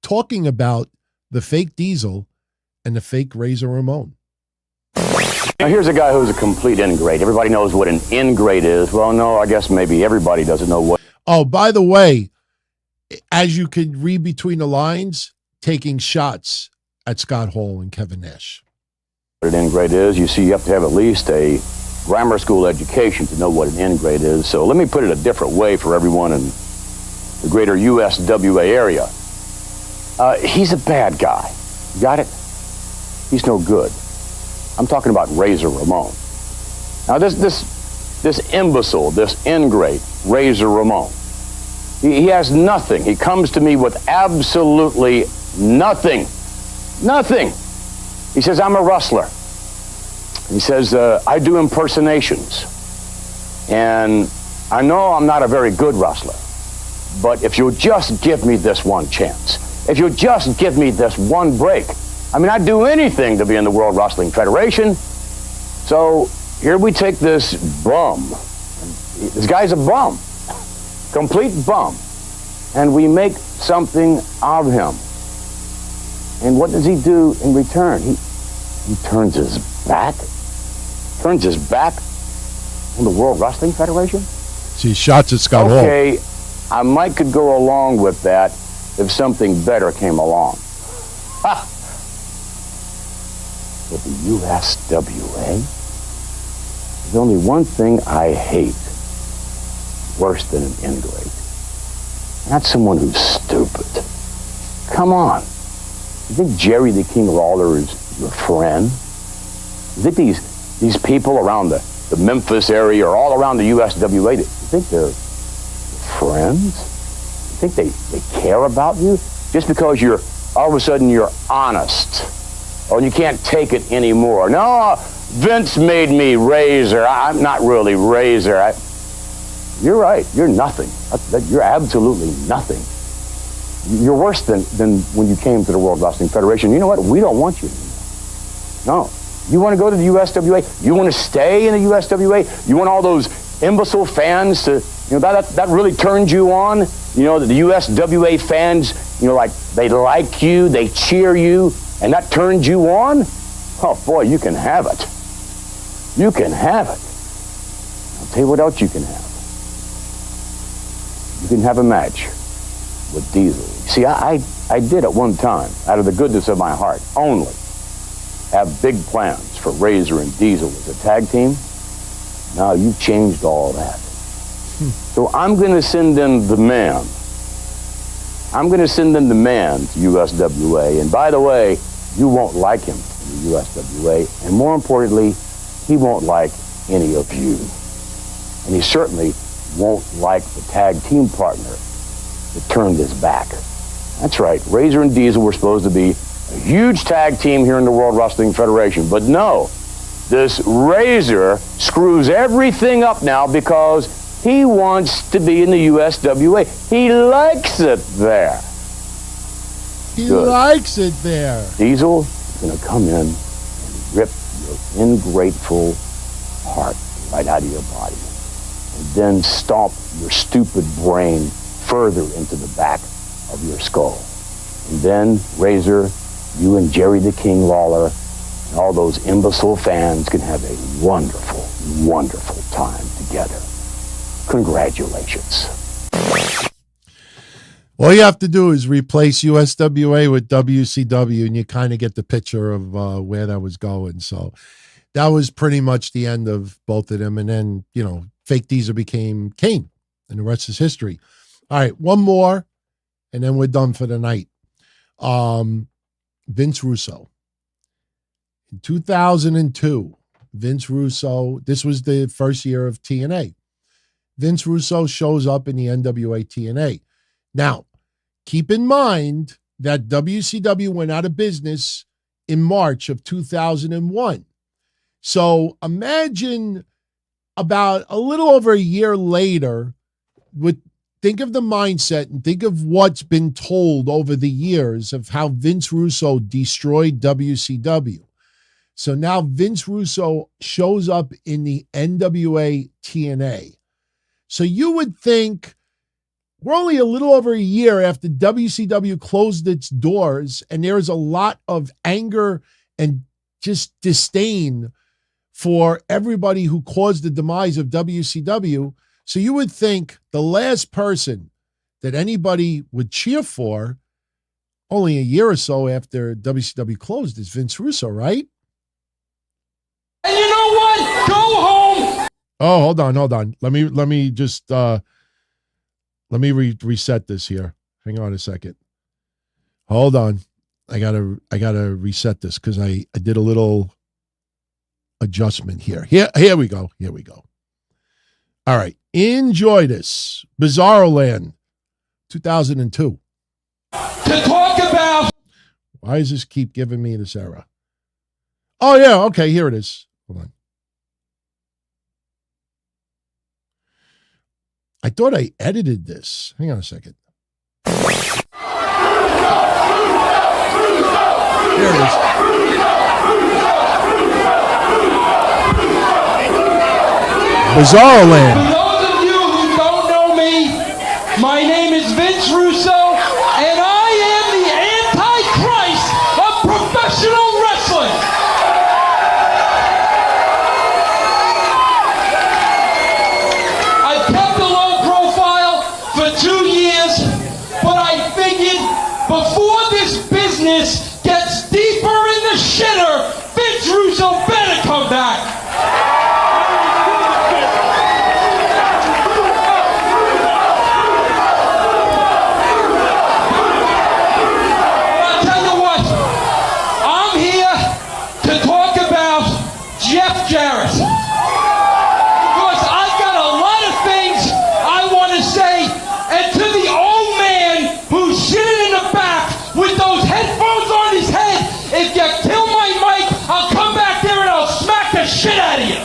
talking about the fake Diesel and the fake Razor Ramon. Now, here's a guy who's a complete ingrate. Everybody knows what an ingrate is. Well, no, I guess maybe everybody doesn't know what. Oh, by the way, as you could read between the lines, taking shots at Scott Hall and Kevin Nash. What an ingrate is, you see, you have to have at least a grammar school education to know what an ingrate is. So let me put it a different way for everyone in the greater USWA area. He's a bad guy. Got it? He's no good. I'm talking about Razor Ramon. Now, this imbecile, this ingrate, Razor Ramon, he has nothing. He comes to me with absolutely nothing. Nothing. He says, I'm a wrestler. He says, I do impersonations. And I know I'm not a very good wrestler, but if you'll just give me this one chance, if you'll just give me this one break, I mean, I'd do anything to be in the World Wrestling Federation. So here we take this bum. This guy's a bum. Complete bum. And we make something of him. And what does he do in return? He turns his back. Turns his back on the World Wrestling Federation? See, shots at Scott Hall. Okay, I might could go along with that if something better came along. Ha! But the USWA? There's only one thing I hate worse than an ingrate. Not someone who's stupid. Come on. You think Jerry the King Lawler is your friend? You think these people around the Memphis area or all around the USWA, you think they're friends? You think they care about you? Just because you're, all of a sudden you're honest. Oh, you can't take it anymore. No, Vince made me Razor. I'm not really Razor. You're right. You're nothing. You're absolutely nothing. You're worse than when you came to the World Wrestling Federation. You know what? We don't want you anymore. No. You want to go to the USWA? You want to stay in the USWA? You want all those imbecile fans to, that really turned you on? The USWA fans, like, they like you, they cheer you, and that turned you on? Oh, boy, you can have it. You can have it. I'll tell you what else you can have. You can have a match with Diesel. See, I did at one time, out of the goodness of my heart, only have big plans for Razor and Diesel as a tag team. Now you've changed all that. So I'm going to send in the man. I'm going to send in the man to USWA. And by the way, you won't like him in the USWA. And more importantly, he won't like any of you. And he certainly won't like the tag team partner that turned his back. That's right, Razor and Diesel were supposed to be a huge tag team here in the World Wrestling Federation. But no, this Razor screws everything up now because he wants to be in the USWA. He likes it there. He likes it there. Diesel is going to come in and rip your ingrateful heart right out of your body. And then stomp your stupid brain further into the back of your skull. And then, Razor, you and Jerry the King Lawler and all those imbecile fans can have a wonderful, wonderful time together. Congratulations. All you have to do is replace USWA with WCW, and you kind of get the picture of where that was going. So that was pretty much the end of both of them. And then, Fake Diesel became Kane, and the rest is history. All right, one more, and then we're done for the night. Vince Russo. In 2002, Vince Russo, this was the first year of TNA. Vince Russo shows up in the NWA TNA. Now, keep in mind that WCW went out of business in March of 2001. So imagine about a little over a year later, think of the mindset and think of what's been told over the years of how Vince Russo destroyed WCW. So now Vince Russo shows up in the NWA TNA. So you would think we're only a little over a year after WCW closed its doors, and there is a lot of anger and just disdain for everybody who caused the demise of WCW. So you would think the last person that anybody would cheer for only a year or so after WCW closed is Vince Russo, right? And you know what? Go home. Oh, hold on. Let me just reset this here. Hang on a second. Hold on. I gotta reset this because I did a little adjustment here. Here we go. All right. Enjoy this. Bizarro Land 2002. To talk about. Why does this keep giving me this error? Oh, yeah. Okay. Here it is. Hold on. I thought I edited this. Hang on a second. Here it is. Bizarro Land. For those of you who don't know me, my name is Vince Russo, and I am the Antichrist of professional wrestling. I've kept a low profile for 2 years, but I figured before this business gets deeper in the shitter, Vince Russo better come back. Shit out of you!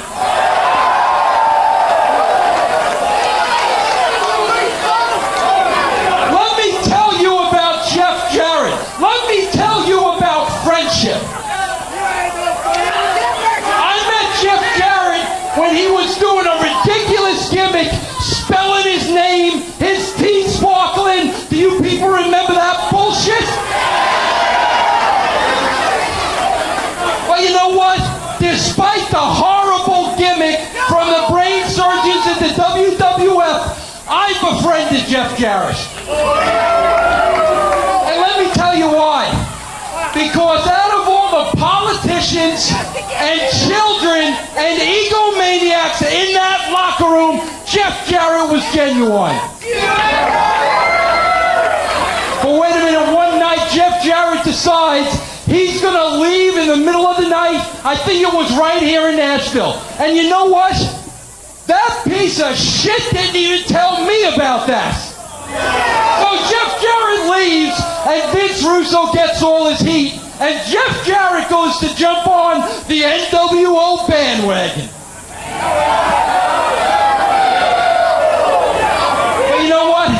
Let me tell you about Jeff Jarrett. Let me tell you about friendship. I met Jeff Jarrett when he was doing a ridiculous gimmick, spelling his name, his teeth sparkling. Do you people remember that bullshit? Well, you know what? Despite the horrible gimmick from the brain surgeons at the WWF, I befriended Jeff Jarrett. And let me tell you why. Because out of all the politicians and children and egomaniacs in that locker room, Jeff Jarrett was genuine. But wait a minute, one night Jeff Jarrett decides he's going to leave in the middle of the night. I think it was right here in Nashville. And you know what? That piece of shit didn't even tell me about that. So Jeff Jarrett leaves, and Vince Russo gets all his heat, and Jeff Jarrett goes to jump on the NWO bandwagon. But you know what?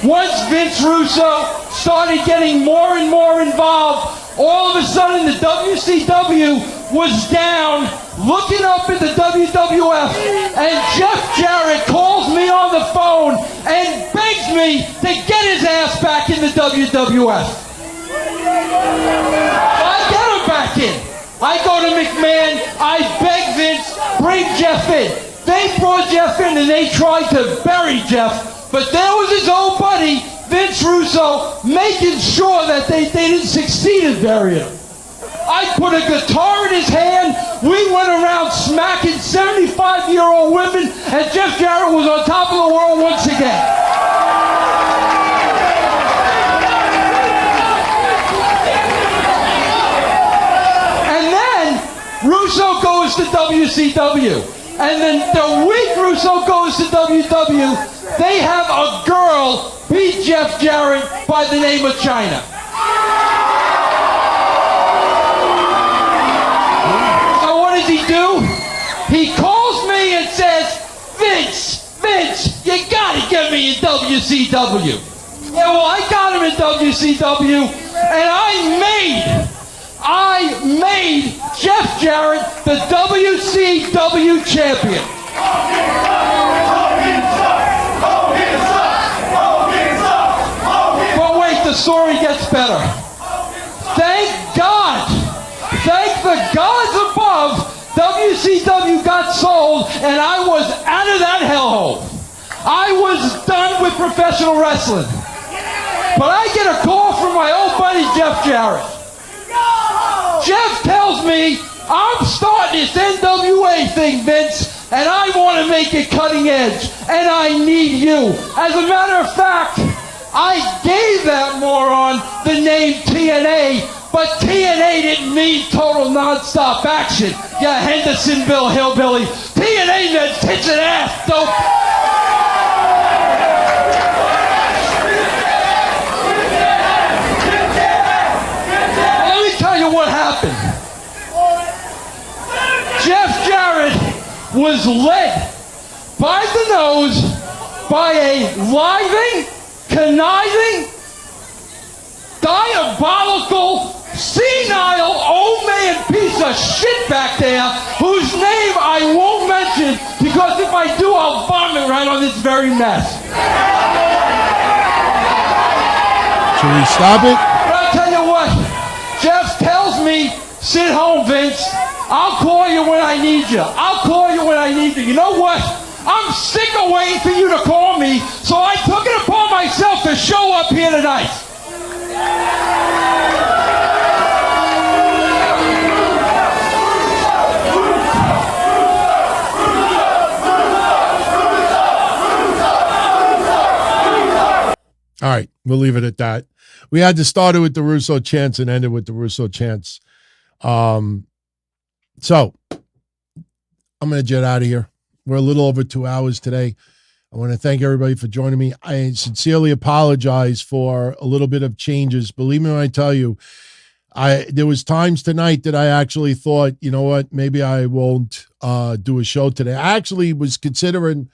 Once Vince Russo started getting more and more involved, all of a sudden the WCW was down, looking up at the WWF, and Jeff Jarrett calls me on the phone and begs me to get his ass back in the WWF. I get him back in. I go to McMahon, I beg Vince, bring Jeff in. They brought Jeff in and they tried to bury Jeff, but there was his old buddy, Vince Russo, making sure that they didn't succeed in burying him. I put a guitar in his hand, we went around smacking 75-year-old women, and Jeff Jarrett was on top of the world once again. And then Russo goes to WCW. And then the week Russo goes to WW, they have a girl beat Jeff Jarrett by the name of China. So what does he do? He calls me in WCW. Yeah, well, I got him in WCW, and I made Jeff Jarrett the WCW champion. But wait, the story gets better. Thank God, thank the gods above, WCW got sold, and I was out of that hellhole. I was done with professional wrestling. But I get a call from my old buddy Jeff Jarrett. Jeff tells me, I'm starting this NWA thing, Vince, and I want to make it cutting edge, and I need you. As a matter of fact, I gave that moron the name TNA, but TNA didn't mean total non-stop action. Yeah, Hendersonville hillbilly. TNA meant tits and ass, dope. What happened? Jeff Jarrett was led by the nose by a lying, conniving, diabolical, senile old man piece of shit back there whose name I won't mention because if I do I'll vomit right on this very mess. Should we stop it? But I'll tell you what, Jeff tells me, sit home, Vince. I'll call you when I need you. I'll call you when I need you. You know what? I'm sick of waiting for you to call me, so I took it upon myself to show up here tonight. All right, we'll leave it at that. We had to start it with the Russo chants and end it with the Russo chants. So I'm going to jet out of here. We're a little over 2 hours today. I want to thank everybody for joining me. I sincerely apologize for a little bit of changes. Believe me when I tell you, there was times tonight that I actually thought, you know what, maybe I won't do a show today. I actually was considering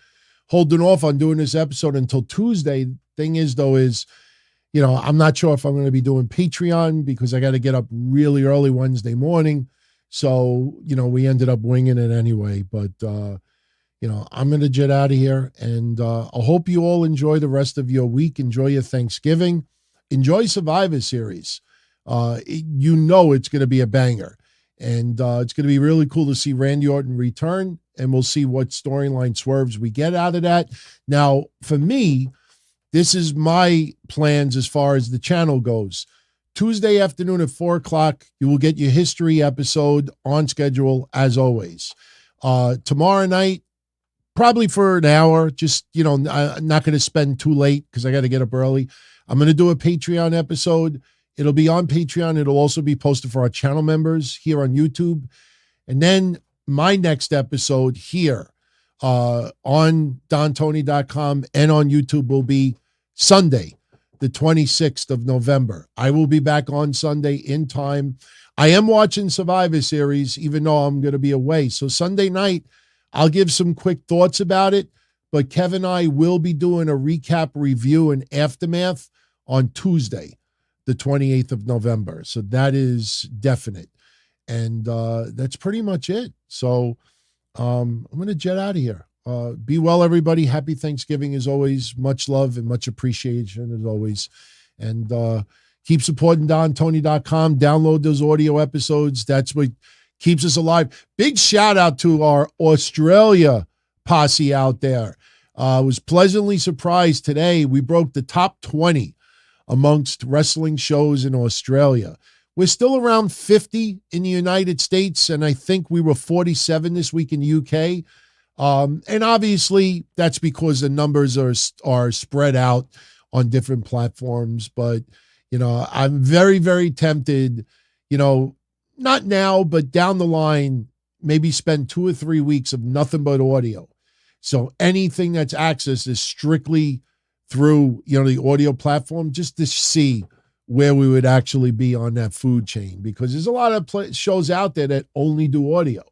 holding off on doing this episode until Tuesday. Thing is, though, you know, I'm not sure if I'm going to be doing Patreon because I got to get up really early Wednesday morning. So, you know, we ended up winging it anyway. But, you know, I'm going to jet out of here. And I hope you all enjoy the rest of your week. Enjoy your Thanksgiving. Enjoy Survivor Series. You know it's going to be a banger. And it's going to be really cool to see Randy Orton return. And we'll see what storyline swerves we get out of that. Now, for me, this is my plans as far as the channel goes. Tuesday afternoon at 4 o'clock, you will get your history episode on schedule as always. Tomorrow night, probably for an hour, just, you know, I'm not going to spend too late because I got to get up early. I'm going to do a Patreon episode. It'll be on Patreon. It'll also be posted for our channel members here on YouTube. And then my next episode here on DonTony.com and on YouTube will be Sunday, the 26th of November. I will be back on Sunday in time. I am watching Survivor Series, even though I'm going to be away. So Sunday night, I'll give some quick thoughts about it, but Kevin and I will be doing a recap, review, and aftermath on Tuesday, the 28th of November. So that is definite. And that's pretty much it. So I'm going to jet out of here. Be well, everybody. Happy Thanksgiving as always. Much love and much appreciation as always. And keep supporting DonTony.com. Download those audio episodes. That's what keeps us alive. Big shout out to our Australia posse out there. I was pleasantly surprised today. We broke the top 20 amongst wrestling shows in Australia. We're still around 50 in the United States, and I think we were 47 this week in the UK. And obviously, that's because the numbers are spread out on different platforms. But, you know, I'm very, very tempted, you know, not now, but down the line, maybe spend 2 or 3 weeks of nothing but audio. So anything that's accessed is strictly through, you know, the audio platform, just to see where we would actually be on that food chain, because there's a lot of shows out there that only do audio.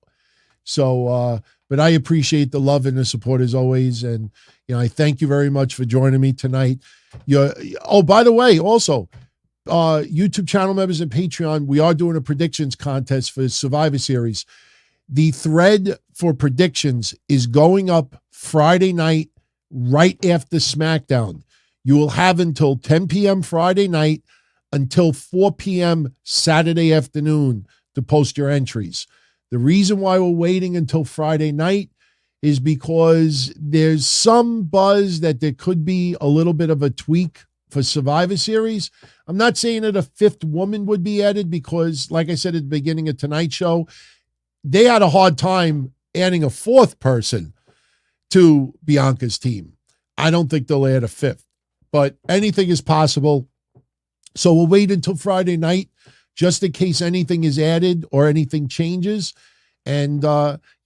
So But I appreciate the love and the support as always. And, I thank you very much for joining me tonight. Oh, by the way, also, YouTube channel members and Patreon, we are doing a predictions contest for Survivor Series. The thread for predictions is going up Friday night right after SmackDown. You will have until 10 p.m. Friday night until 4 p.m. Saturday afternoon to post your entries. The reason why we're waiting until Friday night is because there's some buzz that there could be a little bit of a tweak for Survivor Series. I'm not saying that a fifth woman would be added because, like I said at the beginning of tonight's show, they had a hard time adding a fourth person to Bianca's team. I don't think they'll add a fifth, but anything is possible. So we'll wait until Friday night just in case anything is added or anything changes. And,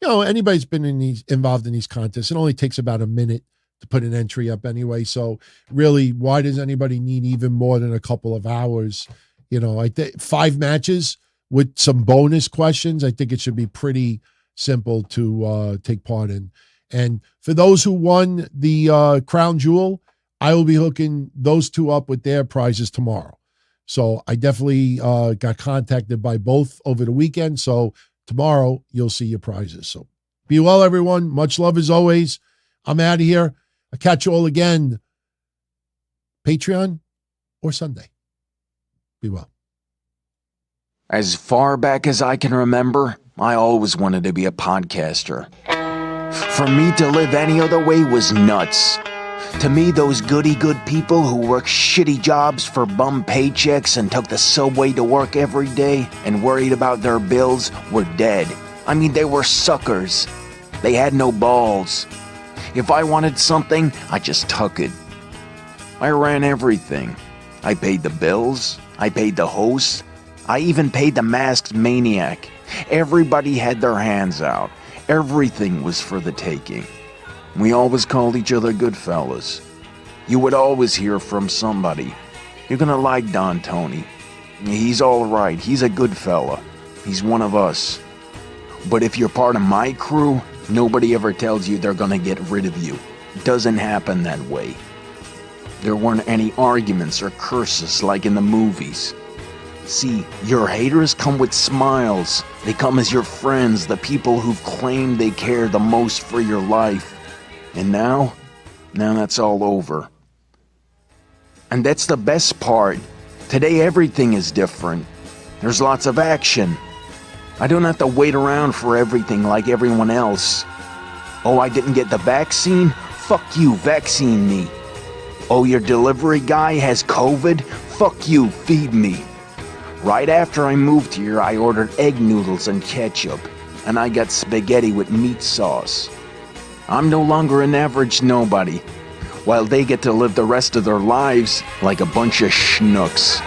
anybody's been involved in these contests. It only takes about a minute to put an entry up anyway. So really, why does anybody need even more than a couple of hours? I think 5 matches with some bonus questions. I think it should be pretty simple to take part in. And for those who won the Crown Jewel, I will be hooking those 2 up with their prizes tomorrow. So I definitely got contacted by both over the weekend. So tomorrow you'll see your prizes. So be well, everyone. Much love as always. I'm out of here. I'll catch you all again, Patreon or Sunday. Be well. As far back as I can remember, I always wanted to be a podcaster. For me to live any other way was nuts. To me, those goody-good people who worked shitty jobs for bum paychecks and took the subway to work every day and worried about their bills were dead. I mean, they were suckers. They had no balls. If I wanted something, I just took it. I ran everything. I paid the bills. I paid the host. I even paid the masked maniac. Everybody had their hands out. Everything was for the taking. We always called each other good fellas. You would always hear from somebody. You're gonna like Don Tony. He's all right. He's a good fella. He's one of us. But if you're part of my crew, nobody ever tells you they're gonna get rid of you. It doesn't happen that way. There weren't any arguments or curses like in the movies. See, your haters come with smiles. They come as your friends, the people who've claimed they care the most for your life. And now that's all over. And that's the best part. Today everything is different. There's lots of action. I don't have to wait around for everything like everyone else. Oh, I didn't get the vaccine? Fuck you, vaccine me. Oh, your delivery guy has COVID? Fuck you, feed me. Right after I moved here, I ordered egg noodles and ketchup, and I got spaghetti with meat sauce. I'm no longer an average nobody, while they get to live the rest of their lives like a bunch of schnooks.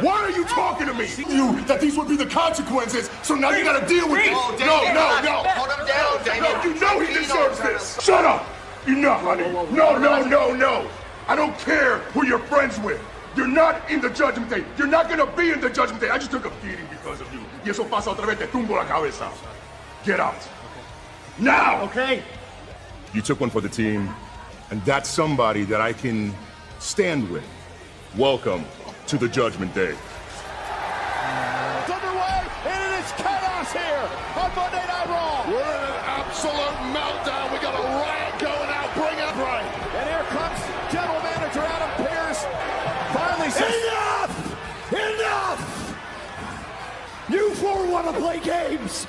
Why are you talking to me? You that these would be the consequences, so now you gotta deal with it. No. Hold him down, Damien. No, you know he deserves this. Shut up. Enough, honey. No. I don't care who you're friends with. You're not in the Judgment Day. You're not gonna be in the Judgment Day. I just took a beating because of you. Y eso pasa otra vez, te tumbo la cabeza. Get out. Now! Okay. You took one for the team, and that's somebody that I can stand with. Welcome to the Judgment Day. It's underway, and it is chaos here on Monday Night Raw. We're in an absolute meltdown. We got a riot going out. Bring it right. And here comes General Manager Adam Pearce. Finally says, Enough! You four want to play games.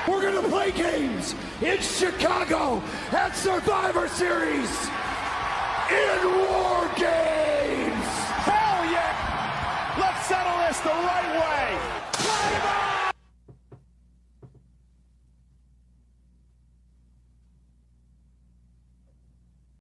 We're going to play games in Chicago at Survivor Series.